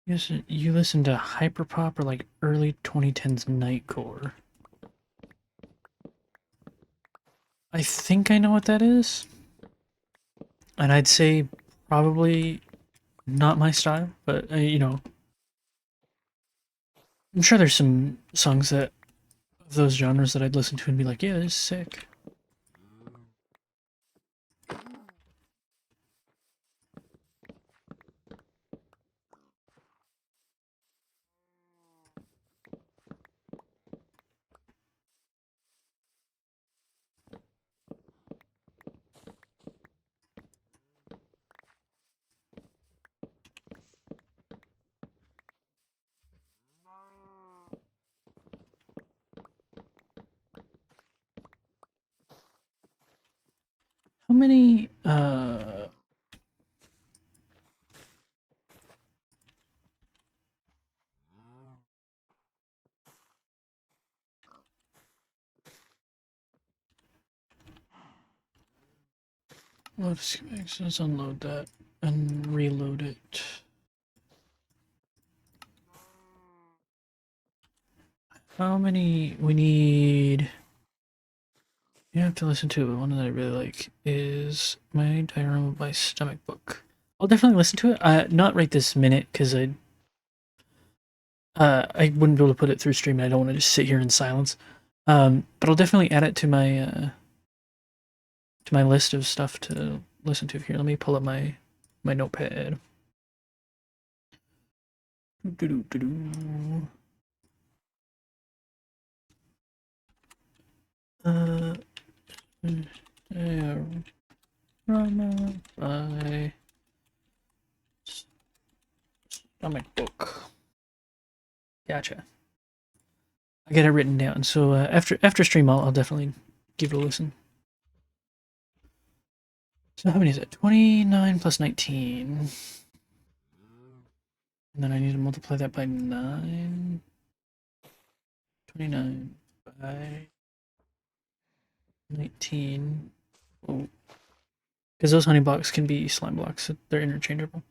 Yes, you listen to hyperpop or like early 2010s nightcore. I think I know what that is. And I'd say probably not my style, but you know, I'm sure there's some songs that of those genres that I'd listen to and be like, yeah, this is sick. many load schematics, let's unload that and reload it. How many we need? You have to listen to it. One that I really like is My Diorama by Stomach Book. I'll definitely listen to it. Not right this minute because I wouldn't be able to put it through stream. And I don't want to just sit here in silence. But I'll definitely add it to my list of stuff to listen to. Here, let me pull up my notepad. Rama by Stomach Book. Gotcha. I got it written down. So after stream, I'll definitely give it a listen. So how many is it? 29 plus 19. And then I need to multiply that by 9. 29 by 19. Oh. Because those honey blocks can be slime blocks. So they're interchangeable.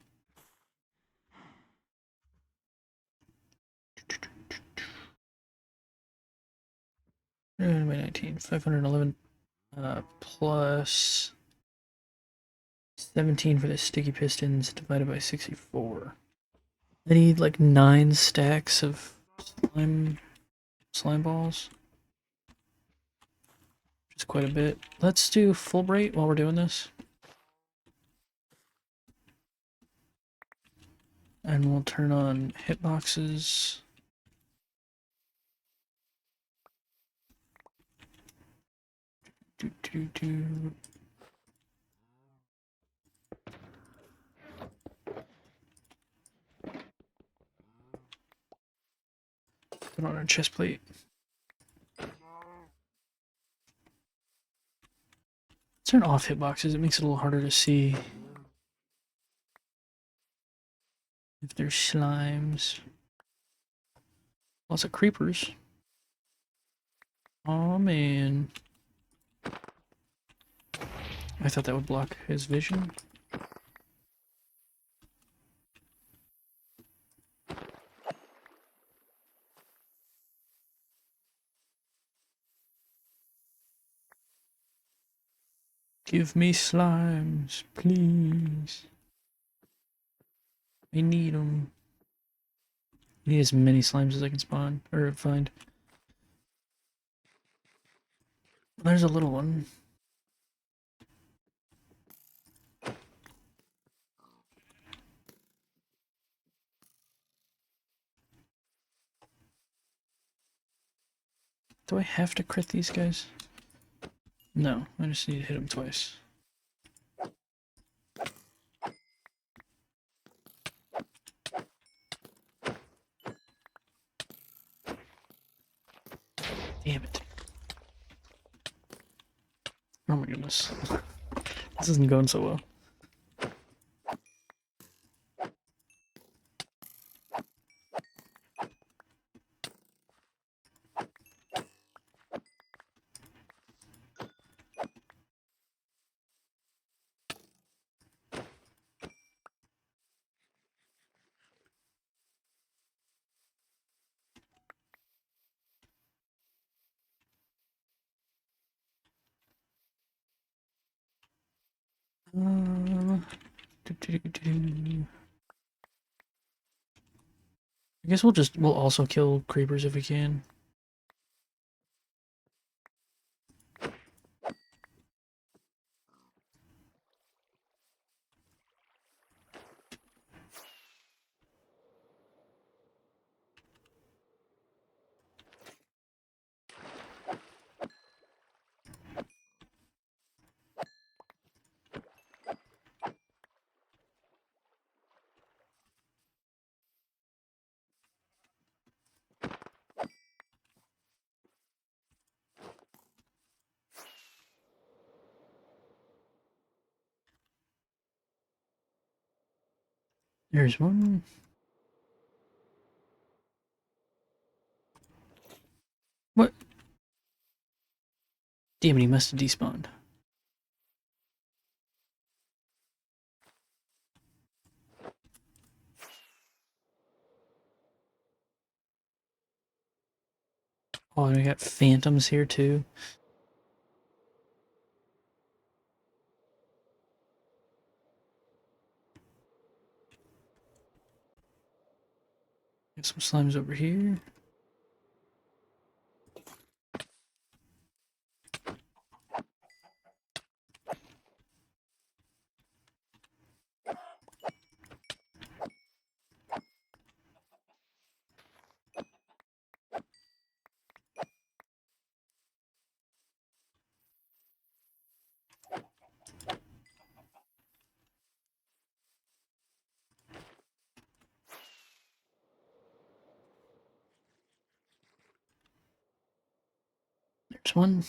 By 19. 511 plus 17 for the sticky pistons divided by 64. I need like 9 stacks of slime balls. Which is quite a bit. Let's do Fulbright while we're doing this. And we'll turn on hitboxes. Put on our chest plate. Turn off hitboxes. It makes it a little harder to see if there's slimes. Lots of creepers. Oh man. I thought that would block his vision. Give me slimes, please. I need them. I need as many slimes as I can spawn or find. There's a little one. Do I have to crit these guys? No, I just need to hit them twice. Damn it. Oh my goodness. This isn't going so well. I guess we'll also kill creepers if we can. There's one. What? Damn it, he must have despawned. Oh, and we got phantoms here too. Got some slimes over here. There's one.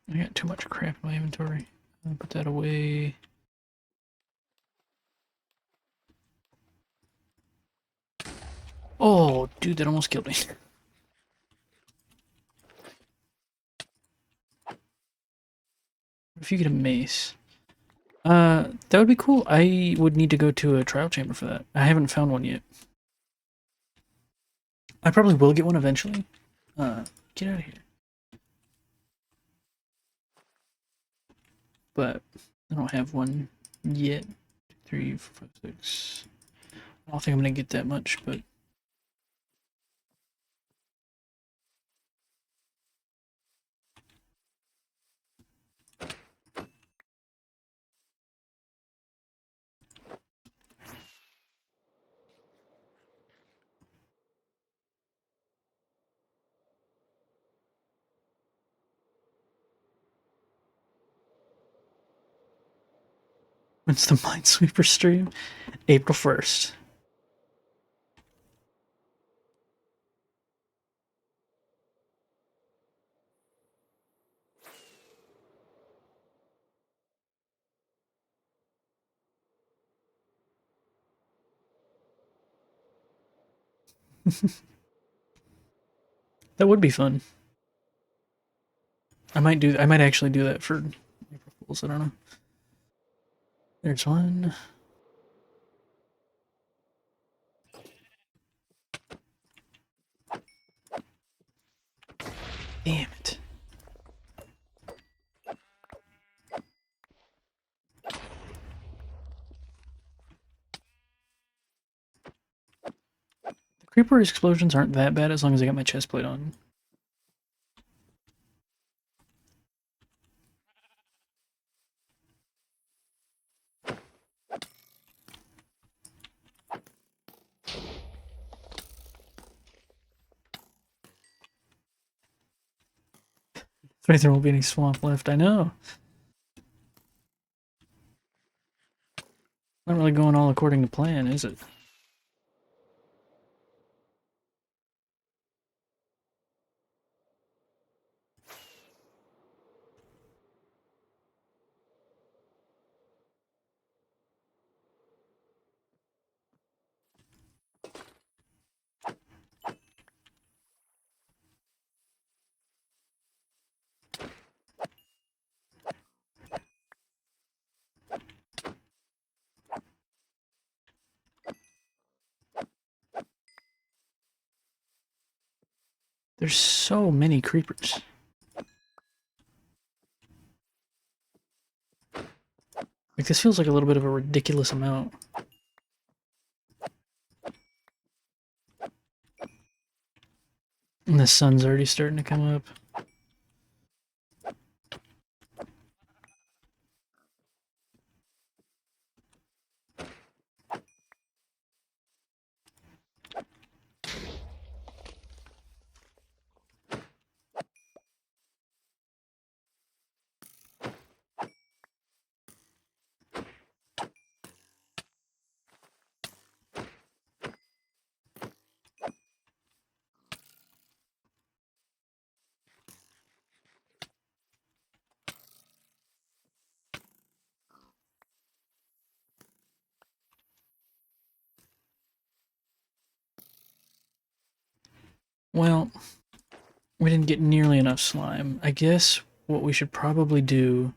I got too much crap in my inventory. I'll put that away. Oh, dude, that almost killed me. If you get a mace. That would be cool. I would need to go to a trial chamber for that. I haven't found one yet. I probably will get one eventually. Get out of here. But I don't have one yet. 3, 4, 5, 6. I don't think I'm gonna get that much, but when's the Minesweeper stream? April 1st. That would be fun. I might actually do that for April Fools, I don't know. There's one. Damn it. The creeper explosions aren't that bad as long as I got my chest plate on. Right, there won't be any swamp left, I know. Not really going all according to plan, is it? There's so many creepers. Like, this feels like a little bit of a ridiculous amount. And the sun's already starting to come up. Well, we didn't get nearly enough slime. I guess what we should probably do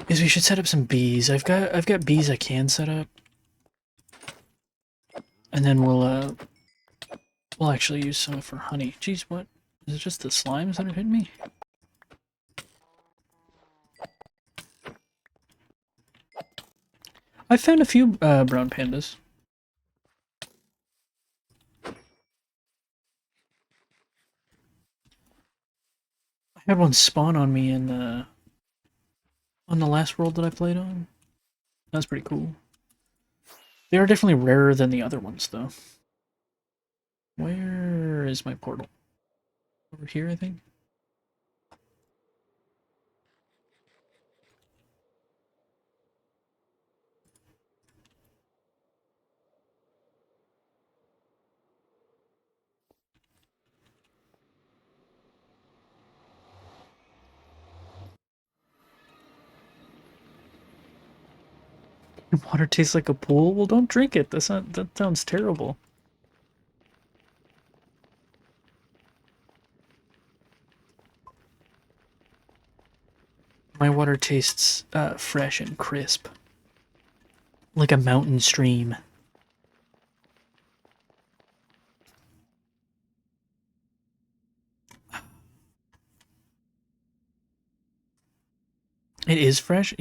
is we should set up some bees. I've got bees I can set up. And then we'll actually use some for honey. Jeez, what? Is it just the slimes that are hitting me? I found a few brown pandas. I had one spawn on me in on the last world that I played on. That's pretty cool. They are definitely rarer than the other ones, though. Where is my portal? Over here, I think? Water tastes like a pool? Well, don't drink it. That sounds terrible. My water tastes fresh and crisp. Like a mountain stream. It is fresh?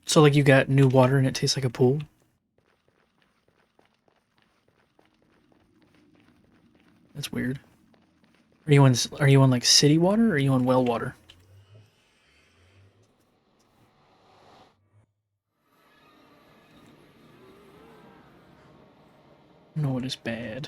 So like you got new water and it tastes like a pool? That's weird. Are you on like city water or are you on well water? No, it is bad.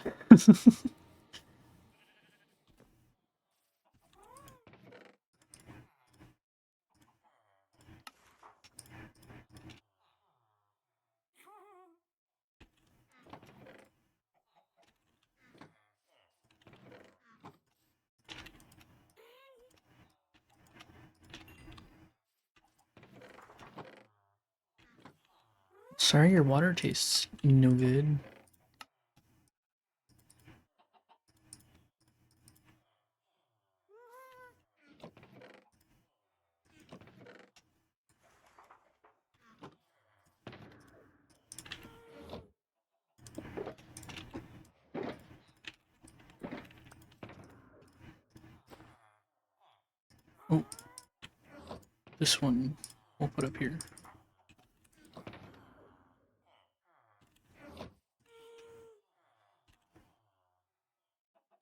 Sorry, your water tastes no good. Oh, this one we'll put up here.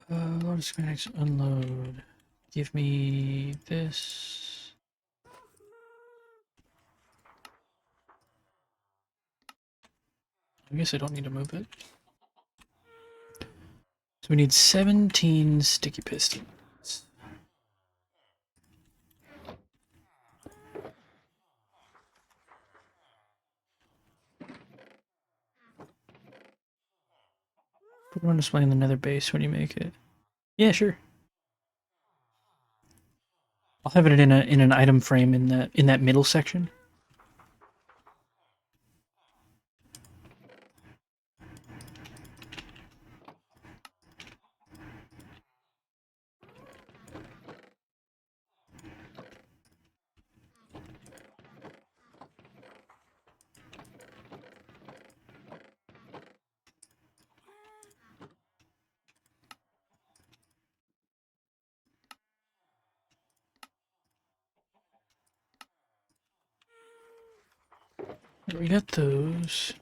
Load schematics, unload. Give me this. I guess I don't need to move it. So we need 17 sticky pistons. Put it on display in the nether base when you make it. Yeah, sure. I'll have it in an item frame in that middle section. We got those.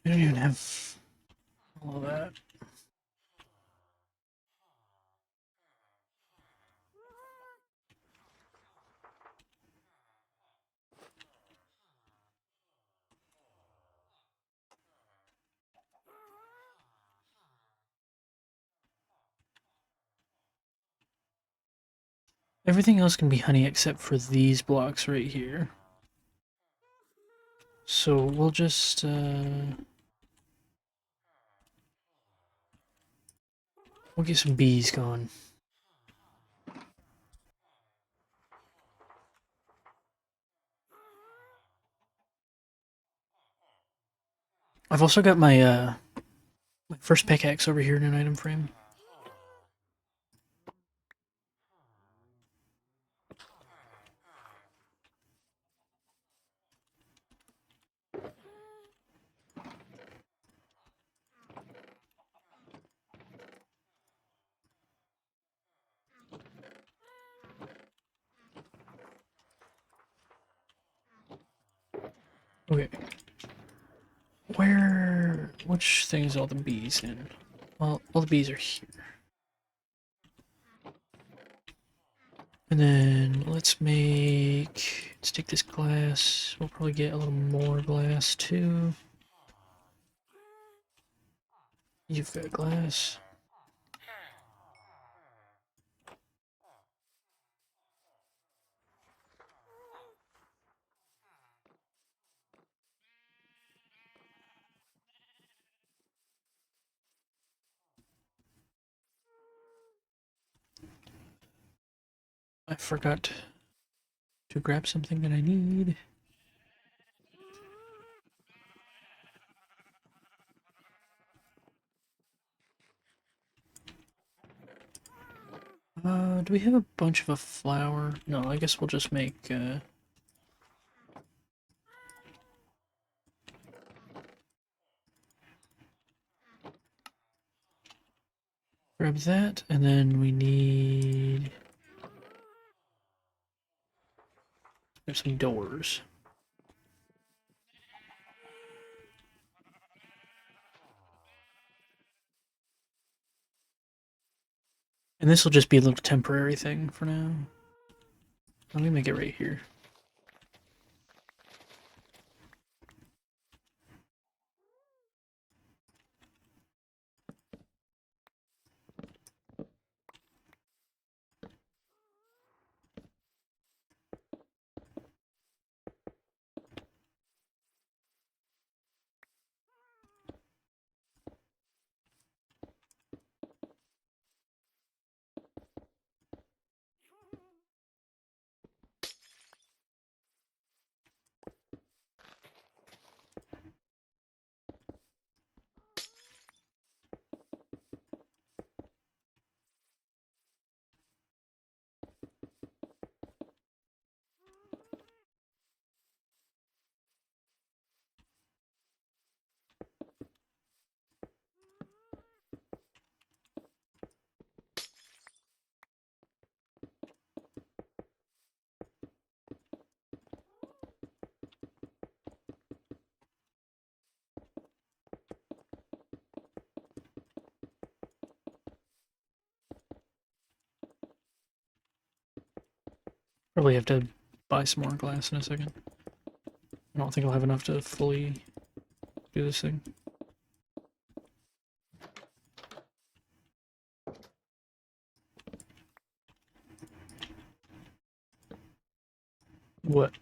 We don't even have all of that. Everything else can be honey except for these blocks right here. So we'll just we'll get some bees going. I've also got my first pickaxe over here in an item frame. Okay. Which thing is all the bees in? Well, all the bees are here. And then let's take this glass. We'll probably get a little more glass too. You've got glass. I forgot to grab something that I need. Do we have a bunch of a flour? No, I guess we'll just make, grab that, and then we need some doors. And this will just be a little temporary thing for now. Let me make it right here. Probably have to buy some more glass in a second. I don't think I'll have enough to fully do this thing. What?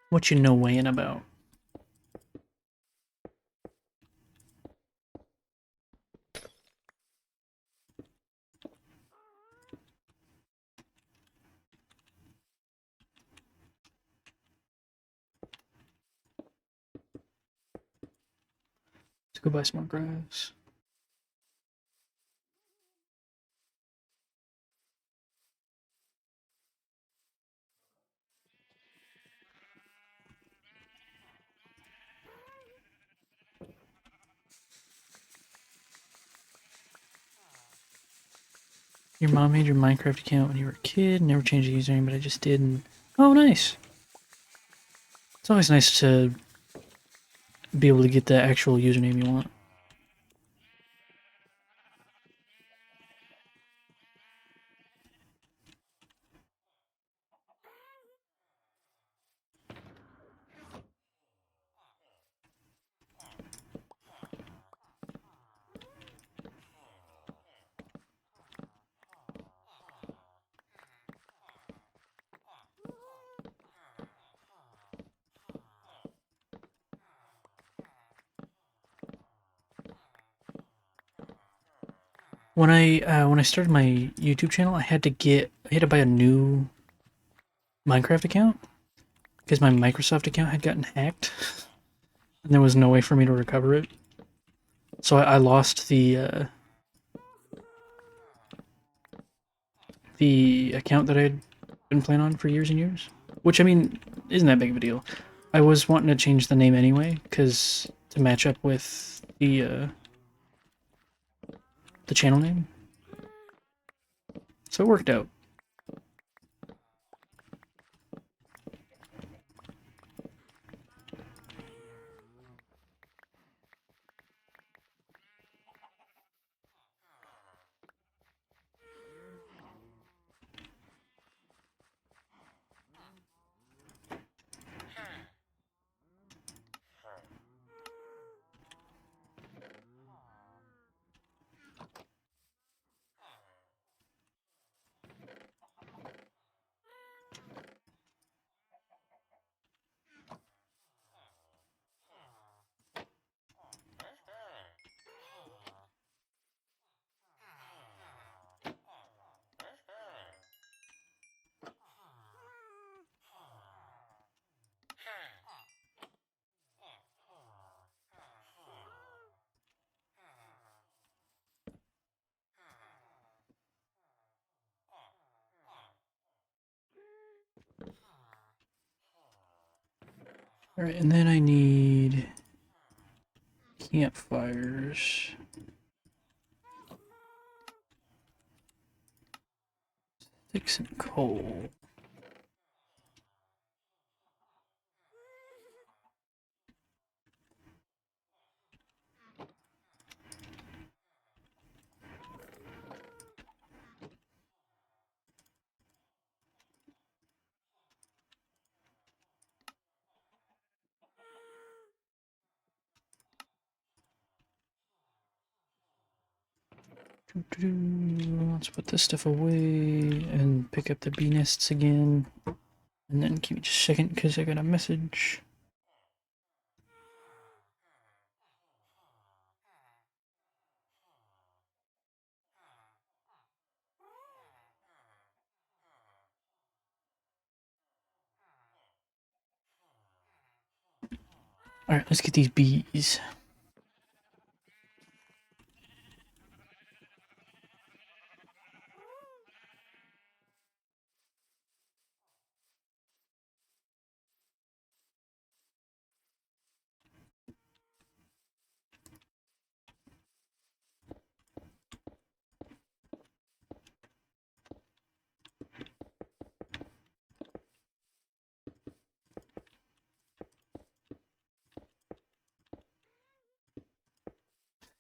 What you know weighing about? Let's go buy some more grass. Your mom made your Minecraft account when you were a kid, never changed the username, but I just did. And... oh, nice. It's always nice to be able to get the actual username you want. when I started my YouTube channel, I had to buy a new Minecraft account because my Microsoft account had gotten hacked, and there was no way for me to recover it. So I lost the account that I'd been playing on for years and years. Which I mean, isn't that big of a deal. I was wanting to change the name anyway, because to match up with the channel name. So it worked out. Alright, and then I need campfires. Sticks and coal. Let's put this stuff away and pick up the bee nests again. And then give me just a second because I got a message. Alright, let's get these bees.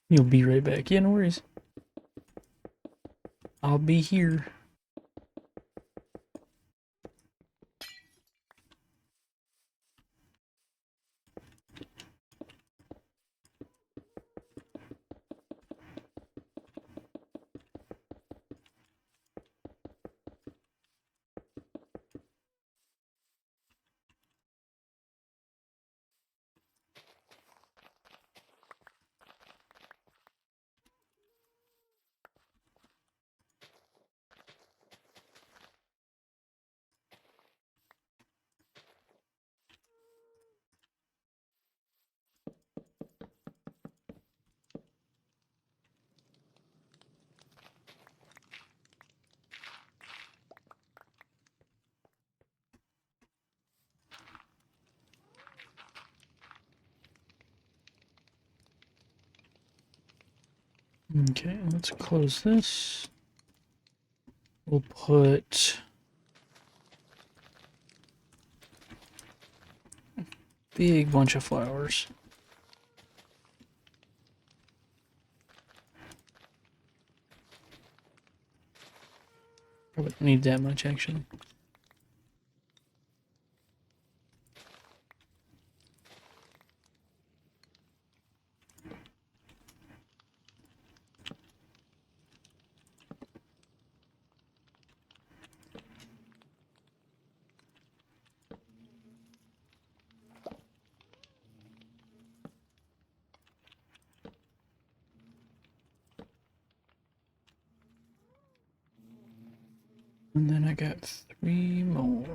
You'll be right back. Yeah, no worries. I'll be here. Okay, let's close this. We'll put big bunch of flowers. Probably don't need that much actually. And then I got 3 more.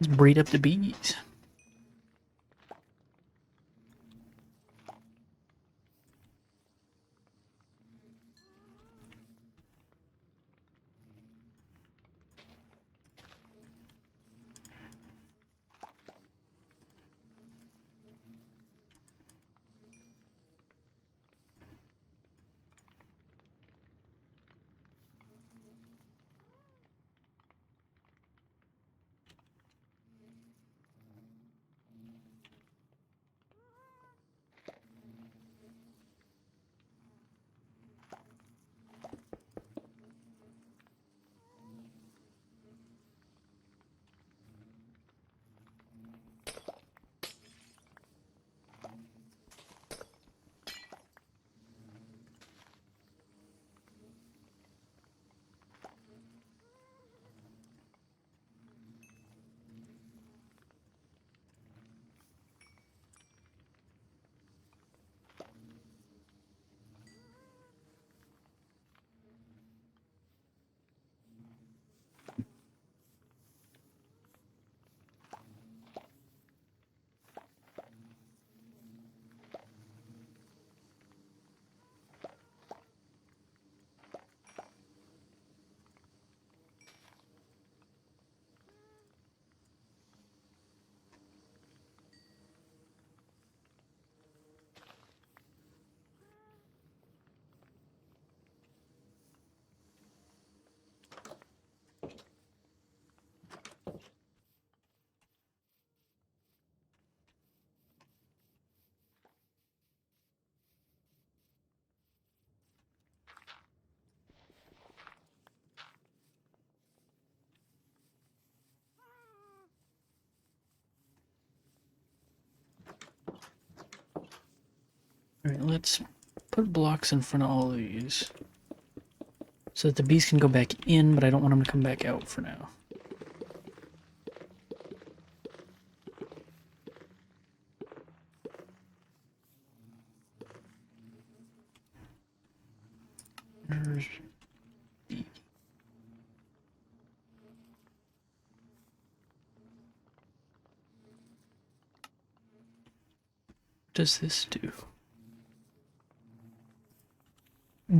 Let's breed up the bees. Alright, let's put blocks in front of all of these. So that the bees can go back in, but I don't want them to come back out for now. There's bee. What does this do?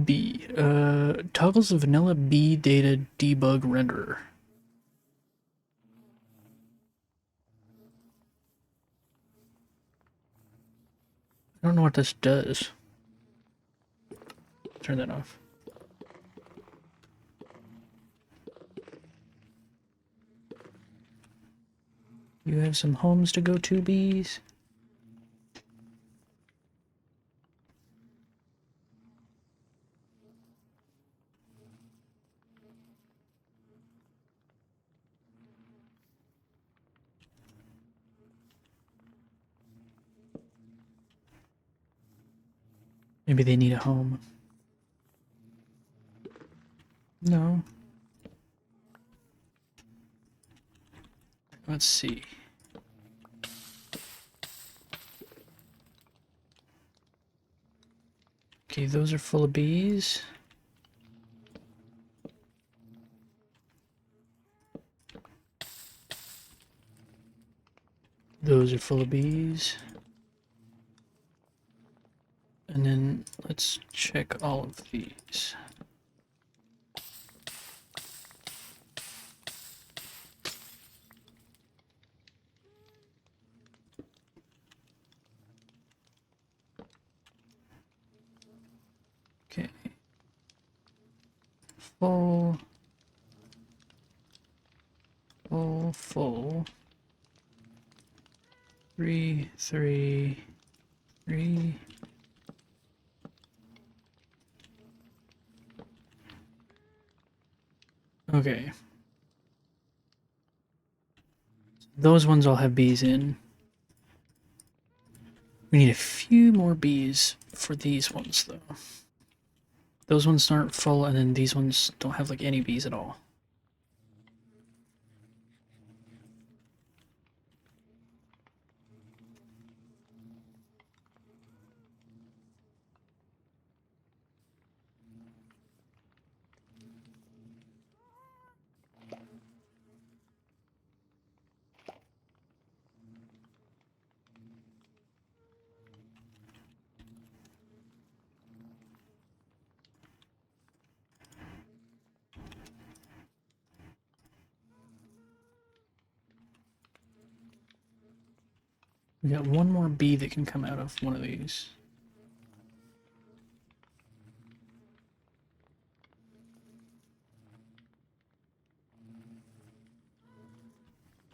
B. Toggles the vanilla B data debug renderer. I don't know what this does. Turn that off. You have some homes to go to, bees? Maybe they need a home. No. Let's see. Okay, those are full of bees. Those are full of bees. And then let's check all of these. Okay. Full. Full, full. 3, 3, 3. Okay. Those ones all have bees in. We need a few more bees for these ones, though. Those ones aren't full, and then these ones don't have like any bees at all. We got one more bee that can come out of one of these.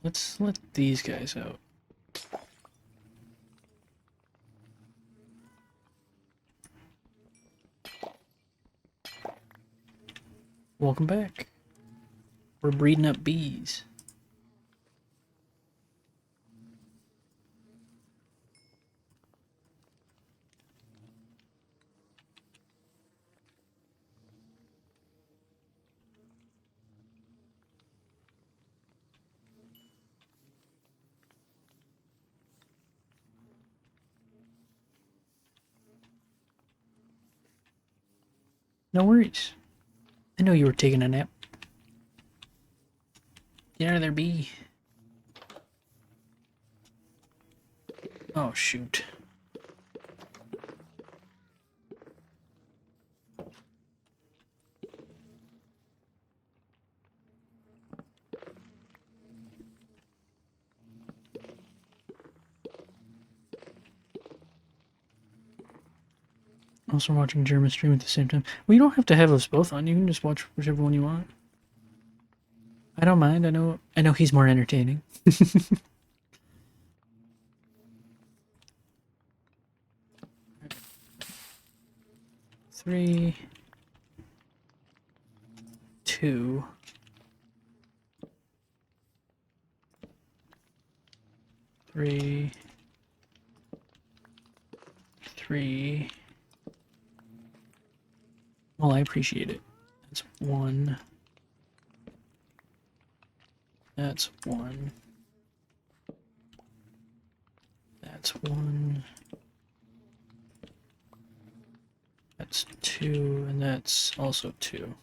Let's let these guys out. Welcome back. We're breeding up bees. No worries. I know you were taking a nap. Get out of there, bee. Oh, shoot. Also watching German stream at the same time. Well, you don't have to have us both on. You can just watch whichever one you want. I don't mind. I know he's more entertaining. Three, two, three, three. Well, I appreciate it. That's one. That's one. That's one. That's two, and that's also two.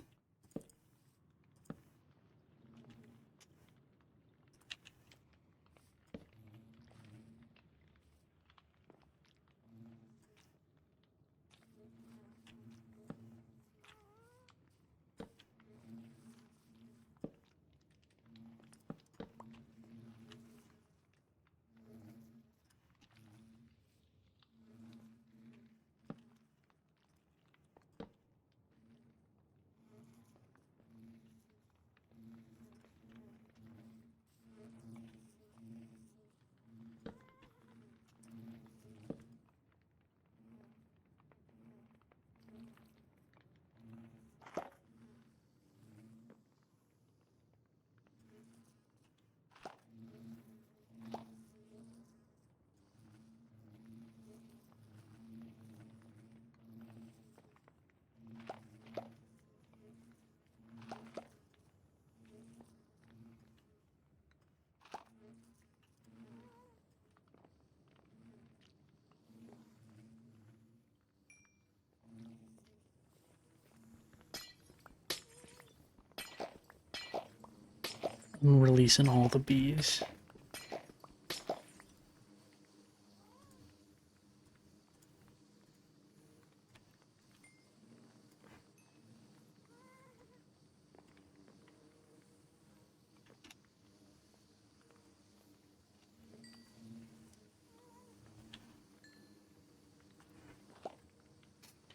I'm releasing all the bees.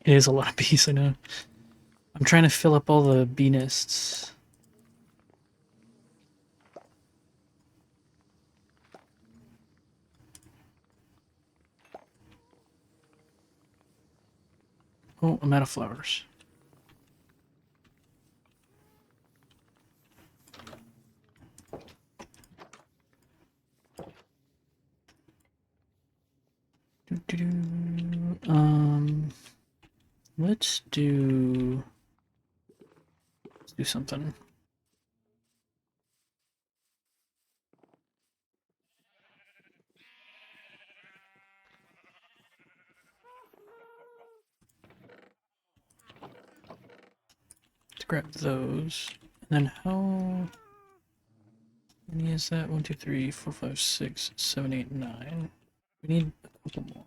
It is a lot of bees, I know. I'm trying to fill up all the bee nests. Oh, I'm out of flowers. Let's do something. Let's grab those. And then how many is that? 1, 2, 3, 4, 5, 6, 7, 8, 9. We need a couple more.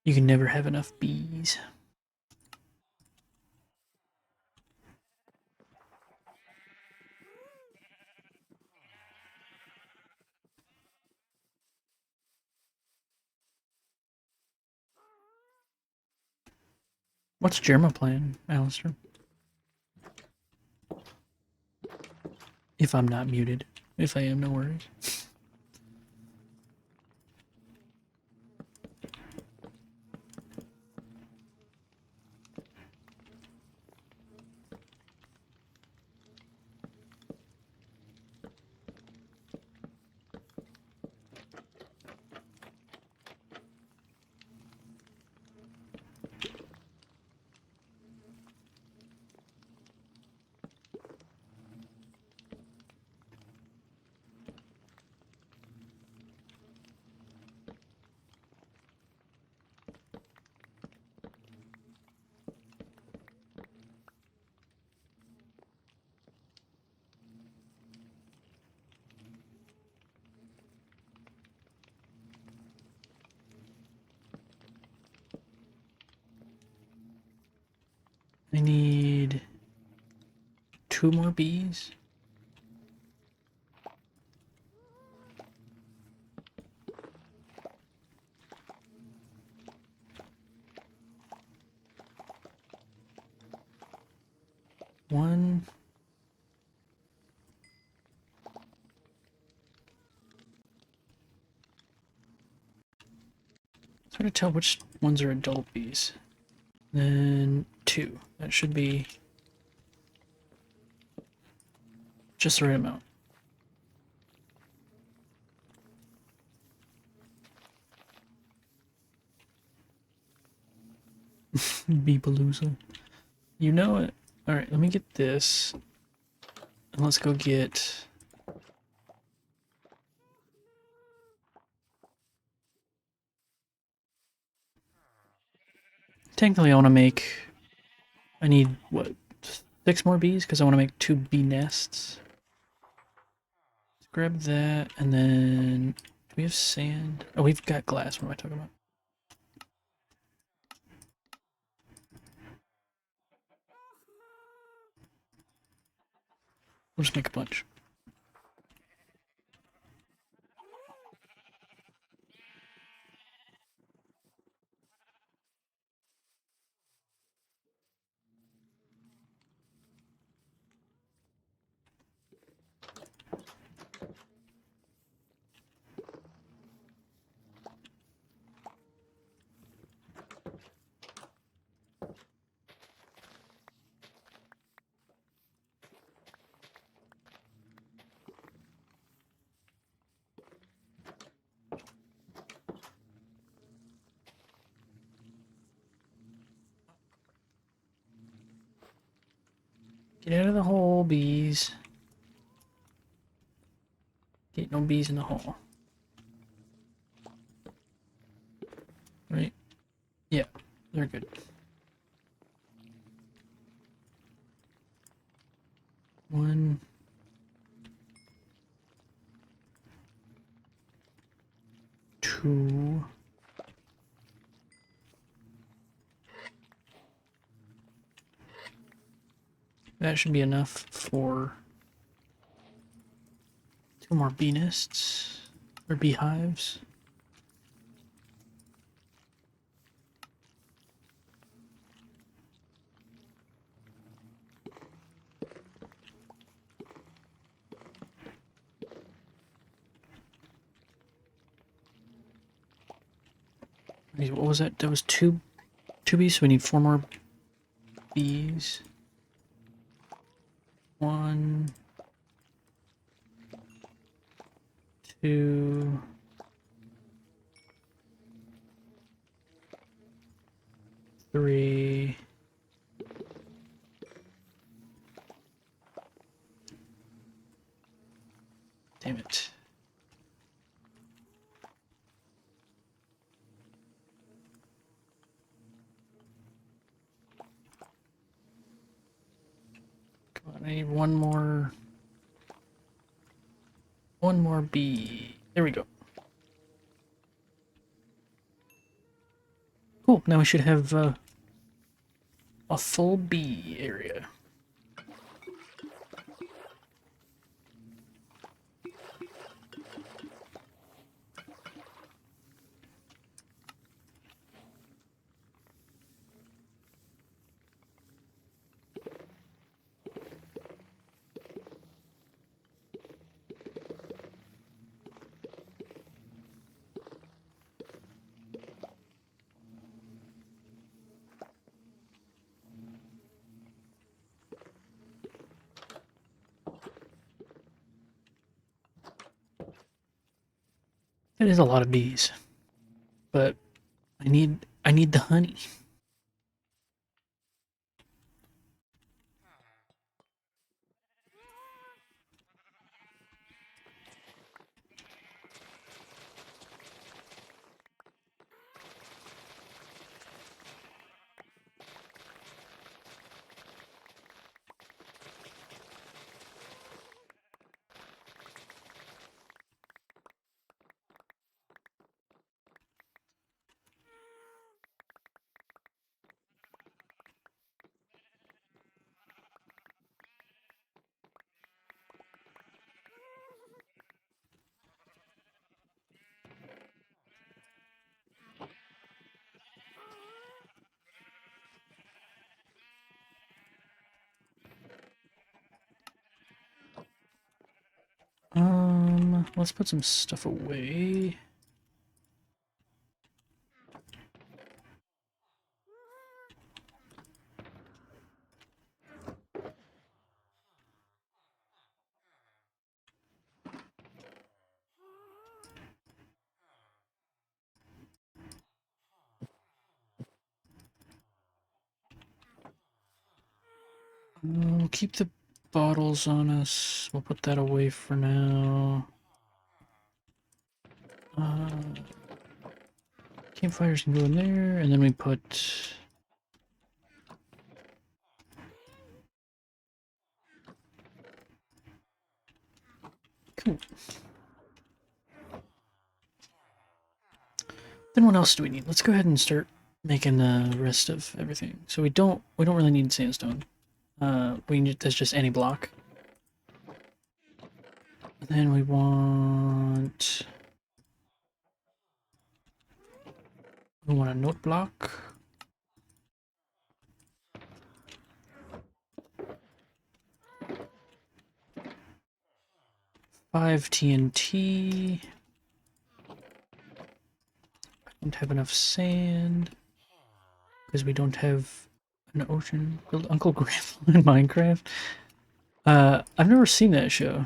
You can never have enough bees. What's Jerma playing, Alistair? If I'm not muted. If I am, no worries. I need 2 more bees. One. It's hard to tell which ones are adult bees. Then 2. That should be just the right amount. Beepalooza. You know it. Alright, let me get this. And let's go get... Technically, I want to make... I need, what, 6 more bees? Because I want to make 2 bee nests. Let's grab that, and then... Do we have sand? Oh, we've got glass. What am I talking about? We'll just make a bunch. Get out of the hole, bees. Get no bees in the hole. Right? Yeah, they're good. One. Two. That should be enough for 2 more bee nests. Or beehives. What was that? That was two bees, so we need 4 more bees. 1, 2, 3. Damn it. Come on, I need one more bee. There we go. Cool, now we should have a full bee area. That is a lot of bees, but I need the honey. Let's put some stuff away. We'll keep the bottles on us. We'll put that away for now. Campfires can go in there, and then we put... Cool. Then what else do we need? Let's go ahead and start making the rest of everything. So we don't really need sandstone. We need that's just any block. And then we want a note block. Five TNT. I don't have enough sand because we don't have an ocean. Build Uncle Grandpa in Minecraft. I've never seen that show.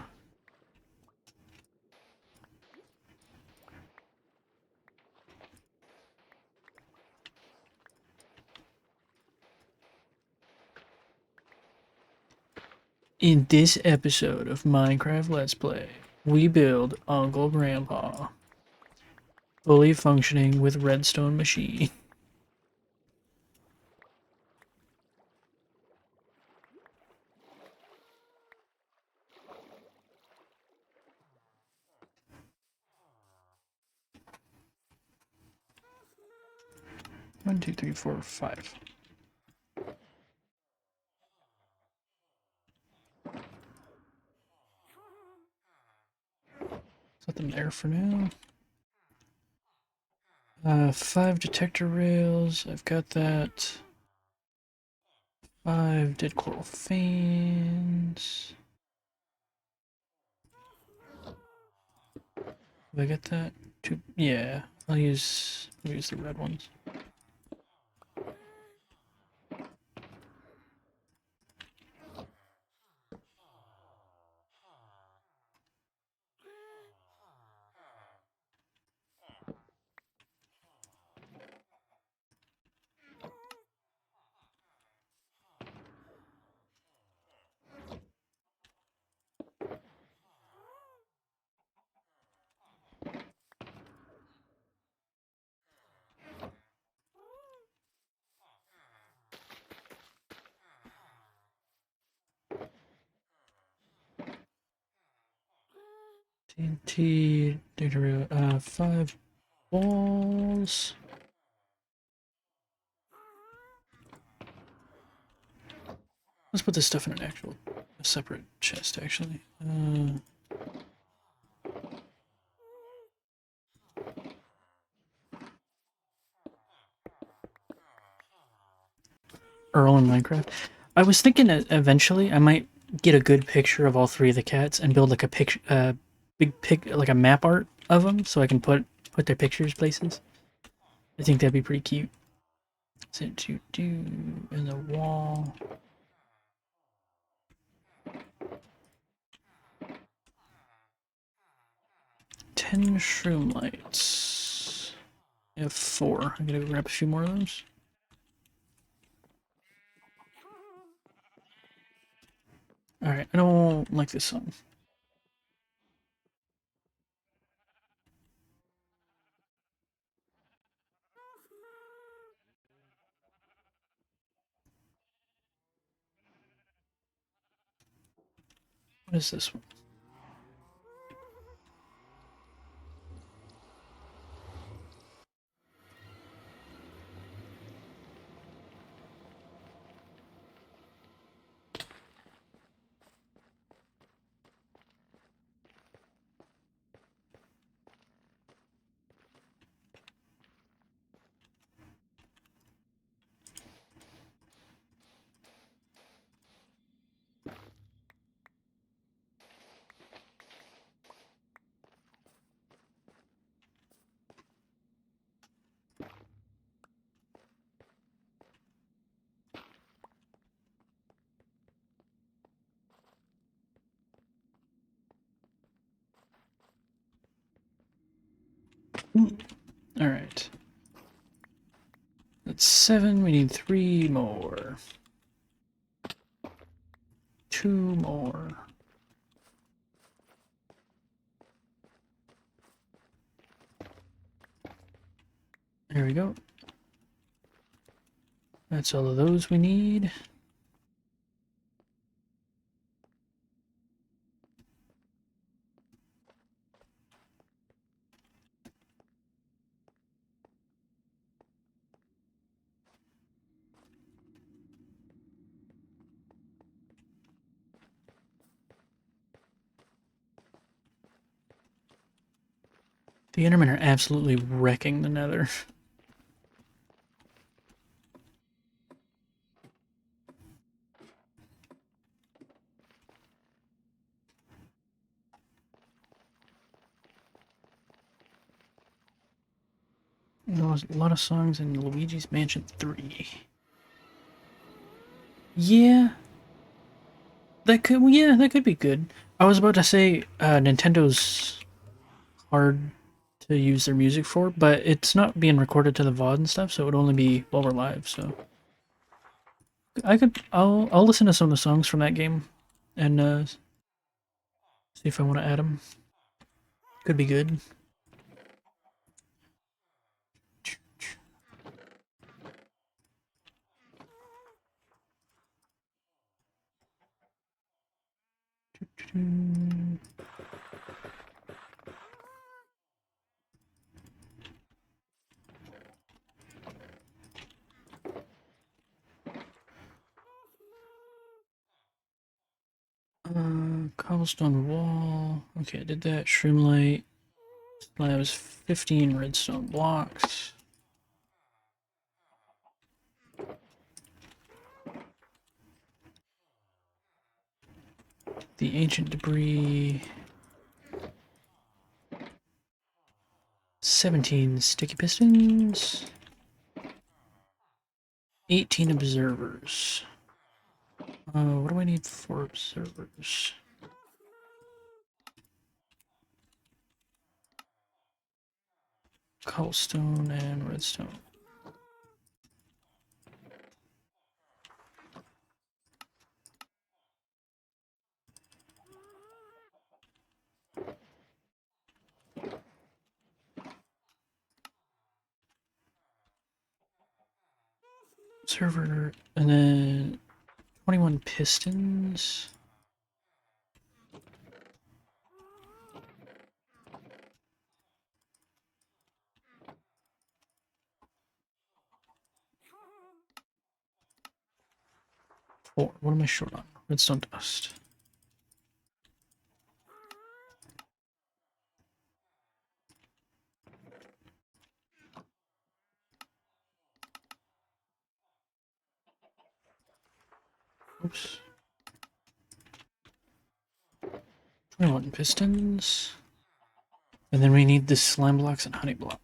In this episode of Minecraft Let's Play, we build Uncle Grandpa. Fully functioning with redstone machine. One, two, three, four, five. Set them there for now. 5 detector rails. I've got that. 5 dead coral fans. Have I got that? 2. Yeah, I'll use the red ones. TNT, data, 5 balls. Let's put this stuff in an actual, a separate chest, actually. Earl in Minecraft. I was thinking that eventually I might get a good picture of all three of the cats and build like a picture, big pic, like a map art of them, so I can put their pictures places. I think that'd be pretty cute. Sit to do in the wall. Ten shroom lights. I have 4. I'm gonna grab a few more of those. Alright, I don't like this song. What is this one? Alright. That's 7. We need 3 more. 2 more. There we go. That's all of those we need. The Endermen are absolutely wrecking the Nether. There's a lot of songs in Luigi's Mansion 3. Yeah, that could be good. I was about to say Nintendo's hard to use their music for, but it's not being recorded to the VOD and stuff, so it would only be while we're live. So I'll listen to some of the songs from that game and see if I want to add them. Could be good. Cobblestone wall. Okay, I did that. Shroomlight. Slabs 15 redstone blocks. The ancient debris. 17 sticky pistons. 18 observers. What do I need for observers? Cobblestone and redstone. Server, and then 21 pistons. 4. What am I short on? Redstone dust. Oops. 21 pistons. And then we need the slime blocks and honey blocks.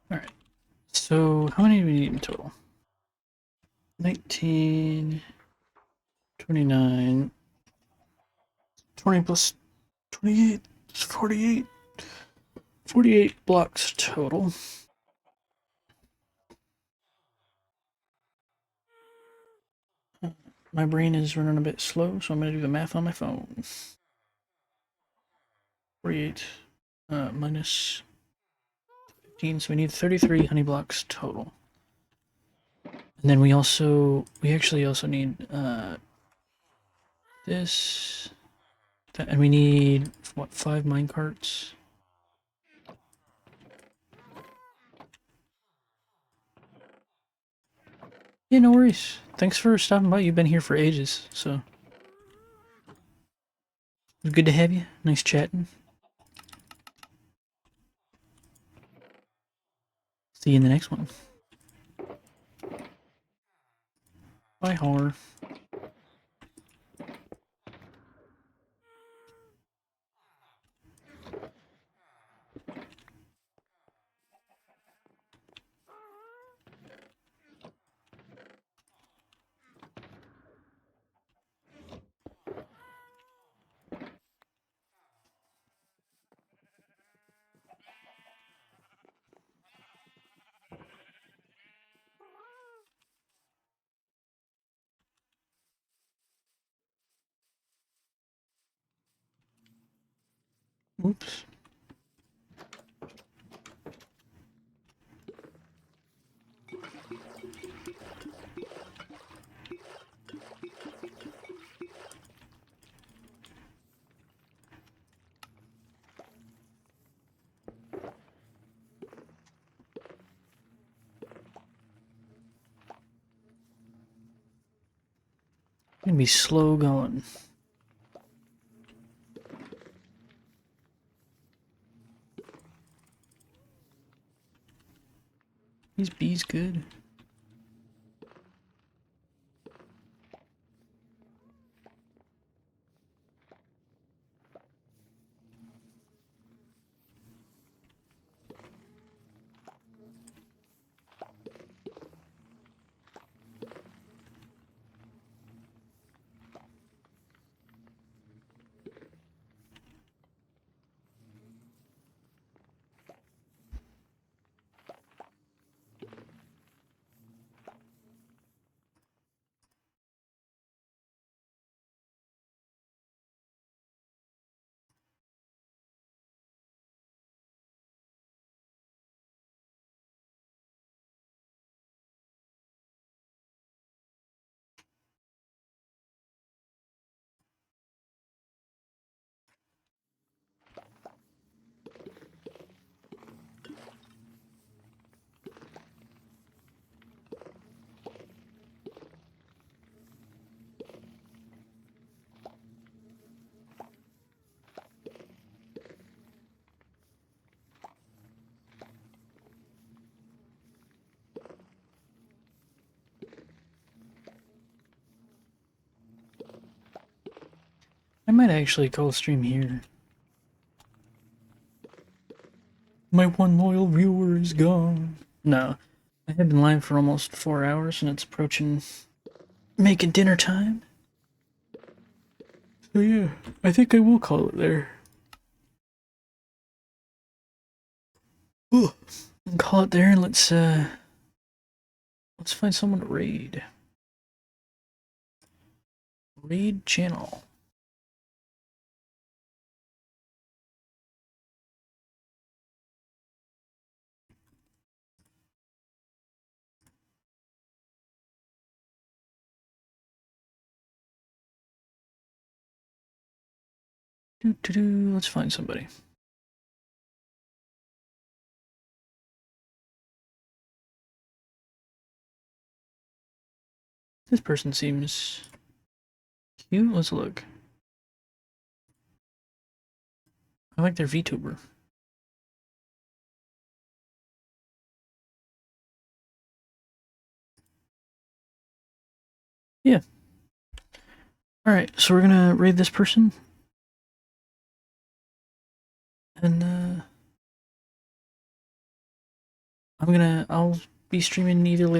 Alright. So, how many do we need in total? 19, 29, 20 plus 28, 48. 48 blocks total. My brain is running a bit slow, so I'm going to do the math on my phone. 48 minus 15, so we need 33 honey blocks total. And then we actually also need this, that, and we need, what, 5 minecarts? Yeah, no worries. Thanks for stopping by. You've been here for ages, so. It was good to have you. Nice chatting. See you in the next one. Bye, Har. Oops. Gonna be slow going. These bees good. I might actually call stream here. My one loyal viewer is gone. No, I have been live for almost 4 hours and it's approaching making dinner time. So yeah, I think I will call it there. Ooh. Call it there and let's find someone to raid. Raid channel. Let's find somebody. This person seems cute. Let's look. I like their VTuber. Yeah. Alright, so we're gonna raid this person. And I'll be streaming either later